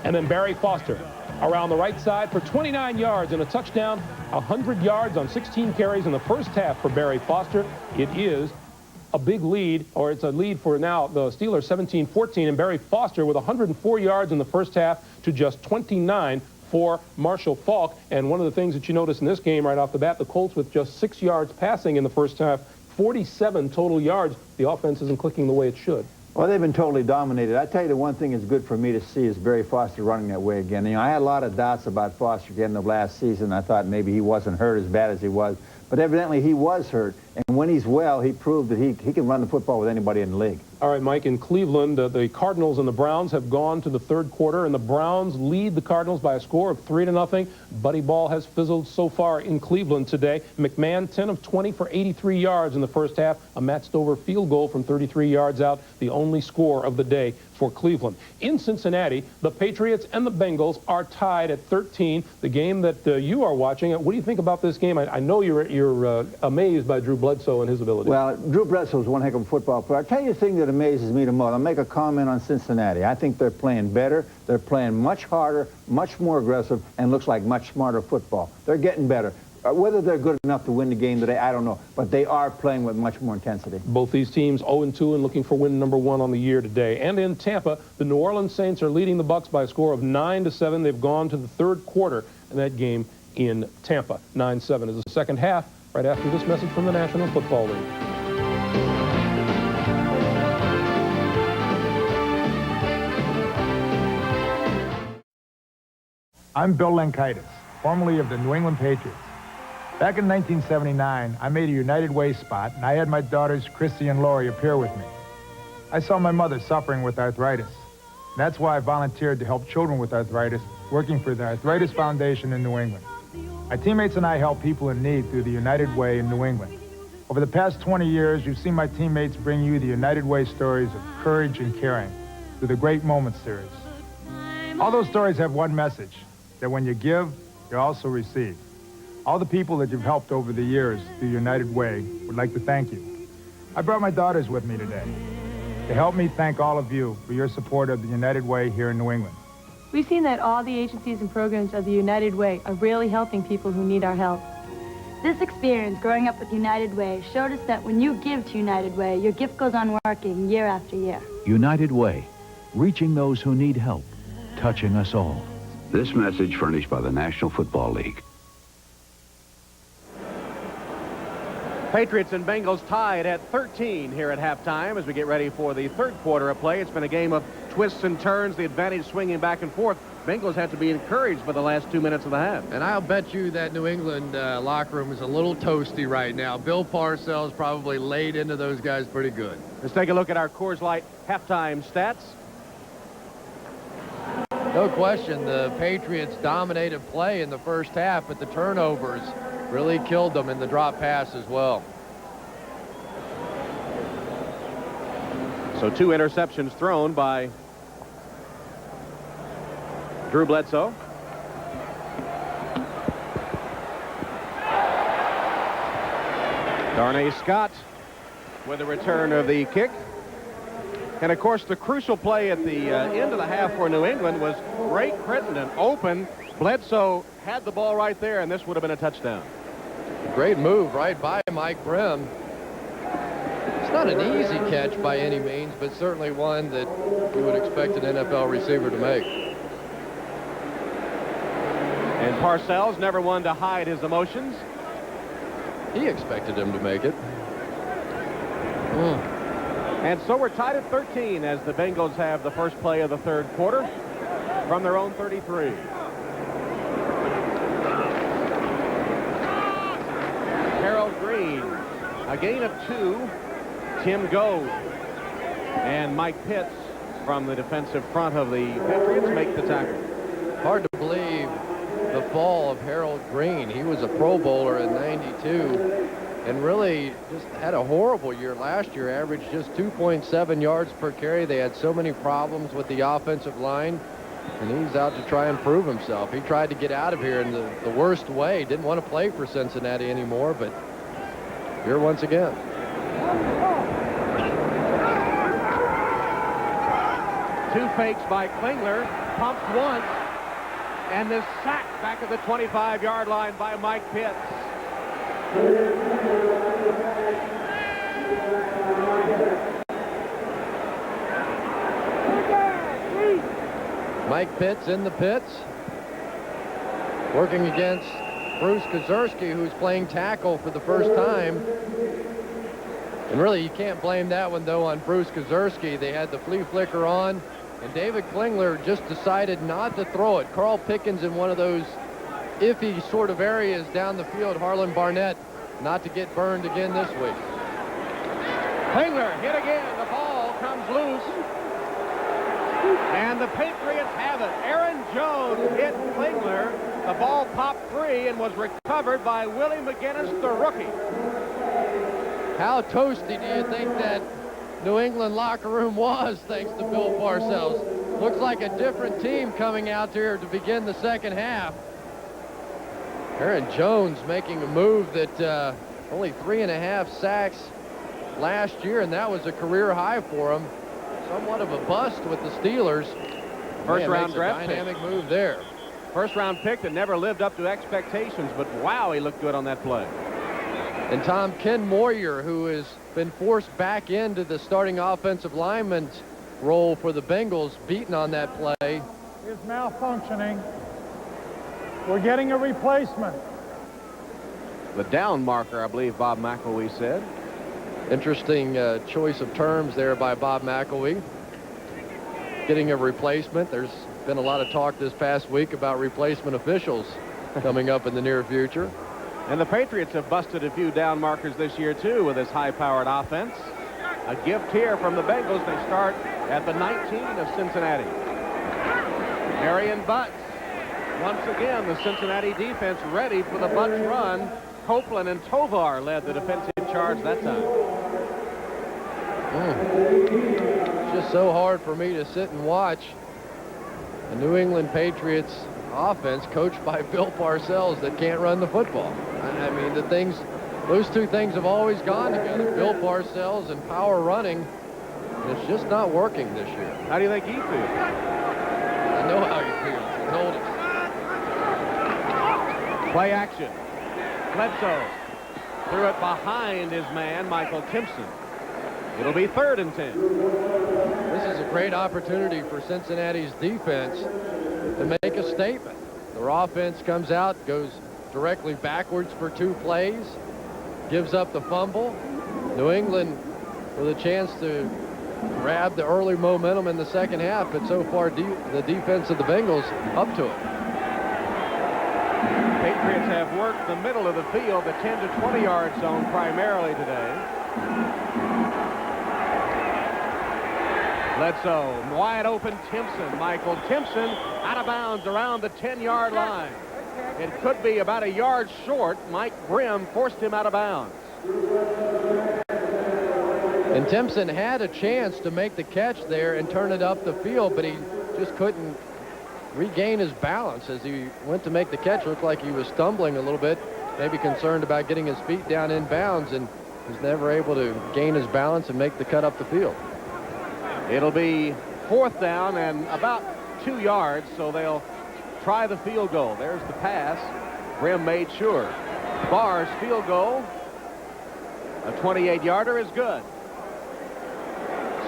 And then Barry Foster around the right side for 29 yards and a touchdown. 100 yards on 16 carries in the first half for Barry Foster. It is a big lead, or it's a lead for now the Steelers 17-14, and Barry Foster with 104 yards in the first half to just 29 for Marshall Faulk. And one of the things that you notice in this game right off the bat, the Colts with just 6 yards passing in the first half, 47 total yards. The offense isn't clicking the way it should. Well, they've been totally dominated. I tell you, the one thing that's good for me to see is Barry Foster running that way again. You know, I had a lot of doubts about Foster getting the last season. I thought maybe he wasn't hurt as bad as he was. But evidently he was hurt. And when he's well, he proved that he can run the football with anybody in the league. All right, Mike, in Cleveland, the Cardinals and the Browns have gone to the third quarter, and the Browns lead the Cardinals by a score of 3-0. Buddy Ball has fizzled so far in Cleveland today. McMahon, 10 of 20 for 83 yards in the first half. A Matt Stover field goal from 33 yards out, the only score of the day for Cleveland. In Cincinnati, the Patriots and the Bengals are tied at 13. The game that you are watching, what do you think about this game? I know you're amazed by Drew Bledsoe and his ability. Well, Drew Bledsoe is one heck of a football player. I'll tell you the thing that amazes me the most. I'll make a comment on Cincinnati. I think they're playing better. They're playing much harder, much more aggressive, and looks like much smarter football. They're getting better. Whether they're good enough to win the game today, I don't know. But they are playing with much more intensity. Both these teams 0-2 and looking for win number 1 on the year today. And in Tampa, the New Orleans Saints are leading the Bucs by a score of 9-7. They've gone to the third quarter in that game in Tampa. 9-7 is the second half, right after this message from the National Football League. I'm Bill Lenkaitis, formerly of the New England Patriots. Back in 1979, I made a United Way spot, and I had my daughters, Chrissy and Lori, appear with me. I saw my mother suffering with arthritis. And that's why I volunteered to help children with arthritis, working for the Arthritis Foundation in New England. My teammates and I help people in need through the United Way in New England. Over the past 20 years, you've seen my teammates bring you the United Way stories of courage and caring through the Great Moments series. All those stories have one message, that when you give, you also receive. All the people that you've helped over the years through United Way would like to thank you. I brought my daughters with me today to help me thank all of you for your support of the United Way here in New England. We've seen that all the agencies and programs of the United Way are really helping people who need our help. This experience growing up with United Way showed us that when you give to United Way, your gift goes on working year after year. United Way, reaching those who need help, touching us all. This message furnished by the National Football League. Patriots and Bengals tied at 13 here at halftime as we get ready for the third quarter of play. It's been a game of twists and turns, the advantage swinging back and forth. Bengals had to be encouraged for the last 2 minutes of the half. And I'll bet you that New England locker room is a little toasty right now. Bill Parcells probably laid into those guys pretty good. Let's take a look at our Coors Light halftime stats. No question, the Patriots dominated play in the first half, but the turnovers really killed them in the drop pass as well. So 2 interceptions thrown by Drew Bledsoe. Darnay Scott with the return of the kick. And, of course, the crucial play at the end of the half for New England was Ray Crittenden open. Bledsoe had the ball right there, and this would have been a touchdown. Great move right by Mike Brim. It's not an easy catch by any means, but certainly one that you would expect an NFL receiver to make. And Parcells never one to hide his emotions. He expected him to make it. And so we're tied at 13 as the Bengals have the first play of the third quarter from their own 33. Harold Green, a gain of 2. Tim Goad and Mike Pitts from the defensive front of the Patriots make the tackle. Hard to believe the fall of Harold Green. He was a Pro Bowler in '92 and really just had a horrible year last year, averaged just 2.7 yards per carry. They had so many problems with the offensive line, and he's out to try and prove himself. He tried to get out of here in the worst way. Didn't want to play for Cincinnati anymore, but here once again. Two fakes by Klingler, pumped once, and this sack back at the 25-yard line by Mike Pitts. Mike Pitts in the pits, working against Bruce Kozerski, who's playing tackle for the first time. And really, you can't blame that one, though, on Bruce Kozerski. They had the flea flicker on, and David Klingler just decided not to throw it. Carl Pickens in one of those iffy sort of areas down the field. Harlan Barnett not to get burned again this week. Klingler hit again. The ball comes loose. And the Patriots have it. Aaron Jones hit Klingler. The ball popped free and was recovered by Willie McGinnis, the rookie. How toasty do you think that New England locker room was, thanks to Bill Parcells? Looks like a different team coming out here to begin the second half. Aaron Jones making a move that only 3.5 sacks last year, and that was a career high for him. Somewhat of a bust with the Steelers. First round draft dynamic pick. move there. First round pick that never lived up to expectations, but wow, he looked good on that play. And Tom Ken Moyer, who has been forced back into the starting offensive lineman role for the Bengals, beaten on that play. Is malfunctioning. We're getting a replacement. The down marker, I believe Bob McElwee said. Interesting choice of terms there by Bob McElwee. Getting a replacement. There's been a lot of talk this past week about replacement officials coming up in the near future. And the Patriots have busted a few down markers this year, too, with this high-powered offense. A gift here from the Bengals. They start at the 19 of Cincinnati. Marion Butts. Once again, the Cincinnati defense ready for the Butts run. Copeland and Tovar led the defensive charge that time. It's just so hard for me to sit and watch the New England Patriots offense coached by Bill Parcells that can't run the football. I mean, those two things have always gone together. Bill Parcells and power running. And it's just not working this year. How do you think he feels? I know how he feels. He told us. Play action. Bledsoe threw it behind his man, Michael Timpson. It'll be 3rd and 10. This is a great opportunity for Cincinnati's defense to make a statement. Their offense comes out, goes directly backwards for 2 plays, gives up the fumble. New England with a chance to grab the early momentum in the second half, but so far the defense of the Bengals up to it. Patriots have worked the middle of the field, the 10 to 20 yard zone primarily today. Bledsoe, wide open Timpson. Michael Timpson out of bounds around the 10-yard line. It could be about a yard short. Mike Brim forced him out of bounds. And Timpson had a chance to make the catch there and turn it up the field, but he just couldn't regain his balance as he went to make the catch. Looked like he was stumbling a little bit, maybe concerned about getting his feet down in bounds, and was never able to gain his balance and make the cut up the field. It'll be 4th down and about 2 yards, so they'll try the field goal. There's the pass. Brim made sure. Barr's field goal, a 28-yarder, is good.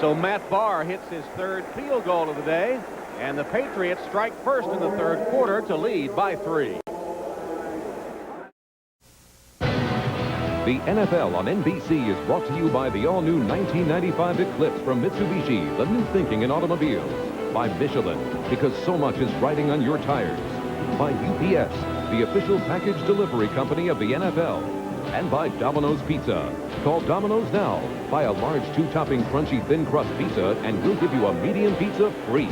So Matt Barr hits his 3rd field goal of the day, and the Patriots strike first in the 3rd quarter to lead by 3. The NFL on NBC is brought to you by the all-new 1995 Eclipse from Mitsubishi, the new thinking in automobiles. By Michelin, because so much is riding on your tires. By UPS, the official package delivery company of the NFL. And by Domino's Pizza. Call Domino's now. Buy a large 2-topping crunchy thin crust pizza and we'll give you a medium pizza free.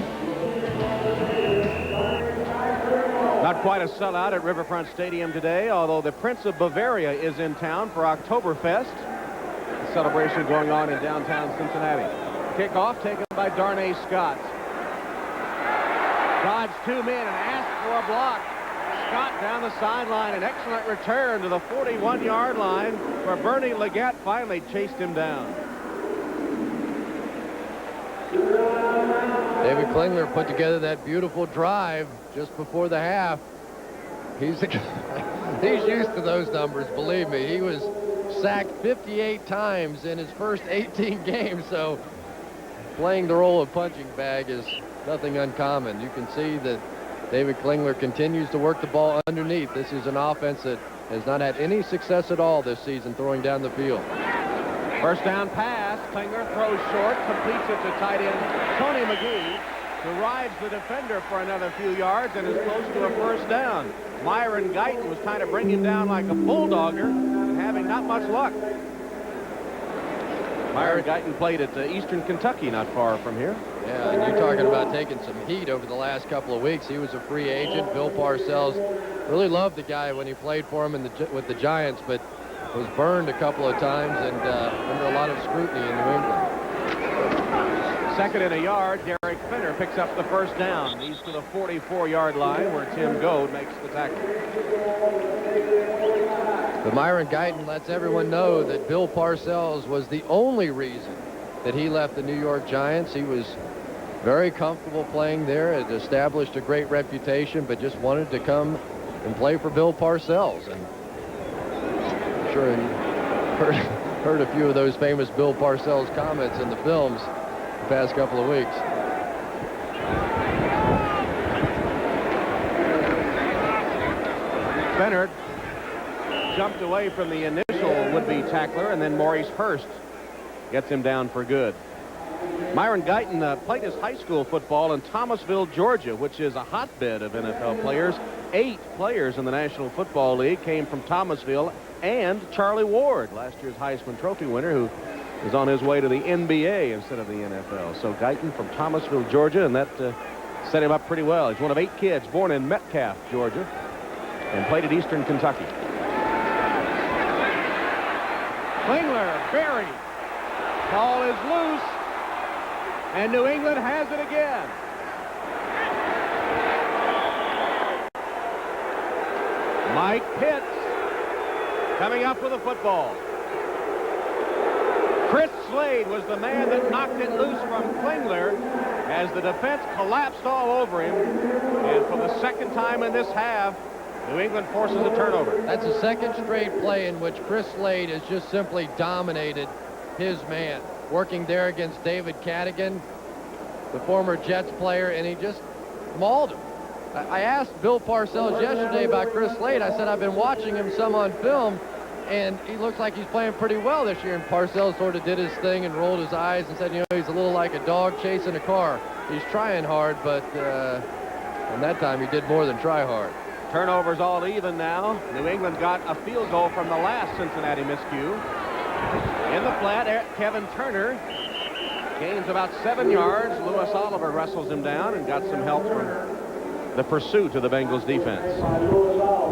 Not quite a sellout at Riverfront Stadium today, although the Prince of Bavaria is in town for Oktoberfest. The celebration going on in downtown Cincinnati. Kickoff taken by Darnay Scott. Dodged 2 men and asked for a block. Scott down the sideline, an excellent return to the 41-yard line where Bernie Leggett finally chased him down. David Klingler put together that beautiful drive just before the half. He's used to those numbers, believe me. He was sacked 58 times in his first 18 games, so playing the role of punching bag is nothing uncommon. You can see that David Klingler continues to work the ball underneath. This is an offense that has not had any success at all this season throwing down the field. First down pass. Klingler throws short, completes it to tight end Tony McGee, who rides the defender for another few yards and is close to a first down. Myron Guyton was trying to bring him down like a bulldogger and having not much luck. Myron Guyton played at Eastern Kentucky, not far from here. Yeah, and you're talking about taking some heat over the last couple of weeks. He was a free agent. Bill Parcells really loved the guy when he played for him with the Giants, but was burned a couple of times and under a lot of scrutiny in New England. 2nd and a yard. Derek Finner picks up the first down. He's to the 44-yard line where Tim Goad makes the tackle. But Myron Guyton lets everyone know that Bill Parcells was the only reason that he left the New York Giants. He was very comfortable playing there, had established a great reputation, but just wanted to come and play for Bill Parcells. And I'm sure you heard a few of those famous Bill Parcells comments in the films the past couple of weeks. Bennett jumped away from the initial would-be tackler, and then Maurice Hurst gets him down for good. Myron Guyton played his high school football in Thomasville, Georgia, which is a hotbed of NFL players. 8 players in the National Football League came from Thomasville, and Charlie Ward, last year's Heisman Trophy winner, who is on his way to the NBA instead of the NFL. So Guyton from Thomasville, Georgia, and that set him up pretty well. He's one of 8 kids born in Metcalf, Georgia, and played at Eastern Kentucky. Klingler buried. Ball is loose, and New England has it again. Mike Pitts coming up with the football. Chris Slade was the man that knocked it loose from Klingler as the defense collapsed all over him. And for the second time in this half, New England forces a turnover. That's the second straight play in which Chris Slade has just simply dominated his man, working there against David Cadigan, the former Jets player, and he just mauled him. I asked Bill Parcells yesterday about Chris Slade. I said, I've been watching him some on film, and he looks like he's playing pretty well this year. And Parcells sort of did his thing and rolled his eyes and said, you know, he's a little like a dog chasing a car. He's trying hard, but and that time he did more than try hard. Turnovers all even now. New England got a field goal from the last Cincinnati miscue. In the flat, Kevin Turner gains about 7 yards. Lewis Oliver wrestles him down and got some help from the pursuit of the Bengals defense.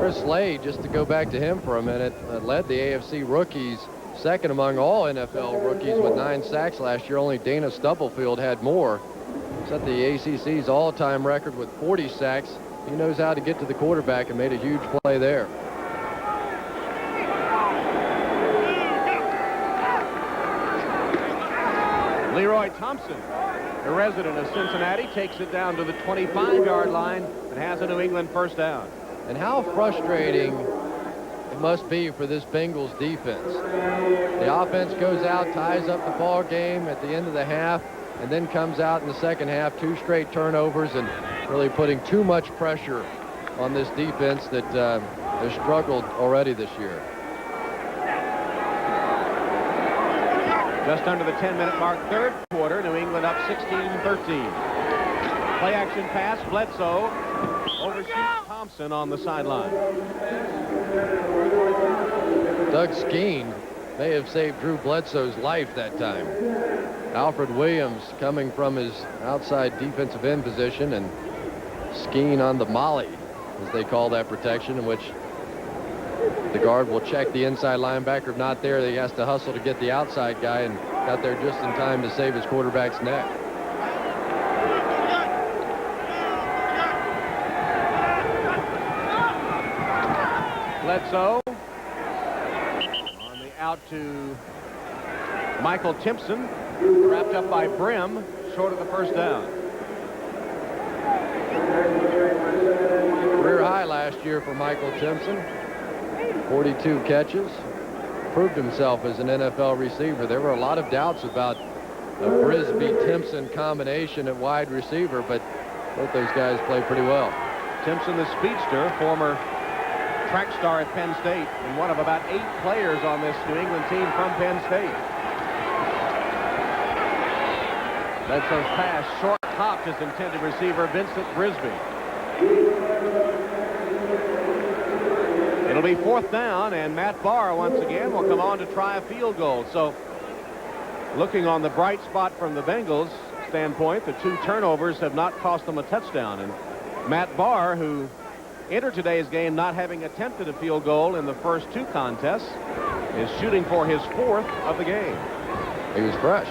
Chris Slade, just to go back to him for a minute, led the AFC rookies second among all NFL rookies with 9 sacks last year. Only Dana Stubblefield had more. Set the ACC's all-time record with 40 sacks. He knows how to get to the quarterback and made a huge play there. Leroy Thompson, the resident of Cincinnati, takes it down to the 25-yard line and has a New England first down. And how frustrating it must be for this Bengals defense. The offense goes out, ties up the ball game at the end of the half, and then comes out in the second half, 2 straight turnovers, and really putting too much pressure on this defense that has struggled already this year. Just under the 10-minute mark, third quarter, New England up 16-13. Play action pass, Bledsoe overshoots Thompson on the sideline. Doug Skeen may have saved Drew Bledsoe's life that time. Alfred Williams coming from his outside defensive end position, and Skeen on the molly, as they call that protection, in which the guard will check the inside linebacker. If not there, he has to hustle to get the outside guy, and got there just in time to save his quarterback's neck. Bledsoe on the out to Michael Timpson, wrapped up by Brim, short of the first down. Career high last year for Michael Timpson. 42 catches. Proved himself as an NFL receiver. There were a lot of doubts about a Brisby-Timpson combination at wide receiver, but both those guys played pretty well. Timpson, the speedster, former track star at Penn State, and one of about 8 players on this New England team from Penn State. Bledsoe's pass short hopped his intended receiver, Vincent Brisby. It'll be 4th down, and Matt Barr once again will come on to try a field goal. So looking on the bright spot from the Bengals standpoint, the 2 turnovers have not cost them a touchdown. And Matt Barr, who entered today's game not having attempted a field goal in the first 2 contests, is shooting for his 4th of the game. He was fresh.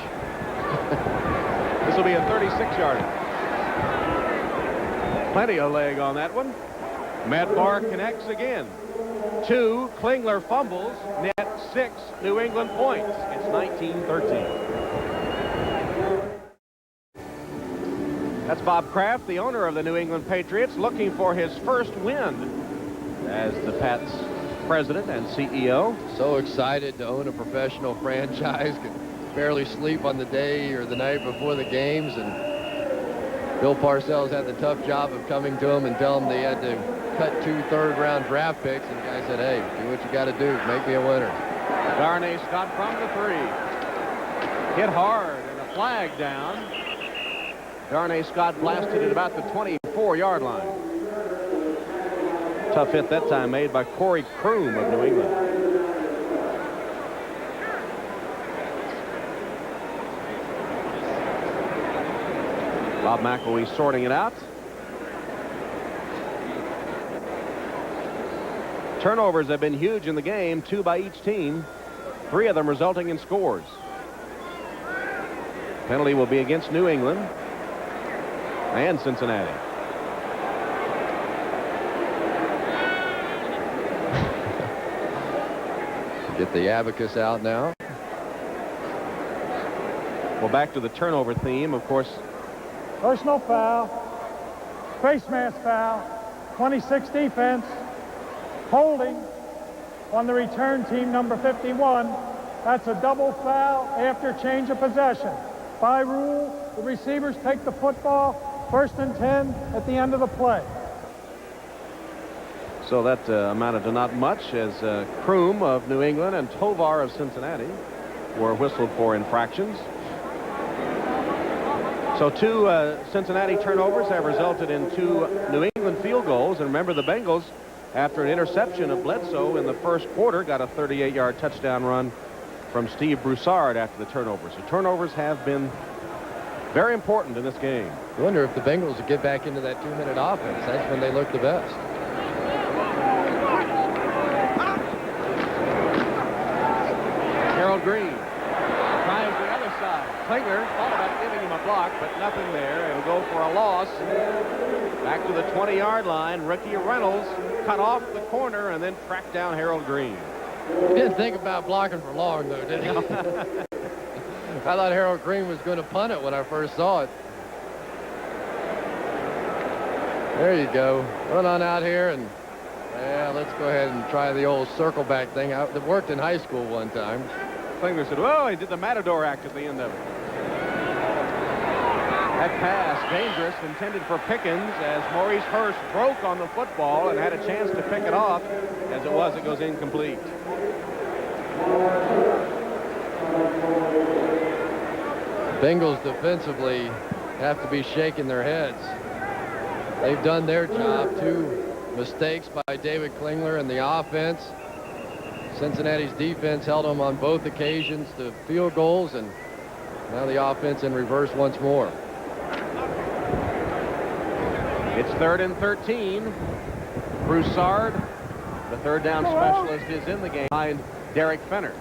This will be a 36-yarder. Plenty of leg on that one. Matt Barr connects again. 2, Klingler fumbles, net 6 New England points. It's 19-13. That's Bob Kraft, the owner of the New England Patriots, looking for his first win as the Pats president and CEO. So excited to own a professional franchise. Could barely sleep on the day or the night before the games, and Bill Parcells had the tough job of coming to him and telling him they had to cut 2 third-round draft picks, and the guy said, hey, do what you got to do. Make me a winner. Darnay Scott from the 3. Hit hard and a flag down. Darnay Scott blasted at about the 24-yard line. Tough hit that time made by Corey Kroom of New England. Bob McElwee sorting it out. Turnovers have been huge in the game, 2 by each team, 3 of them resulting in scores. Penalty will be against New England and Cincinnati. Get the abacus out now. Well, back to the turnover theme, of course. Personal foul, face mask foul, 26 defense, holding on the return team number 51. That's a double foul after change of possession. By rule, the receivers take the football, 1st and 10 at the end of the play. So that amounted to not much, as Kroom of New England and Tovar of Cincinnati were whistled for infractions. So 2 Cincinnati turnovers have resulted in 2 New England field goals. And remember, the Bengals, after an interception of Bledsoe in the first quarter, got a 38-yard touchdown run from Steve Broussard after the turnovers. So turnovers have been very important in this game. I wonder if the Bengals would get back into that 2-minute offense. That's when they look the best. Harold Green tries the other side. Klingler thought about giving him a block, but nothing there. It'll go for a loss. Back to the 20-yard line. Ricky Reynolds cut off the corner and then tracked down Harold Green. He didn't think about blocking for long, though, did he? I thought Harold Green was going to punt it when I first saw it. There you go. Run on out here, and yeah, let's go ahead and try the old circle back thing. It worked in high school one time. Klingler said, well, he did the Matador act at the end of it. That pass, dangerous, intended for Pickens, as Maurice Hurst broke on the football and had a chance to pick it off. As it was, it goes incomplete. Bengals defensively have to be shaking their heads. They've done their job. 2 mistakes by David Klingler in the offense. Cincinnati's defense held them on both occasions to field goals, and now the offense in reverse once more. It's 3rd and 13. Broussard, the third down specialist, is in the game behind Derek Fenner.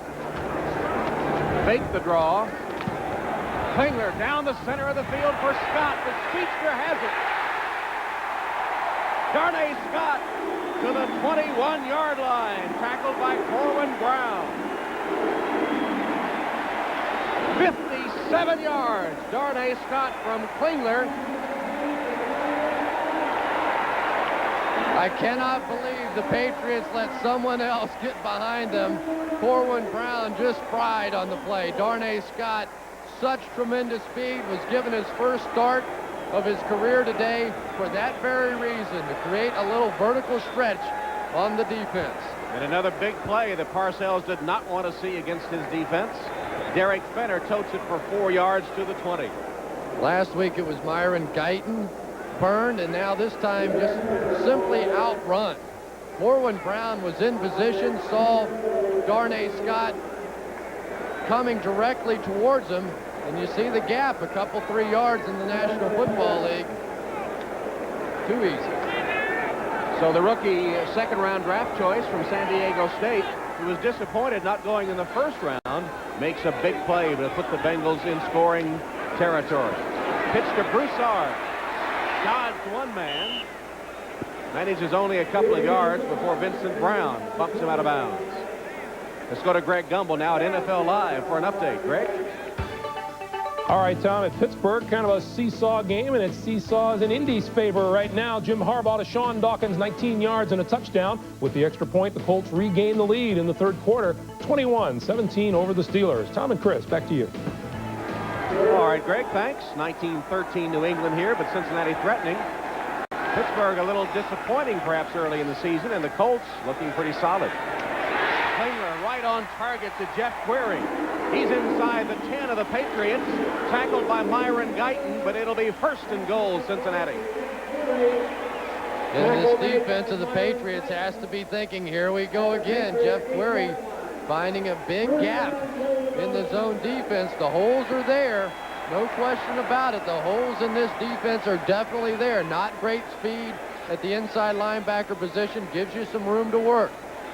Fake the draw. Klingler down the center of the field for Scott. The speedster has it. Darnay Scott to the 21-yard line, tackled by Corwin Brown. 57 yards. Darnay Scott from Klingler. I cannot believe the Patriots let someone else get behind them. Corwin Brown just fried on the play. Darnay Scott, such tremendous speed, was given his first start of his career today for that very reason, to create a little vertical stretch on the defense. And another big play that Parcells did not want to see against his defense. Derek Fenner totes it for 4 yards to the 20. Last week it was Myron Guyton burned, and now this time just simply outrun. Corwin Brown was in position, saw Darnay Scott coming directly towards him, and you see the gap, a couple 3 yards in the National Football League. Too easy. So the rookie second-round draft choice from San Diego State, who was disappointed not going in the first round, makes a big play to put the Bengals in scoring territory. Pitch to Broussard. Dodged one man. Manages only a couple of yards before Vincent Brown bumps him out of bounds. Let's go to Greg Gumbel now at NFL Live for an update. Greg? All right, Tom, at Pittsburgh, kind of a seesaw game, and it's seesaws in Indy's favor right now. Jim Harbaugh to Sean Dawkins, 19 yards and a touchdown. With the extra point, the Colts regain the lead in the third quarter, 21-17 over the Steelers. Tom and Chris, back to you. All right, Greg, thanks. 19-13 New England here, but Cincinnati threatening. Pittsburgh a little disappointing perhaps early in the season, and the Colts looking pretty solid. Klingler right on target to Jeff Query. He's inside the 10 of the Patriots, tackled by Myron Guyton, but it'll be first and goal, Cincinnati. And this defense of the Patriots has to be thinking, here we go again. Jeff Query finding a big gap in the zone defense. The holes are there. No question about it. The holes in this defense are definitely there. Not great speed at the inside linebacker position. Gives you some room to work.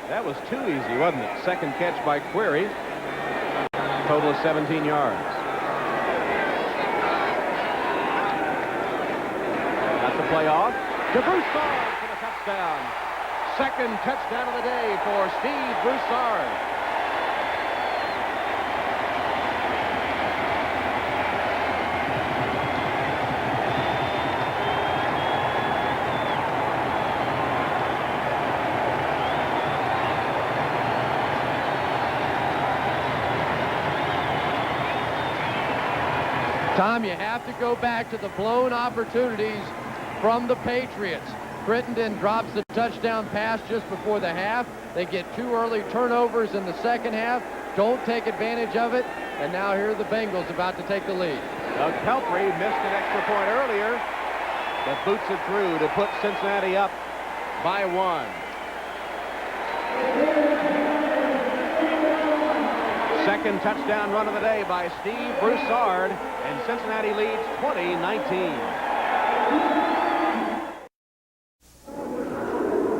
That was too easy, wasn't it? Second catch by Query. Total of 17 yards. That's the play off. To Broussard for the touchdown. Second touchdown of the day for Steve Broussard. Tom, you have to go back to the blown opportunities from the Patriots. Crittenden drops the touchdown pass just before the half. They get 2 early turnovers in the second half. Don't take advantage of it. And now here are the Bengals about to take the lead. Doug Pelfrey missed an extra point earlier, but boots it through to put Cincinnati up by 1. Second touchdown run of the day by Steve Broussard, and Cincinnati leads 20-19.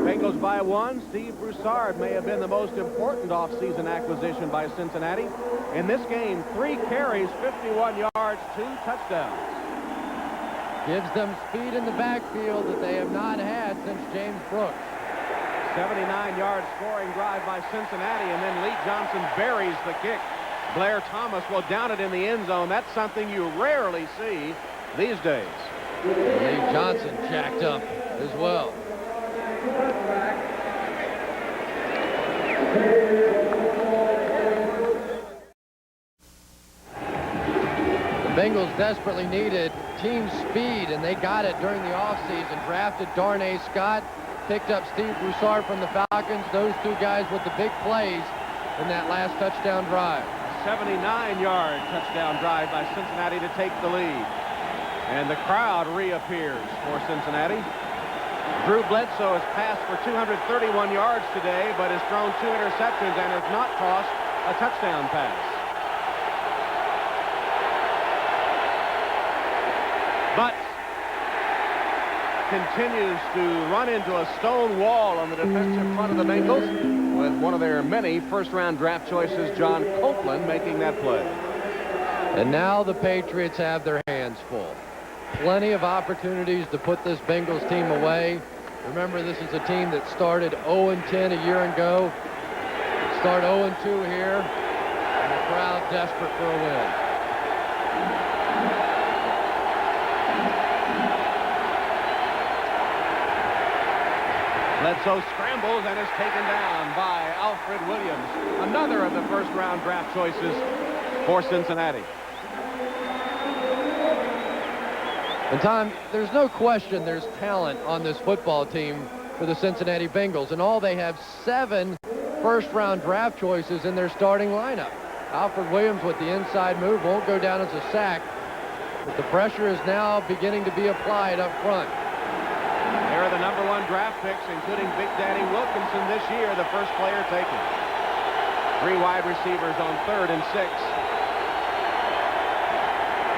Bengals by by 1. Steve Broussard may have been the most important offseason acquisition by Cincinnati. In this game, 3 carries, 51 yards, 2 touchdowns. Gives them speed in the backfield that they have not had since James Brooks. 79-yard scoring drive by Cincinnati, and then Lee Johnson buries the kick. Blair Thomas will down it in the end zone. That's something you rarely see these days. Lee Johnson jacked up as well. The Bengals desperately needed team speed, and they got it during the offseason. Drafted Darnay Scott, picked up Steve Broussard from the Falcons. Those 2 guys with the big plays in that last touchdown drive. 79-yard touchdown drive by Cincinnati to take the lead. And the crowd reappears for Cincinnati. Drew Bledsoe has passed for 231 yards today, but has thrown 2 interceptions and has not tossed a touchdown pass. But continues to run into a stone wall on the defensive front of the Bengals, with one of their many first-round draft choices, John Copeland, making that play. And now the Patriots have their hands full. Plenty of opportunities to put this Bengals team away. Remember, this is a team that started 0-10 a year ago. Start 0-2 here, and the crowd desperate for a win. Bledsoe scrambles and is taken down by Alfred Williams, another of the first-round draft choices for Cincinnati. And Tom, there's no question there's talent on this football team for the Cincinnati Bengals, and all they have 7 first-round draft choices in their starting lineup. Alfred Williams with the inside move won't go down as a sack, but the pressure is now beginning to be applied up front. There are the #1 draft picks, including Big Daddy Wilkinson this year, the first player taken. 3 wide receivers on 3rd and 6.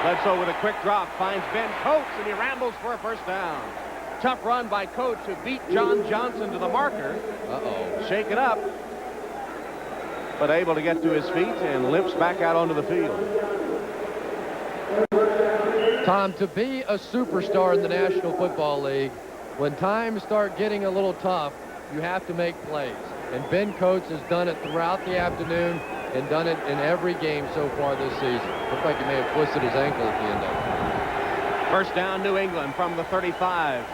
Bledsoe with a quick drop finds Ben Coates, and he rambles for a first down. Tough run by Coates, who beat John Johnson to the marker. Shake it up, but able to get to his feet and limps back out onto the field. Tom, to be a superstar in the National Football League, when times start getting a little tough, you have to make plays. And Ben Coates has done it throughout the afternoon and done it in every game so far this season. Looked like he may have twisted his ankle at the end of it. First down, New England from the 35.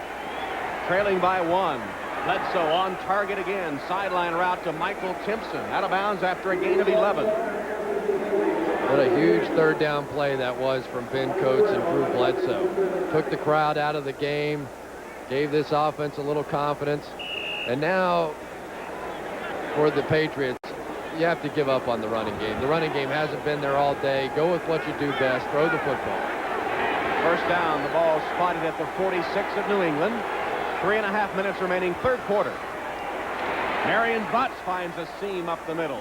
Trailing by 1. Bledsoe on target again. Sideline route to Michael Timpson. Out of bounds after a gain of 11. What a huge 3rd down play that was from Ben Coates and Drew Bledsoe. Took the crowd out of the game, gave this offense a little confidence. And now, for the Patriots, you have to give up on the running game. The running game hasn't been there all day. Go with what you do best. Throw the football. First down, the ball spotted at the 46 of New England. 3.5 minutes remaining, 3rd quarter. Marion Butts finds a seam up the middle.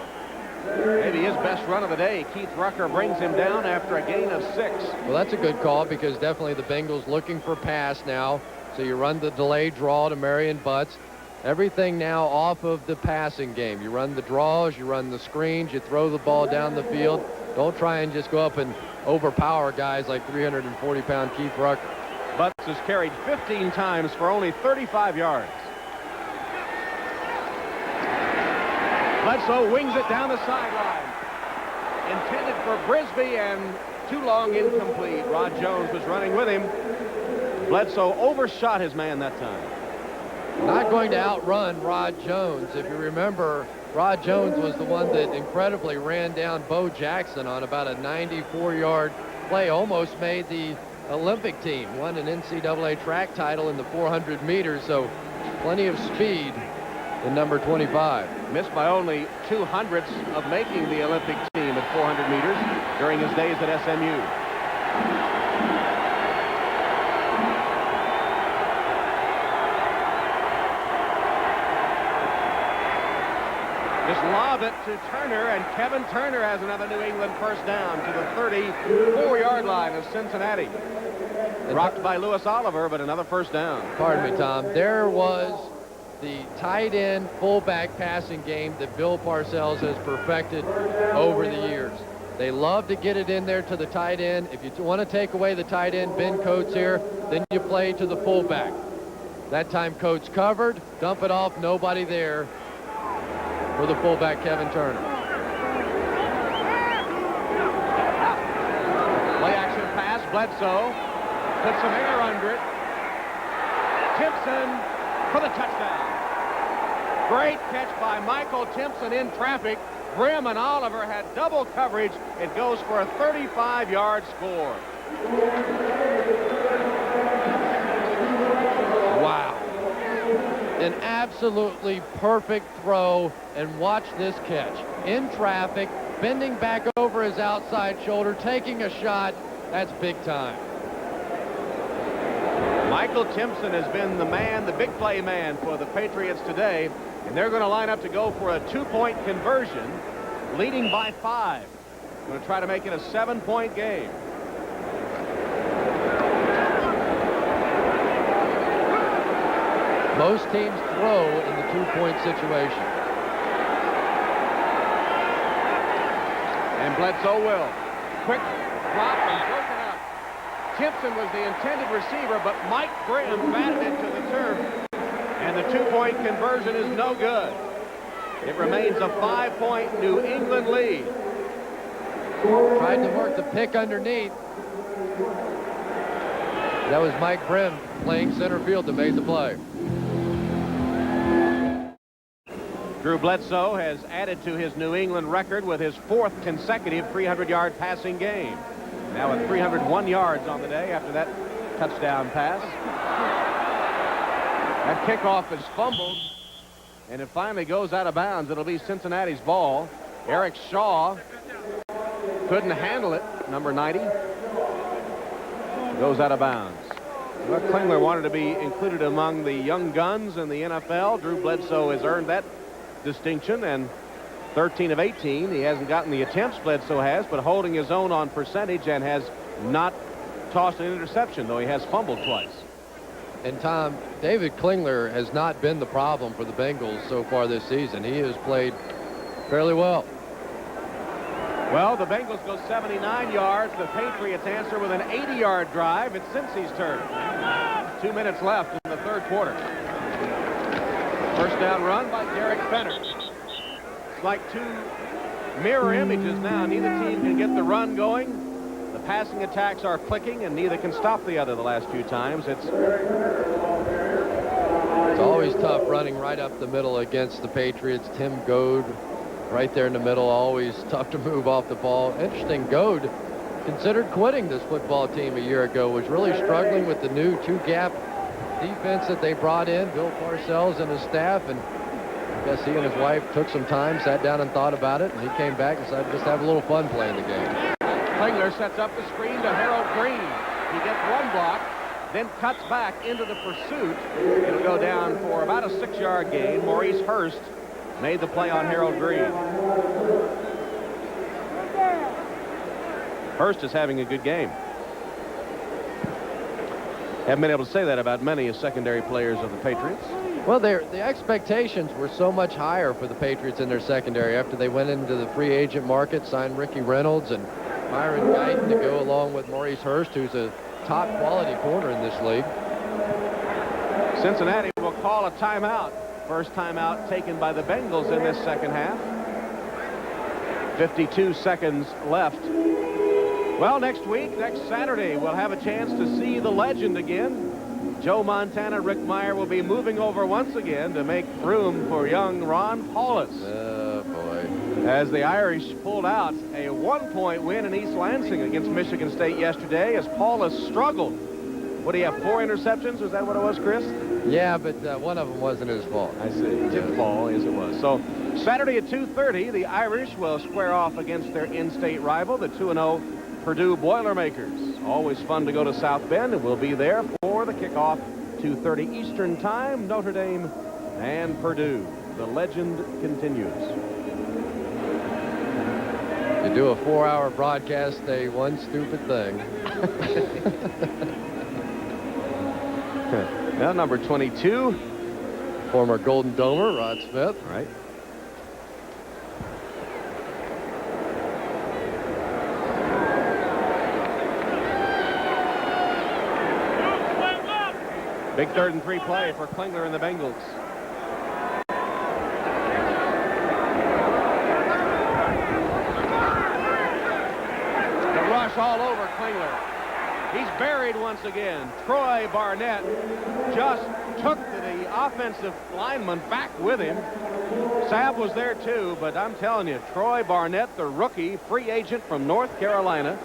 Maybe his best run of the day. Keith Rucker brings him down after a gain of 6. Well, that's a good call, because definitely the Bengals looking for pass now. So you run the delayed draw to Marion Butts. Everything now off of the passing game. You run the draws, you run the screens, you throw the ball down the field. Don't try and just go up and overpower guys like 340-pound Keith Rucker. Butts has carried 15 times for only 35 yards. Bledsoe wings it down the sideline. Intended for Brisby and too long, incomplete. Rod Jones was running with him. Bledsoe overshot his man that time. Not going to outrun Rod Jones. If you remember, Rod Jones was the one that incredibly ran down Bo Jackson on about a 94-yard play. Almost made the Olympic team. Won an NCAA track title in the 400 meters, so plenty of speed in number 25. Missed by only 2/100ths of making the Olympic team at 400 meters during his days at SMU. Just lob it to Turner, and Kevin Turner has another New England first down to the 34-yard line of Cincinnati. Rocked by Lewis Oliver, but another first down. Pardon me, Tom. There was the tight end fullback passing game that Bill Parcells has perfected over the years. They love to get it in there to the tight end. If you want to take away the tight end, Ben Coates here, then you play to the fullback. That time Coates covered, dump it off, nobody there for the fullback, Kevin Turner. Play action pass, Bledsoe. Put some air under it. Timpson for the touchdown. Great catch by Michael Timpson in traffic. Grimm and Oliver had double coverage. It goes for a 35-yard score. Wow. An absolutely perfect throw, and watch this catch. In traffic, bending back over his outside shoulder, taking a shot. That's big time. Michael Timpson has been the man, the big play man for the Patriots today, and they're going to line up to go for a 2-point conversion, leading by 5. Going to try to make it a 7-point game. Most teams throw in the 2-point situation. And Bledsoe will. Quick drop and broken up. Timpson was the intended receiver, but Mike Grimm batted it to the turf. And the 2-point conversion is no good. It remains a 5-point New England lead. Tried to work the pick underneath. That was Mike Grimm playing center field that made the play. Drew Bledsoe has added to his New England record with his 4th consecutive 300-yard passing game. Now with 301 yards on the day after that touchdown pass. That kickoff is fumbled, and it finally goes out of bounds. It'll be Cincinnati's ball. Eric Shaw couldn't handle it, number 90. Goes out of bounds. Well, Klingler wanted to be included among the young guns in the NFL. Drew Bledsoe has earned that distinction, and 13 of 18. He hasn't gotten the attempts Bledsoe has, but holding his own on percentage and has not tossed an interception, though he has fumbled twice. And Tom, David Klingler has not been the problem for the Bengals so far this season. He has played fairly well. Well, the Bengals go 79 yards. The Patriots answer with an 80-yard drive. It's Cincy's turn. 2 minutes left in the third quarter. First down run by Derek Fenner. It's like two mirror images now. Neither team can get the run going. The passing attacks are clicking, and neither can stop the other the last few times. It's always tough running right up the middle against the Patriots. Tim Goad right there in the middle, always tough to move off the ball. Interesting, Goad considered quitting this football team a year ago, was really struggling with the new 2-gap defense that they brought in, Bill Parcells and his staff, and I guess he and his wife took some time, sat down and thought about it, and he came back and decided to just have a little fun playing the game. Klingler sets up the screen to Harold Green. He gets one block, then cuts back into the pursuit. It'll go down for about a 6-yard gain. Maurice Hurst made the play on Harold Green. Hurst is having a good game. Haven't been able to say that about many of secondary players of the Patriots. Well, the expectations were so much higher for the Patriots in their secondary after they went into the free agent market, signed Ricky Reynolds and Myron Guyton to go along with Maurice Hurst, who's a top quality corner in this league. Cincinnati will call a timeout. First timeout taken by the Bengals in this second half. 52 seconds left. Well, next week, next Saturday, we'll have a chance to see the legend again. Joe Montana, Rick Meyer will be moving over once again to make room for young Ron Paulus. Oh, boy. As the Irish pulled out a 1-point win in East Lansing against Michigan State yesterday, as Paulus struggled. What do you have, 4 interceptions? Was that what it was, Chris? Yeah, but one of them wasn't his fault. I see. Tip ball, as it was. So Saturday at 2:30, the Irish will square off against their in-state rival, the 2-0 Purdue Boilermakers. Always fun to go to South Bend, and we'll be there for the kickoff, 2:30 Eastern Time, Notre Dame and Purdue. The legend continues. You do a 4-hour broadcast, say one stupid thing. Now number 22 Former Golden Domer, Rod Smith. Right. Big 3rd and 3 play for Klingler and the Bengals. The rush all over Klingler. He's buried once again. Troy Barnett just took the offensive lineman back with him. Sabb was there too, but I'm telling you, Troy Barnett, the rookie free agent from North Carolina,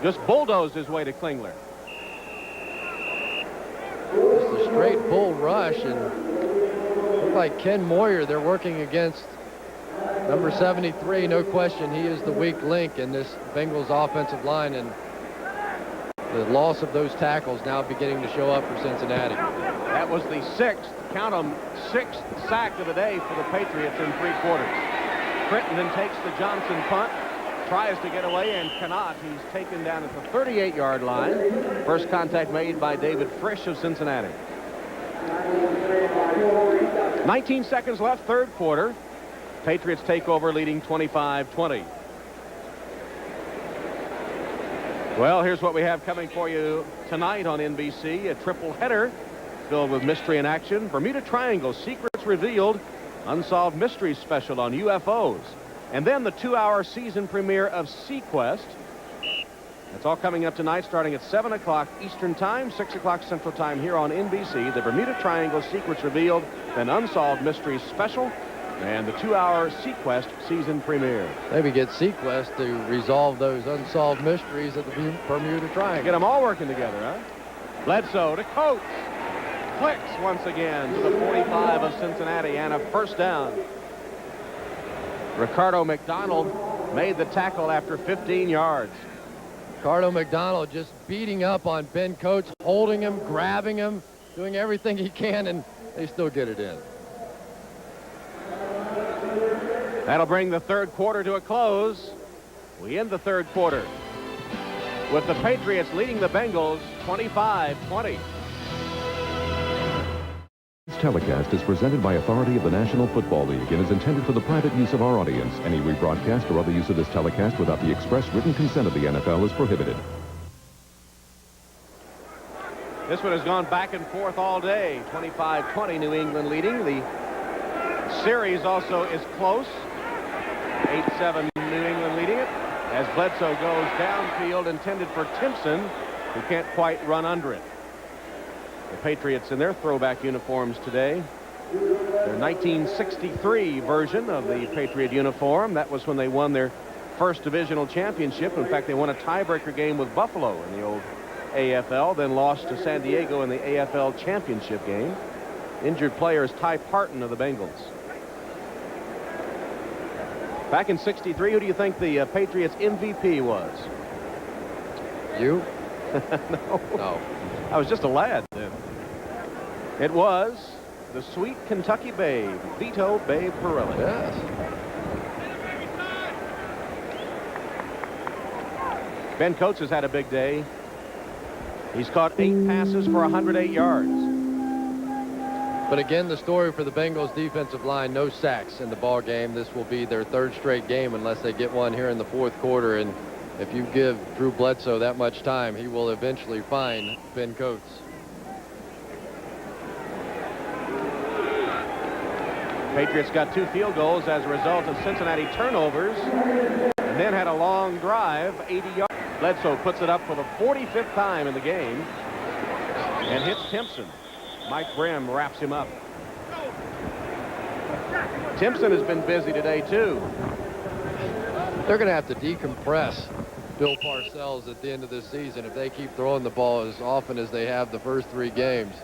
just bulldozed his way to Klingler. Just a straight bull rush, and look like Ken Moyer, they're working against number 73. No question, he is the weak link in this Bengals offensive line, and the loss of those tackles now beginning to show up for Cincinnati. That was the 6th, count them, 6th sack of the day for the Patriots in 3 quarters. Crittenden takes the Johnson punt, tries to get away and cannot. He's taken down at the 38-yard line. First contact made by David Frisch of Cincinnati. 19 seconds left, 3rd quarter. Patriots take over, leading 25-20. Well, here's what we have coming for you tonight on NBC. A triple header filled with mystery and action. Bermuda Triangle, secrets revealed. Unsolved mysteries special on UFOs. And then the 2-hour season premiere of Sequest. That's all coming up tonight, starting at 7 o'clock Eastern Time, 6 o'clock Central Time here on NBC. The Bermuda Triangle, secrets revealed, then Unsolved mysteries special, and the 2-hour Sequest season premiere. Maybe get Sequest to resolve those unsolved mysteries of the Bermuda Triangle. Get them all working together, huh? Bledsoe to Coates. Clicks once again to the 45 of Cincinnati, and a first down. Ricardo McDonald made the tackle after 15 yards. Ricardo McDonald just beating up on Ben Coates, holding him, grabbing him, doing everything he can, and they still get it in. That'll bring the 3rd quarter to a close. We end the 3rd quarter with the Patriots leading the Bengals 25-20. This telecast is presented by authority of the National Football League and is intended for the private use of our audience. Any rebroadcast or other use of this telecast without the express written consent of the NFL is prohibited. This one has gone back and forth all day. 25-20, New England leading. The series also is close. 8-7, New England leading it. As Bledsoe goes downfield, intended for Timpson, who can't quite run under it. The Patriots in their throwback uniforms today. Their 1963 version of the Patriot uniform. That was when they won their first divisional championship. In fact, they won a tiebreaker game with Buffalo in the old AFL, then lost to San Diego in the AFL championship game. Injured player is Ty Parton of the Bengals. Back in '63, who do you think the Patriots MVP was? You? No. I was just a lad then. It was the sweet Kentucky Babe, Vito Babe Pirelli. Yes. Ben Coates has had a big day. He's caught 8 passes for 108 yards. But again, the story for the Bengals defensive line, no sacks in the ball game. This will be their 3rd straight game unless they get one here in the 4th quarter. And if you give Drew Bledsoe that much time, he will eventually find Ben Coates. Patriots got 2 field goals as a result of Cincinnati turnovers, and then had a long drive, 80 yards. Bledsoe puts it up for the 45th time in the game and hits Timpson. Mike Brim wraps him up. Timpson has been busy today, too. They're going to have to decompress Bill Parcells at the end of this season if they keep throwing the ball as often as they have the first 3 games.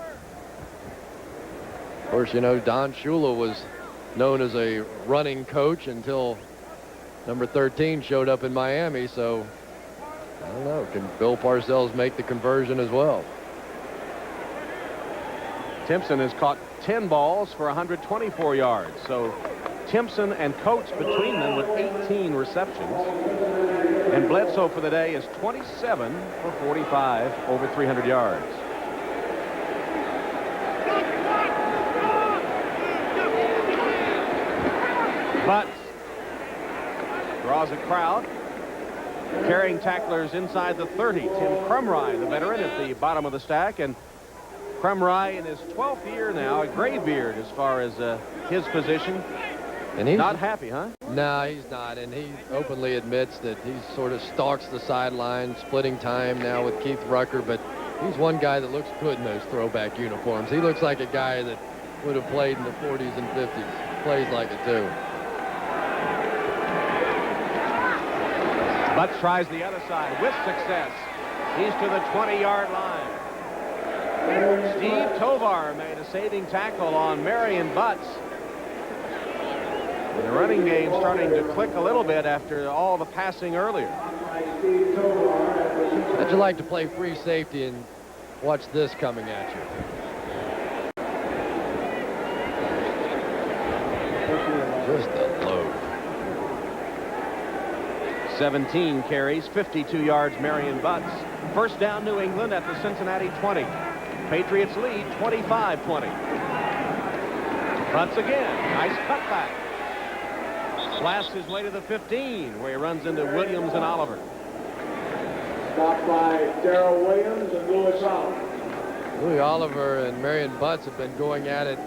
Of course, you know, Don Shula was known as a running coach until number 13 showed up in Miami, so I don't know. Can Bill Parcells make the conversion as well? Timpson has caught 10 balls for 124 yards. So Timpson and Coates between them with 18 receptions. And Bledsoe for the day is 27 for 45, over 300 yards. Butts draws a crowd. Carrying tacklers inside the 30. Tim Crumry, the veteran, at the bottom of the stack. And Crumry in his 12th year now, a gray beard as far as his position. And he's not happy, huh? No, he's not. And he openly admits that he sort of stalks the sideline, splitting time now with Keith Rucker. But he's one guy that looks good in those throwback uniforms. He looks like a guy that would have played in the 40s and 50s. Plays like it, too. Butts tries the other side with success. He's to the 20-yard line. Steve Tovar made a saving tackle on Marion Butts. And the running game starting to click a little bit after all the passing earlier. How'd you like to play free safety and watch this coming at you? 17 carries, 52 yards, Marion Butts. First down, New England at the Cincinnati 20. Patriots lead 25-20. Butts again. Nice cutback. Blasts his way to the 15, where he runs into Williams and Oliver. Stopped by Darrell Williams and Louis Oliver. Louis Oliver and Marion Butts have been going at it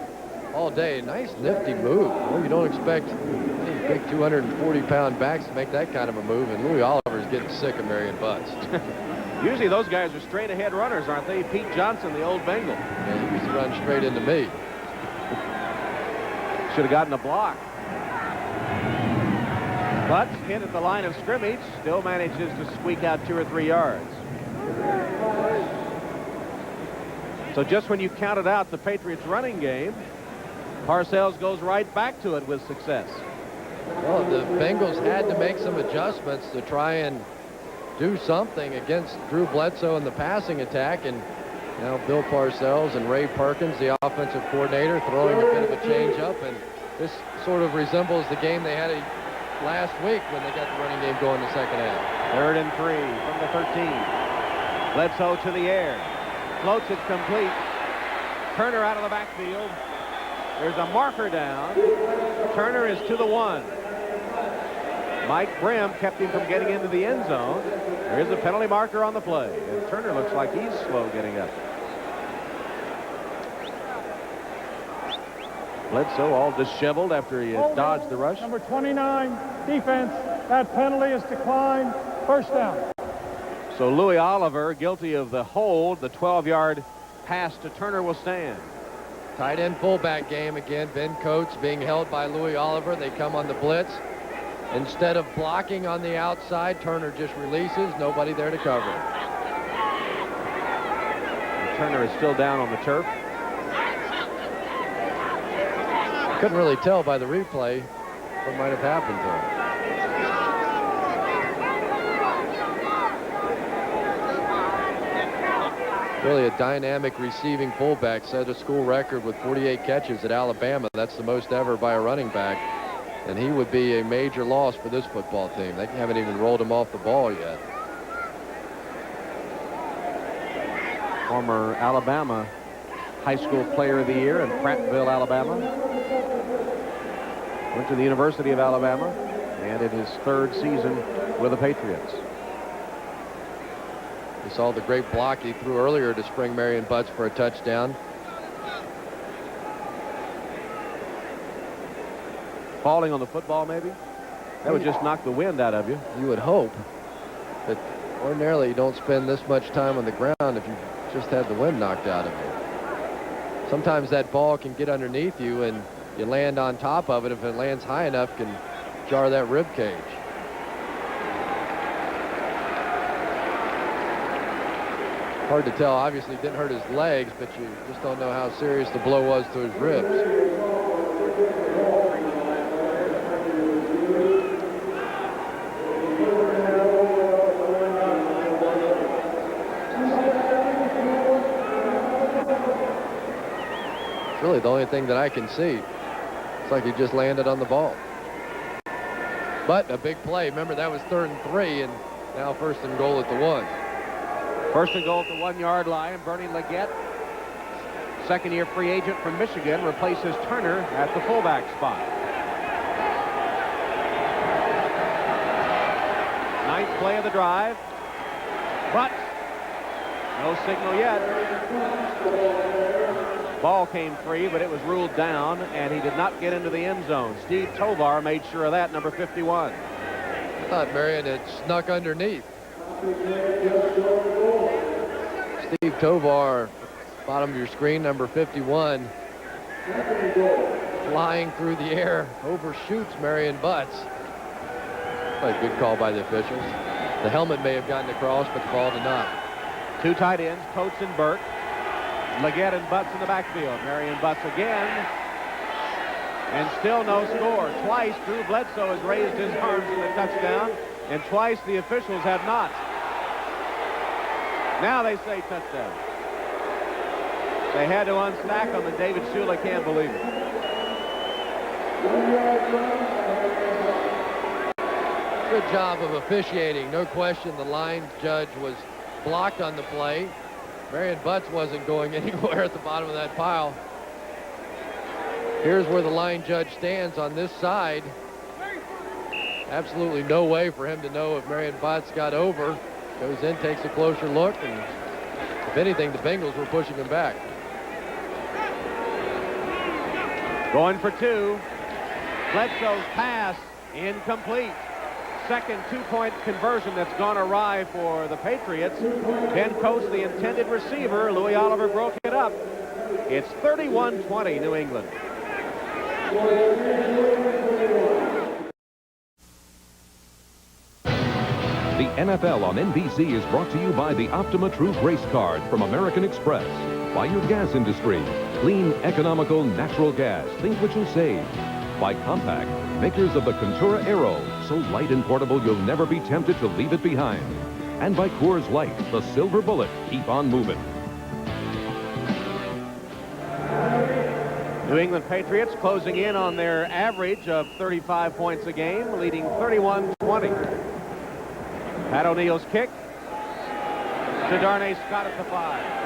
all day. Nice, nifty move. Well, you don't expect any big 240-pound backs to make that kind of a move, and Louis Oliver is getting sick of Marion Butts. Usually those guys are straight-ahead runners, aren't they? Pete Johnson, the old Bengal. Yeah, he used to run straight into me. Should have gotten a block. Butts hit at the line of scrimmage, still manages to squeak out 2 or 3 yards. So just when you counted out the Patriots running game, Parcells goes right back to it with success. Well, the Bengals had to make some adjustments to try and do something against Drew Bledsoe in the passing attack, and now Bill Parcells and Ray Perkins, the offensive coordinator, throwing a bit of a change up, and this sort of resembles the game they had last week when they got the running game going in the second half. 3rd and 3 from the 13. Bledsoe to the air. Floats it complete. Turner out of the backfield. There's a marker down. Turner is to the 1. Mike Brim kept him from getting into the end zone. There is a penalty marker on the play, and Turner looks like he's slow getting up. Bledsoe all disheveled after he had dodged the rush. Number 29, defense. That penalty is declined. First down. So Louis Oliver, guilty of the hold. The 12-yard pass to Turner will stand. Tight end fullback game again. Ben Coates being held by Louis Oliver. They come on the blitz. Instead of blocking on the outside, Turner just releases. Nobody there to cover. And Turner is still down on the turf. Couldn't really tell by the replay what might have happened to him. Really a dynamic receiving fullback, set a school record with 48 catches at Alabama. That's the most ever by a running back. And he would be a major loss for this football team. They haven't even rolled him off the ball yet. Former Alabama High School Player of the Year in Prattville, Alabama. Went to the University of Alabama, and in his 3rd season with the Patriots. You saw the great block he threw earlier to spring Marion Butts for a touchdown. Falling on the football, maybe? That would just knock the wind out of you. You would hope. But ordinarily, you don't spend this much time on the ground if you just had the wind knocked out of you. Sometimes that ball can get underneath you, and you land on top of it. If it lands high enough, can jar that rib cage. Hard to tell. Obviously, didn't hurt his legs, but you just don't know how serious the blow was to his ribs. It's really the only thing that I can see. It's like he just landed on the ball. But a big play. Remember, that was 3rd and 3, and now 1st and goal at the 1. 1st and goal at the 1-yard line. Bernie Leggett, second-year free agent from Michigan, replaces Turner at the fullback spot. play of the drive. But no signal yet. Ball came free, but it was ruled down, and he did not get into the end zone. Steve Tovar made sure of that, number 51. I thought Marion had snuck underneath. Steve Tovar, bottom of your screen, number 51, flying through the air, overshoots Marion Butts. A good call by the officials. The helmet may have gotten across, but the ball did not. Two tight ends, Coates and Burke. Leggett and Butts in the backfield. Marion Butts again. And still no score. Twice Drew Bledsoe has raised his arms in the touchdown, and twice the officials have not. Now they say touchdown. They had to unstack them, and David Shula can't believe it. Good job of officiating. No question the line judge was blocked on the play. Marion Butts wasn't going anywhere at the bottom of that pile. Here's where the line judge stands on this side. Absolutely no way for him to know if Marion Butts got over. Goes in, takes a closer look, and if anything, the Bengals were pushing him back. Going for two. Bledsoe's pass incomplete. Second two-point conversion that's gone awry for the Patriots. Ben Coates, the intended receiver. Louis Oliver broke it up. It's 31-20 New England. The NFL on NBC is brought to you by the Optima True Grace Card from American Express. By your gas industry. Clean, economical, natural gas. Think what you'll save. By Compact, makers of the Contura Aero. So light and portable you'll never be tempted to leave it behind. And by Coors Light, the silver bullet. Keep on moving. New England Patriots closing in on their average of 35 points a game, leading 31-20. Pat O'Neill's kick to Darnay Scott at the 5.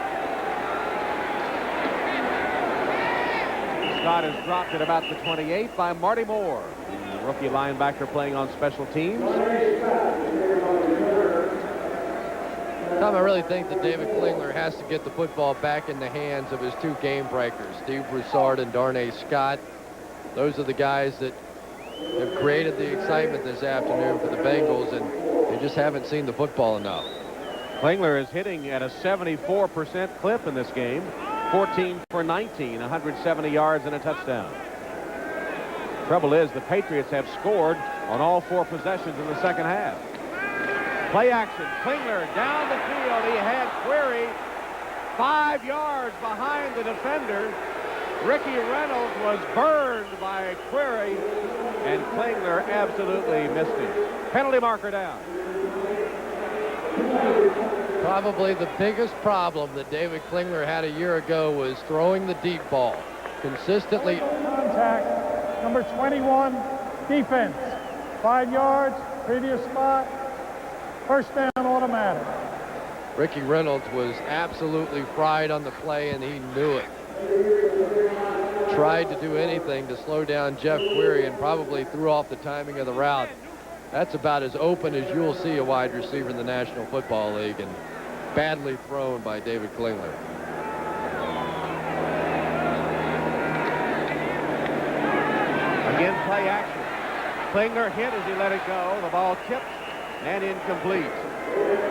Scott is dropped at about the 28 by Marty Moore, the rookie linebacker playing on special teams. Tom, I really think that David Klingler has to get the football back in the hands of his two game breakers, Steve Broussard and Darnay Scott. Those are the guys that have created the excitement this afternoon for the Bengals, and they just haven't seen the football enough. Klingler is hitting at a 74% clip in this game. 14 for 19, 170 yards and a touchdown. Trouble is, the Patriots have scored on all 4 possessions in the second half. Play action. Klingler down the field. He had Query 5 yards behind the defender. Ricky Reynolds was burned by Query, and Klingler absolutely missed him. Penalty marker down. Probably the biggest problem that David Klingler had a year ago was throwing the deep ball. Consistently. Contact, number 21, defense. 5 yards, previous spot, first down automatic. Ricky Reynolds was absolutely fried on the play, and he knew it. Tried to do anything to slow down Jeff Query and probably threw off the timing of the route. That's about as open as you'll see a wide receiver in the National Football League, and badly thrown by David Klingler. Again, play action. Klingler hit as he let it go. The ball tipped and incomplete.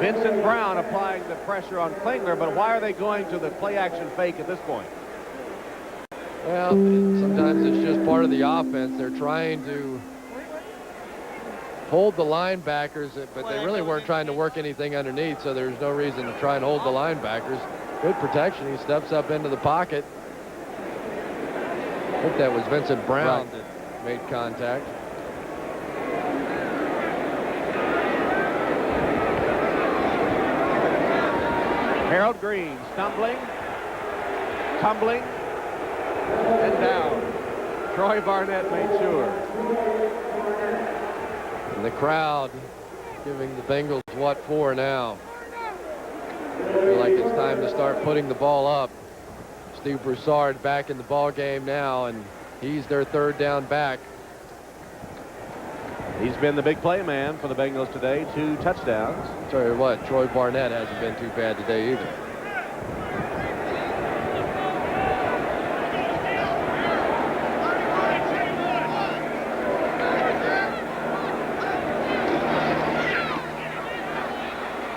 Vincent Brown applying the pressure on Klingler, but why are they going to the play action fake at this point? Well, sometimes it's just part of the offense. They're trying to hold the linebackers, but they really weren't trying to work anything underneath, so there's no reason to try and hold the linebackers. Good protection. He steps up into the pocket. I think that was Vincent Brown that made contact. Harold Green stumbling, tumbling, and down. Troy Barnett made sure. And the crowd giving the Bengals what for now. I feel like it's time to start putting the ball up. Steve Broussard back in the ball game now, and he's their third down back. He's been the big play man for the Bengals today. 2 touchdowns. Tell you what, Troy Barnett hasn't been too bad today either.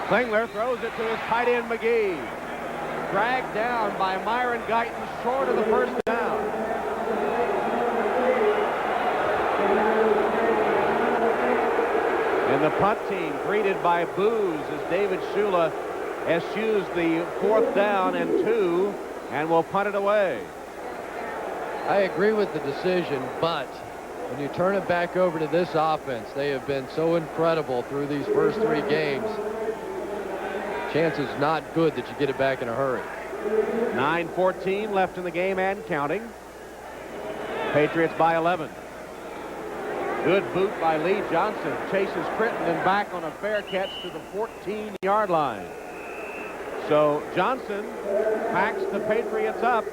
Klingler throws it to his tight end McGee. Dragged down by Myron Guyton, short of the first down. And the punt team greeted by boos as David Shula eschews the 4th down and 2 and will punt it away. I agree with the decision, but when you turn it back over to this offense, they have been so incredible through these first 3 games. Chances not good that you get it back in a hurry. 9:14 left in the game and counting. Patriots by 11. Good boot by Lee Johnson. Chases Crittenden back on a fair catch to the 14-yard line. So Johnson packs the Patriots up.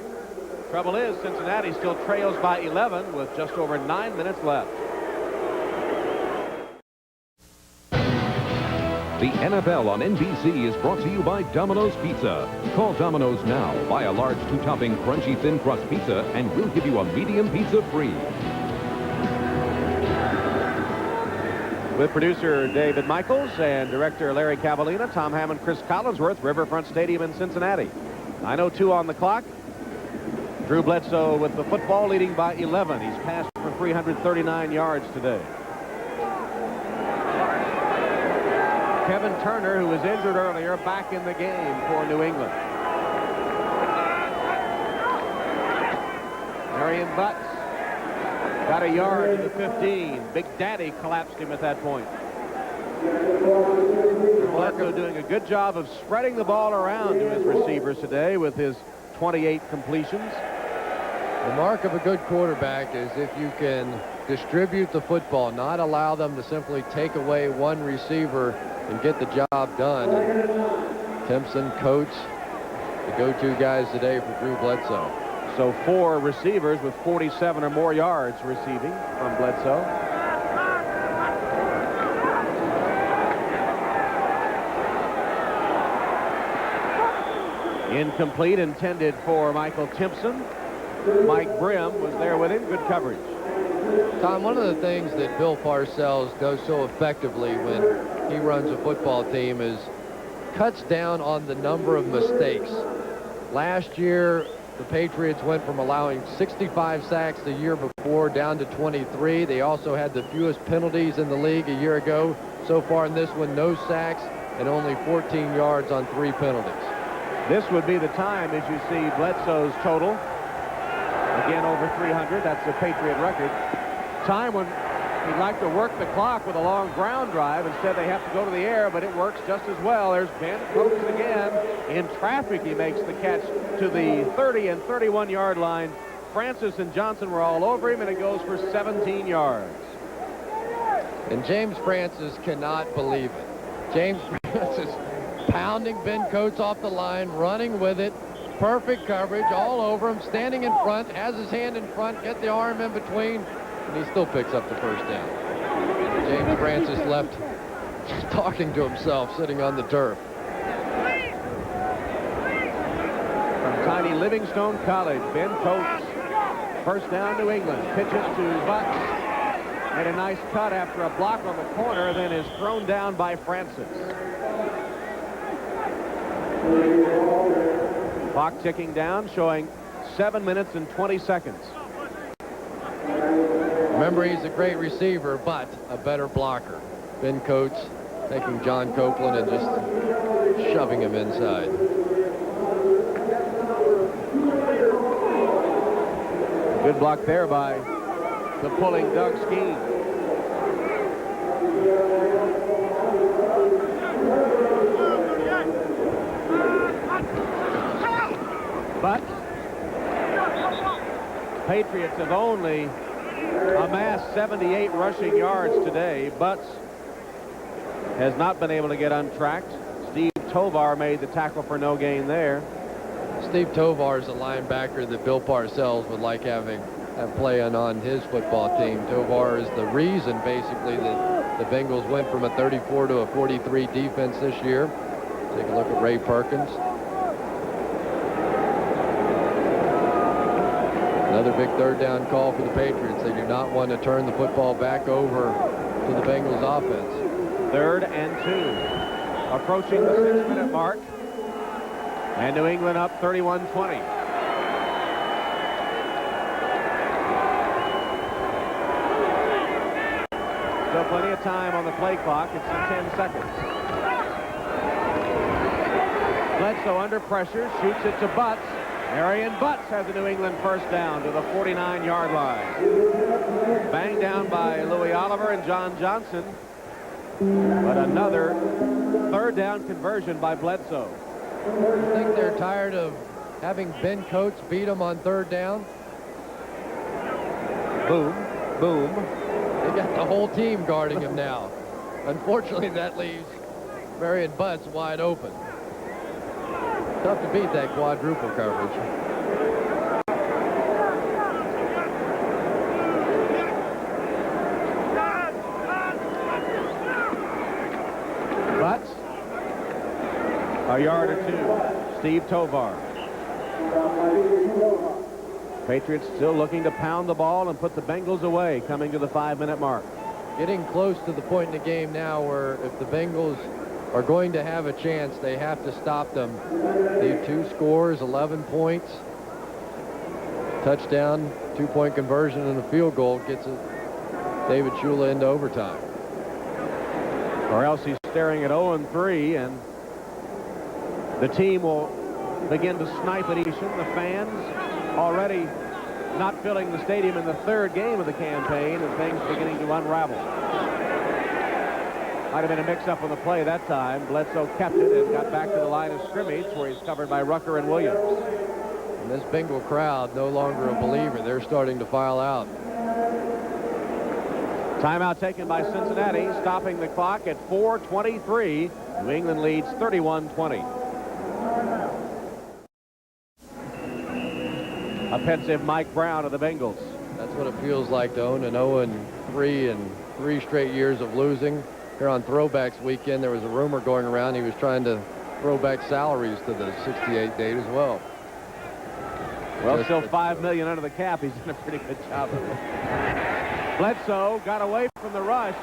Trouble is, Cincinnati still trails by 11 with just over 9 minutes left. The NFL on NBC is brought to you by Domino's Pizza. Call Domino's now. Buy a large 2-topping crunchy thin crust pizza and we'll give you a medium pizza free. With producer David Michaels and director Larry Cavallina, Tom Hammond, Cris Collinsworth, Riverfront Stadium in Cincinnati. 9:02 on the clock. Drew Bledsoe with the football, leading by 11. He's passed for 339 yards today. Kevin Turner, who was injured earlier, back in the game for New England. Marion Butts got a yard to the 15. Big Daddy collapsed him at that point. Bledsoe doing a good job of spreading the ball around to his receivers today with his 28 completions. The mark of a good quarterback is if you can distribute the football, not allow them to simply take away one receiver and get the job done. And Timpson, Coates, the go-to guys today for Drew Bledsoe. So 4 receivers with 47 or more yards receiving from Bledsoe. Incomplete, intended for Michael Timpson. Mike Brim was there with him. Good coverage. Tom, one of the things that Bill Parcells does so effectively when he runs a football team is cuts down on the number of mistakes. Last year, the Patriots went from allowing 65 sacks the year before down to 23. They also had the fewest penalties in the league a year ago. So far in this one, no sacks and only 14 yards on 3 penalties. This would be the time as you see Bledsoe's total. Again, over 300. That's the Patriot record. Time when he'd like to work the clock with a long ground drive. Instead, they have to go to the air, but it works just as well. There's Ben Coates again. In traffic, he makes the catch to the 30 and 31-yard line. Francis and Johnson were all over him, and it goes for 17 yards. And James Francis cannot believe it. James Francis pounding Ben Coates off the line, running with it. Perfect coverage all over him, standing in front, has his hand in front, get the arm in between, and he still picks up the first down. James Francis left talking to himself, sitting on the turf. From tiny Livingstone College, Ben Coates, first down New England, pitches to Butts, and a nice cut after a block on the corner, then is thrown down by Francis. Clock ticking down, showing 7 minutes and 20 seconds. Remember, he's a great receiver, but a better blocker. Ben Coates taking John Copeland and just shoving him inside. Good block there by the pulling Doug Skeen. But Patriots have only amassed 78 rushing yards today. Butts has not been able to get untracked. Steve Tovar made the tackle for no gain there. Steve Tovar is a linebacker that Bill Parcells would like having have playing on his football team. Tovar is the reason, basically, that the Bengals went from a 34 to a 43 defense this year. Take a look at Ray Perkins. Another big third down call for the Patriots. They do not want to turn the football back over to the Bengals offense. 3rd and 2. Approaching the 6-minute mark. And New England up 31-20. Still plenty of time on the play clock. It's in 10 seconds. Bledsoe under pressure, shoots it to Butts. Marion Butts has a New England first down to the 49-yard line. Banged down by Louis Oliver and John Johnson. But another 3rd down conversion by Bledsoe. You think they're tired of having Ben Coates beat them on 3rd down? Boom, boom. They got the whole team guarding him now. Unfortunately, that leaves Marion Butts wide open. Tough to beat that quadruple coverage. Butts. A yard or 2. Steve Tovar. Patriots still looking to pound the ball and put the Bengals away, coming to the 5-minute mark. Getting close to the point in the game now where if the Bengals are going to have a chance, they have to stop them. Need 2 scores, 11 points. Touchdown, 2-point conversion, and a field goal gets David Shula into overtime. Or else he's staring at 0-3, and the team will begin to snipe at Easton. The fans already not filling the stadium in the 3rd game of the campaign, and things beginning to unravel. Might have been a mix-up on the play that time. Bledsoe kept it and got back to the line of scrimmage where he's covered by Rucker and Williams. And this Bengal crowd no longer a believer. They're starting to file out. Timeout taken by Cincinnati, stopping the clock at 4:23. New England leads 31-20. A pensive Mike Brown of the Bengals. That's what it feels like to own an 0-3 and 3 straight years of losing. Here on Throwbacks weekend, there was a rumor going around he was trying to throw back salaries to the 68 date as well. Well, still $5 million under the cap. He's done a pretty good job of it. Bledsoe got away from the rush.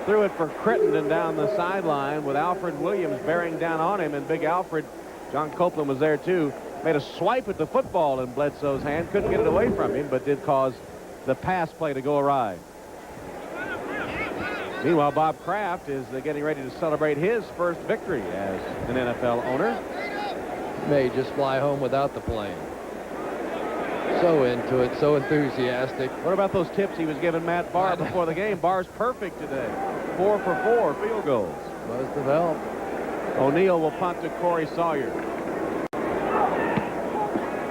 Threw it for Crittenden down the sideline with Alfred Williams bearing down on him, and big Alfred, John Copeland was there too, made a swipe at the football in Bledsoe's hand. Couldn't get it away from him, but did cause the pass play to go awry. Meanwhile, Bob Kraft is getting ready to celebrate his first victory as an NFL owner. May just fly home without the plane. So into it, so enthusiastic. What about those tips he was giving Matt Barr before the game? Barr's perfect today. 4 for 4 field goals. Must have helped. O'Neal will punt to Corey Sawyer.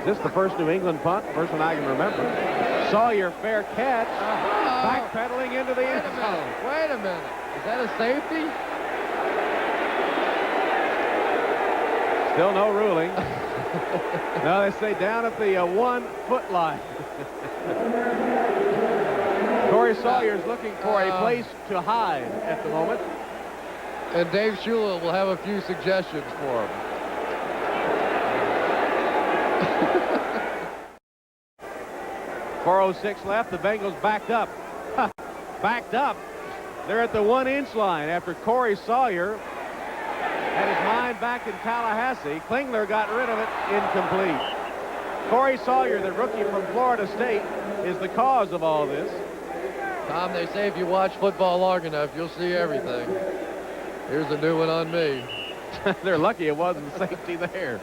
Is this the first New England punt? First one I can remember. Sawyer, fair catch. Backpedaling into the end zone. Wait a minute. Is that a safety? Still no ruling. No, they say down at the 1-foot line. Corey Sawyer's looking for a place to hide at the moment. And Dave Shula will have a few suggestions for him. 4:06 left. The Bengals backed up. Backed up. They're at the 1-inch line after Corey Sawyer had his mind back in Tallahassee. Klingler got rid of it, incomplete. Corey Sawyer, the rookie from Florida State, is the cause of all this. Tom, they say if you watch football long enough, you'll see everything. Here's a new one on me. They're lucky it wasn't safety there.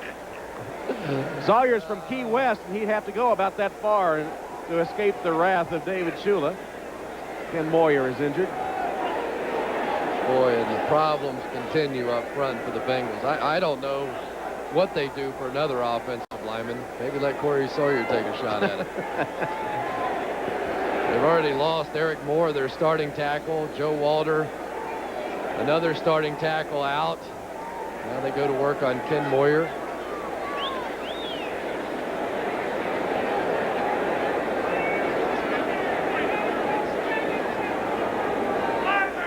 Sawyer's from Key West, and he'd have to go about that far to escape the wrath of David Shula. Ken Moyer is injured. Boy, and the problems continue up front for the Bengals. I don't know what they do for another offensive lineman. Maybe let Corey Sawyer take a shot at it. They've already lost Eric Moore, their starting tackle. Joe Walter, another starting tackle out. Now they go to work on Ken Moyer.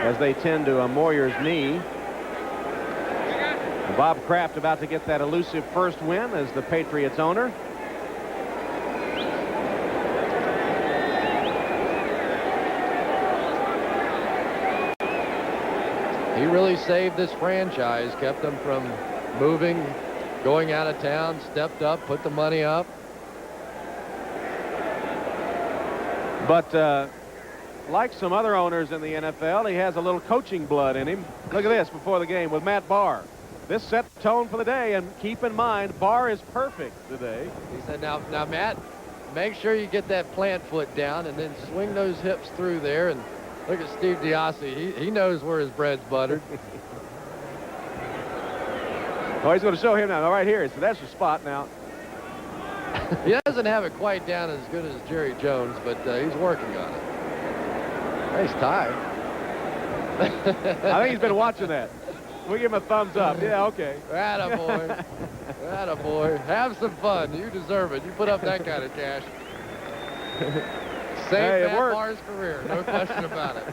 as they tend to Moyer's knee. Bob Kraft about to get that elusive first win as the Patriots owner. He really saved this franchise, kept them from moving, going out of town, stepped up, put the money up. But like some other owners in the NFL, he has a little coaching blood in him. Look at this before the game with Matt Barr. This set the tone for the day, and keep in mind, Barr is perfect today. He said, now, Matt, make sure you get that plant foot down and then swing those hips through there. And look at Steve Diassi. He knows where his bread's buttered. Oh, he's going to show him now. Right here. So that's your spot now. He doesn't have it quite down as good as Jerry Jones, but he's working on it. Nice tie. I think he's been watching that. We give him a thumbs up. Yeah, okay. Attaboy. Attaboy. Have some fun. You deserve it. You put up that kind of cash. Save Matt Barr's career. No question about it.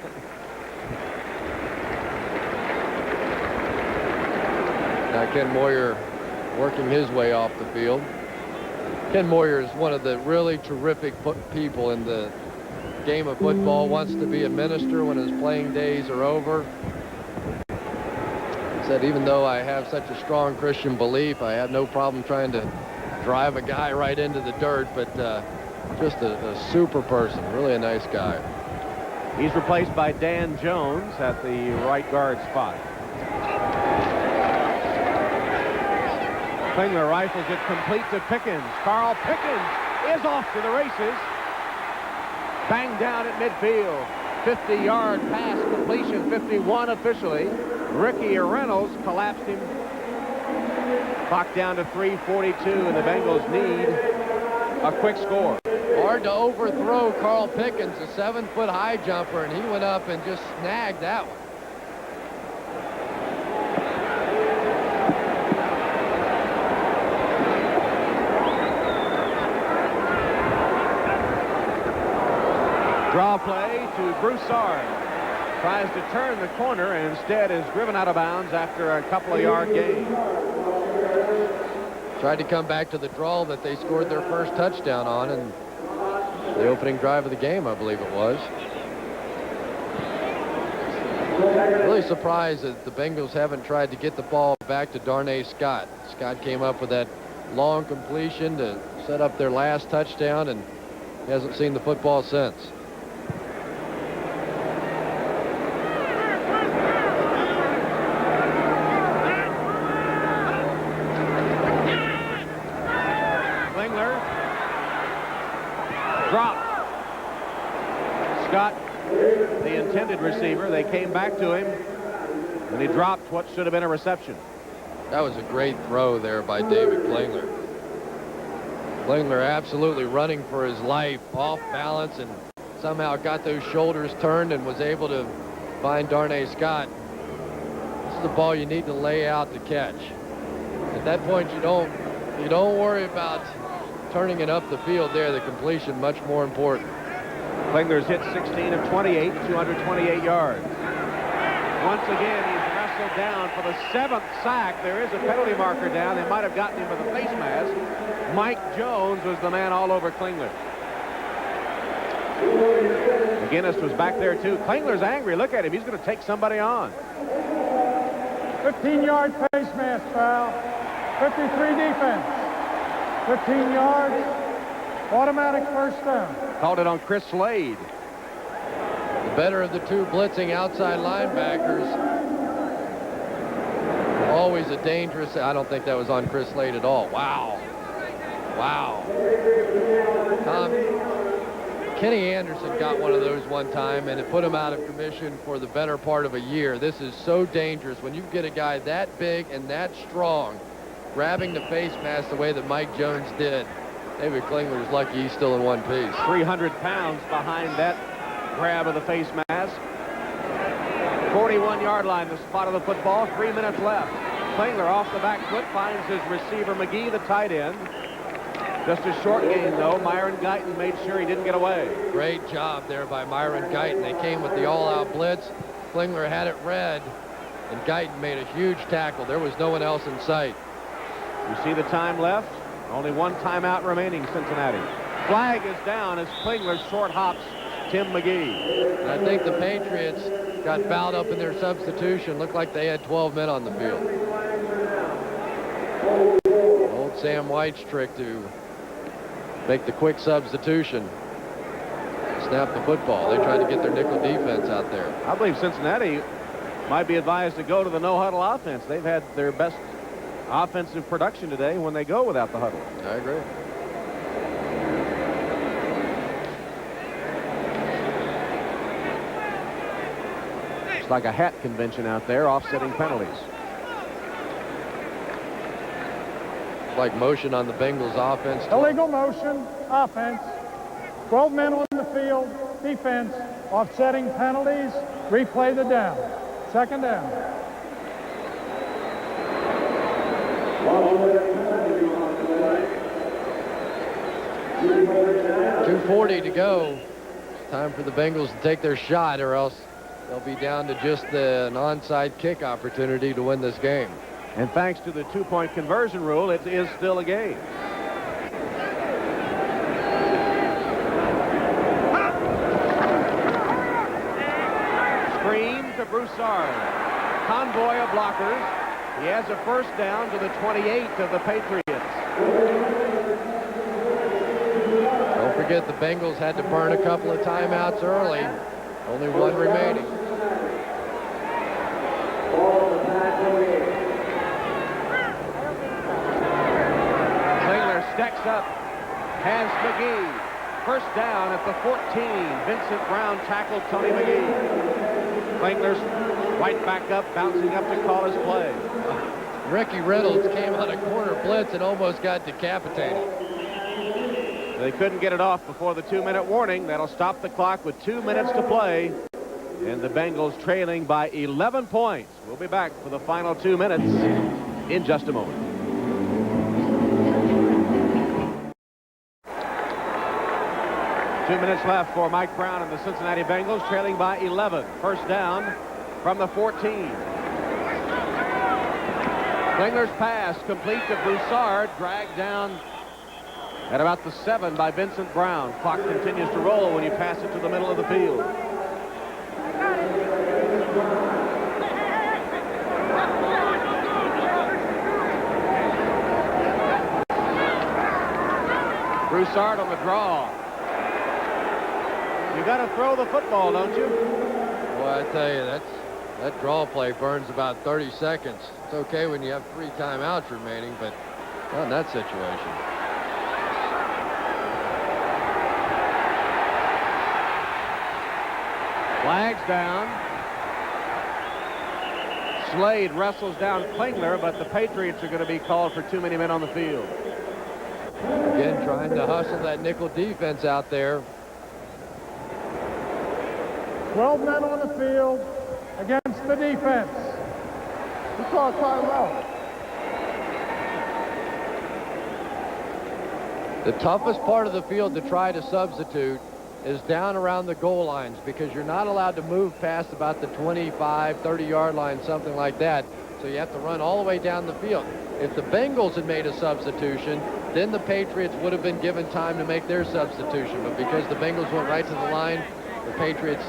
Now Ken Moyer working his way off the field. Ken Moyer is one of the really terrific people in the game of football. Wants to be a minister when his playing days are over. Said, even though I have such a strong Christian belief, I have no problem trying to drive a guy right into the dirt, but just a super person, really a nice guy. He's replaced by Dan Jones at the right guard spot. Klingler rifles it complete to Pickens. Carl Pickens is off to the races. Banged down at midfield. 50-yard pass completion, 51 officially. Ricky Reynolds collapsed him. Clock down to 3:42, and the Bengals need a quick score. Hard to overthrow Carl Pickens, a 7-foot high jumper, and he went up and just snagged that one. Draw play to Broussard. Tries to turn the corner and instead is driven out of bounds after a couple of yard gain. Tried to come back to the draw that they scored their first touchdown on in the opening drive of the game, I believe it was. Really surprised that the Bengals haven't tried to get the ball back to Darnay Scott. Scott came up with that long completion to set up their last touchdown and hasn't seen the football since. Dropped. Scott, the intended receiver, they came back to him, and he dropped what should have been a reception. That was a great throw there by David Klingler. Klingler absolutely running for his life, off balance, and somehow got those shoulders turned and was able to find Darnay Scott. This is the ball you need to lay out to catch. At that point, you don't worry about turning it up the field there. The completion much more important. Klingler's hit 16 of 28, 228 yards. Once again, he's wrestled down for the 7th sack. There is a penalty marker down. They might have gotten him with a face mask. Mike Jones was the man all over Klingler. McGinnis was back there too. Klingler's angry. Look at him. He's going to take somebody on. 15-yard face mask foul. 53 defense. 15 yards, automatic first down. Called it on Chris Slade. The better of the two blitzing outside linebackers. Always a dangerous. I don't think that was on Chris Slade at all. Wow. Wow. Kenny Anderson got one of those one time, and it put him out of commission for the better part of a year. This is so dangerous when you get a guy that big and that strong grabbing the face mask the way that Mike Jones did. David Klingler's lucky he's still in one piece. 300 pounds behind that grab of the face mask. 41-yard line, the spot of the football. 3 minutes left. Klingler off the back foot finds his receiver McGee, the tight end. Just a short gain, though. Myron Guyton made sure he didn't get away. Great job there by Myron Guyton. They came with the all-out blitz. Klingler had it red, and Guyton made a huge tackle. There was no one else in sight. You see the time left? Only one timeout remaining, Cincinnati. Flag is down as Klingler short hops Tim McGee. And I think the Patriots got fouled up in their substitution. Looked like they had 12 men on the field. Old Sam White's trick to make the quick substitution. Snap the football. They tried to get their nickel defense out there. I believe Cincinnati might be advised to go to the no-huddle offense. They've had their best offensive production today when they go without the huddle. I agree. It's like a hat convention out there, offsetting penalties. Like motion on the Bengals offense. Illegal motion, offense. 12 men on the field, defense, offsetting penalties, replay the down. Second down. 2:40 to go. It's time for the Bengals to take their shot, or else they'll be down to just an onside kick opportunity to win this game. And thanks to the two-point conversion rule, it is still a game. Screen to Broussard. Convoy of blockers. He has a first down to the 28 of the Patriots. Don't forget the Bengals had to burn a couple of timeouts early. Only one remaining. Klingler stacks up. Has McGee. First down at the 14. Vincent Brown tackled Tony McGee. Klingler's right back up, bouncing up to call his play. Ricky Reynolds came on a corner blitz and almost got decapitated. They couldn't get it off before the 2-minute warning. That'll stop the clock with 2 minutes to play. And the Bengals trailing by 11 points. We'll be back for the final 2 minutes in just a moment. Two minutes left for Mike Brown and the Cincinnati Bengals, trailing by 11. First down from the 14. Klingler's pass complete to Broussard, dragged down at about the 7 by Vincent Brown. Clock continues to roll when you pass it to the middle of the field. Broussard on the draw. You got to throw the football, don't you? Well, I tell you, that draw play burns about 30 seconds. It's okay when you have 3 timeouts remaining, but not in that situation. Flags down. Slade wrestles down Klingler, but the Patriots are going to be called for too many men on the field. Again, trying to hustle that nickel defense out there. 12 men on the field against the defense. We call a timeout. The toughest part of the field to try to substitute is down around the goal lines, because you're not allowed to move past about the 25, 30-yard line, something like that. So you have to run all the way down the field. If the Bengals had made a substitution, then the Patriots would have been given time to make their substitution. But because the Bengals went right to the line, the Patriots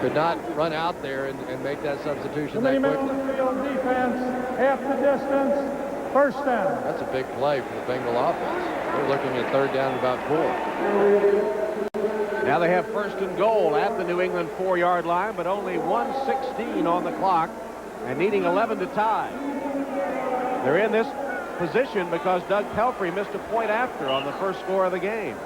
could not run out there and make that substitution that quickly. On the field defense, half the distance, first down. That's a big play for the Bengal offense. They're looking at third down about 4. Now they have first and goal at the New England 4-yard line, but only 1:16 on the clock and needing 11 to tie. They're in this position because Doug Pelfrey missed a point after on the first score of the game.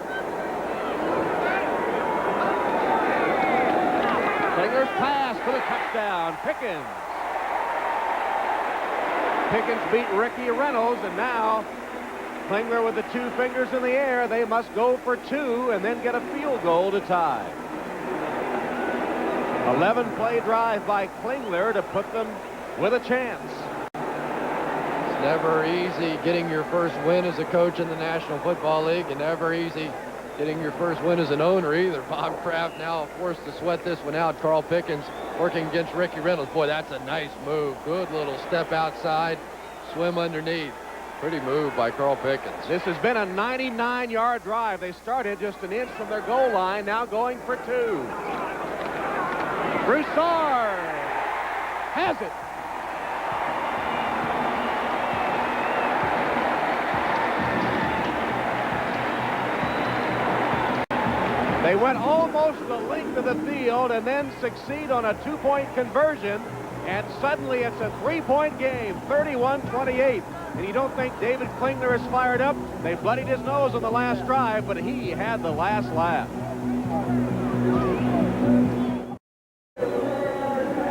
Klingler's pass for the touchdown. Pickens beat Ricky Reynolds, and now Klingler with the 2 fingers in the air. They must go for 2 and then get a field goal to tie. 11-play drive by Klingler to put them with a chance. It's never easy getting your first win as a coach in the National Football League, and never easy getting your first win as an owner either. Bob Kraft now forced to sweat this one out. Carl Pickens working against Ricky Reynolds. Boy, that's a nice move. Good little step outside, swim underneath. Pretty move by Carl Pickens. This has been a 99-yard drive. They started just an inch from their goal line, now going for 2. Broussard has it. They went almost the length of the field and then succeed on a 2-point conversion, and suddenly it's a 3-point game, 31-28. And you don't think David Klingler is fired up? They bloodied his nose on the last drive, but he had the last laugh.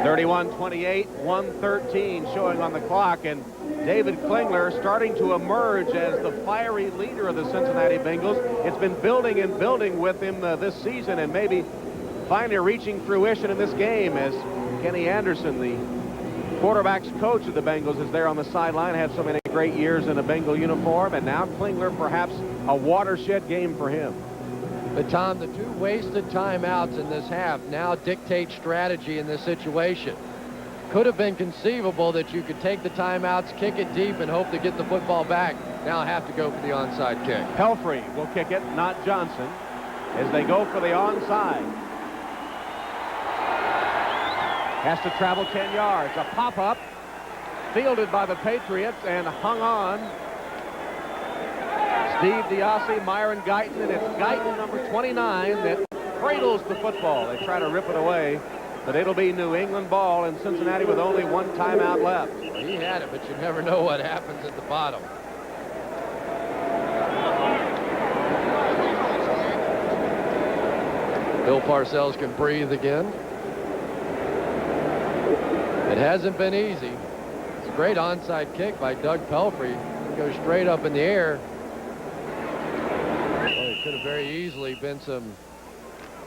31-28, 1:13 showing on the clock, and David Klingler starting to emerge as the fiery leader of the Cincinnati Bengals. It's been building and building with him this season, and maybe finally reaching fruition in this game as Kenny Anderson, the quarterback's coach of the Bengals, is there on the sideline. Had so many great years in a Bengal uniform, and now Klingler, perhaps a watershed game for him. But Tom, the 2 wasted timeouts in this half now dictate strategy in this situation. Could have been conceivable that you could take the timeouts, kick it deep, and hope to get the football back. Now have to go for the onside kick. Pelfrey will kick it, not Johnson, as they go for the onside. Has to travel 10 yards. A pop-up fielded by the Patriots and hung on. Steve Diassi, Myron Guyton, and it's Guyton, number 29, that cradles the football. They try to rip it away, but it'll be New England ball in Cincinnati with only 1 timeout left. He had it, but you never know what happens at the bottom. Bill Parcells can breathe again. It hasn't been easy. It's a great onside kick by Doug Pelfrey. It goes straight up in the air. Well, it could have very easily been some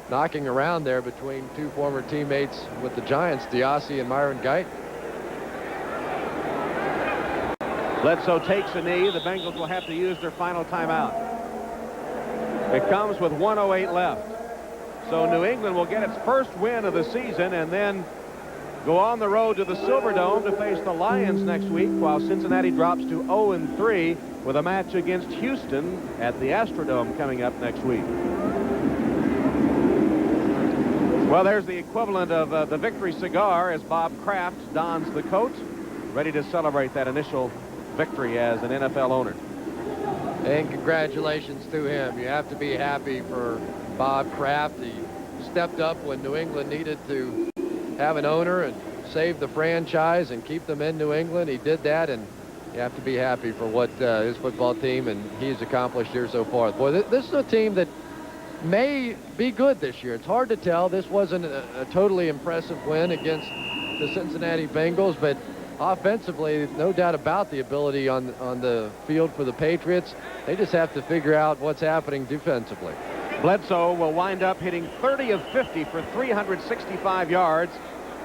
knocking around there between 2 former teammates with the Giants, Diassi and Myron Guyton. Bledsoe takes a knee. The Bengals will have to use their final timeout. It comes with 1:08 left. So New England will get its first win of the season and then go on the road to the Silverdome to face the Lions next week, while Cincinnati drops to 0-3 with a match against Houston at the Astrodome coming up next week. Well, there's the equivalent of the victory cigar as Bob Kraft dons the coat, ready to celebrate that initial victory as an NFL owner. And congratulations to him. You have to be happy for Bob Kraft. He stepped up when New England needed to have an owner and save the franchise and keep them in New England. He did that, and you have to be happy for what his football team and he's accomplished here so far. Boy, this is a team that may be good this year. It's hard to tell. This wasn't a totally impressive win against the Cincinnati Bengals, but offensively, no doubt about the ability on the field for the Patriots. They just have to figure out what's happening defensively. Bledsoe will wind up hitting 30 of 50 for 365 yards.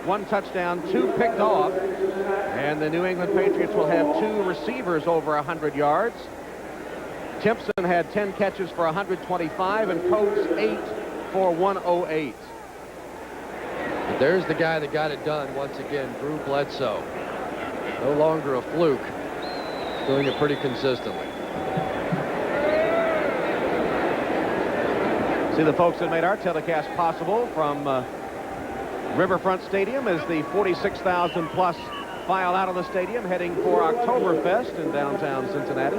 1 touchdown, 2 picked off. And the New England Patriots will have 2 receivers over 100 yards. Timpson had 10 catches for 125 and Coates 8 for 108. But there's the guy that got it done once again, Drew Bledsoe. No longer a fluke. Doing it pretty consistently. See the folks that made our telecast possible from Riverfront Stadium as the 46,000 plus file out of the stadium heading for Oktoberfest in downtown Cincinnati.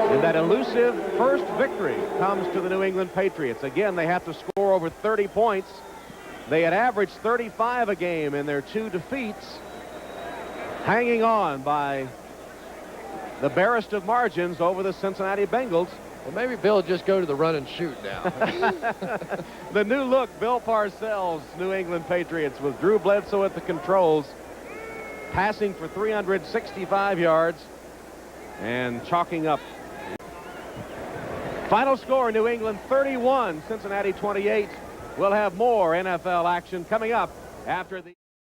And that elusive first victory comes to the New England Patriots. Again, they have to score over 30 points. They had averaged 35 a game in their 2 defeats, hanging on by the barest of margins over the Cincinnati Bengals. Well, maybe Bill just go to the run and shoot now. The new look, Bill Parcells, New England Patriots, with Drew Bledsoe at the controls, passing for 365 yards and chalking up. Final score, New England 31, Cincinnati 28. We'll have more NFL action coming up after the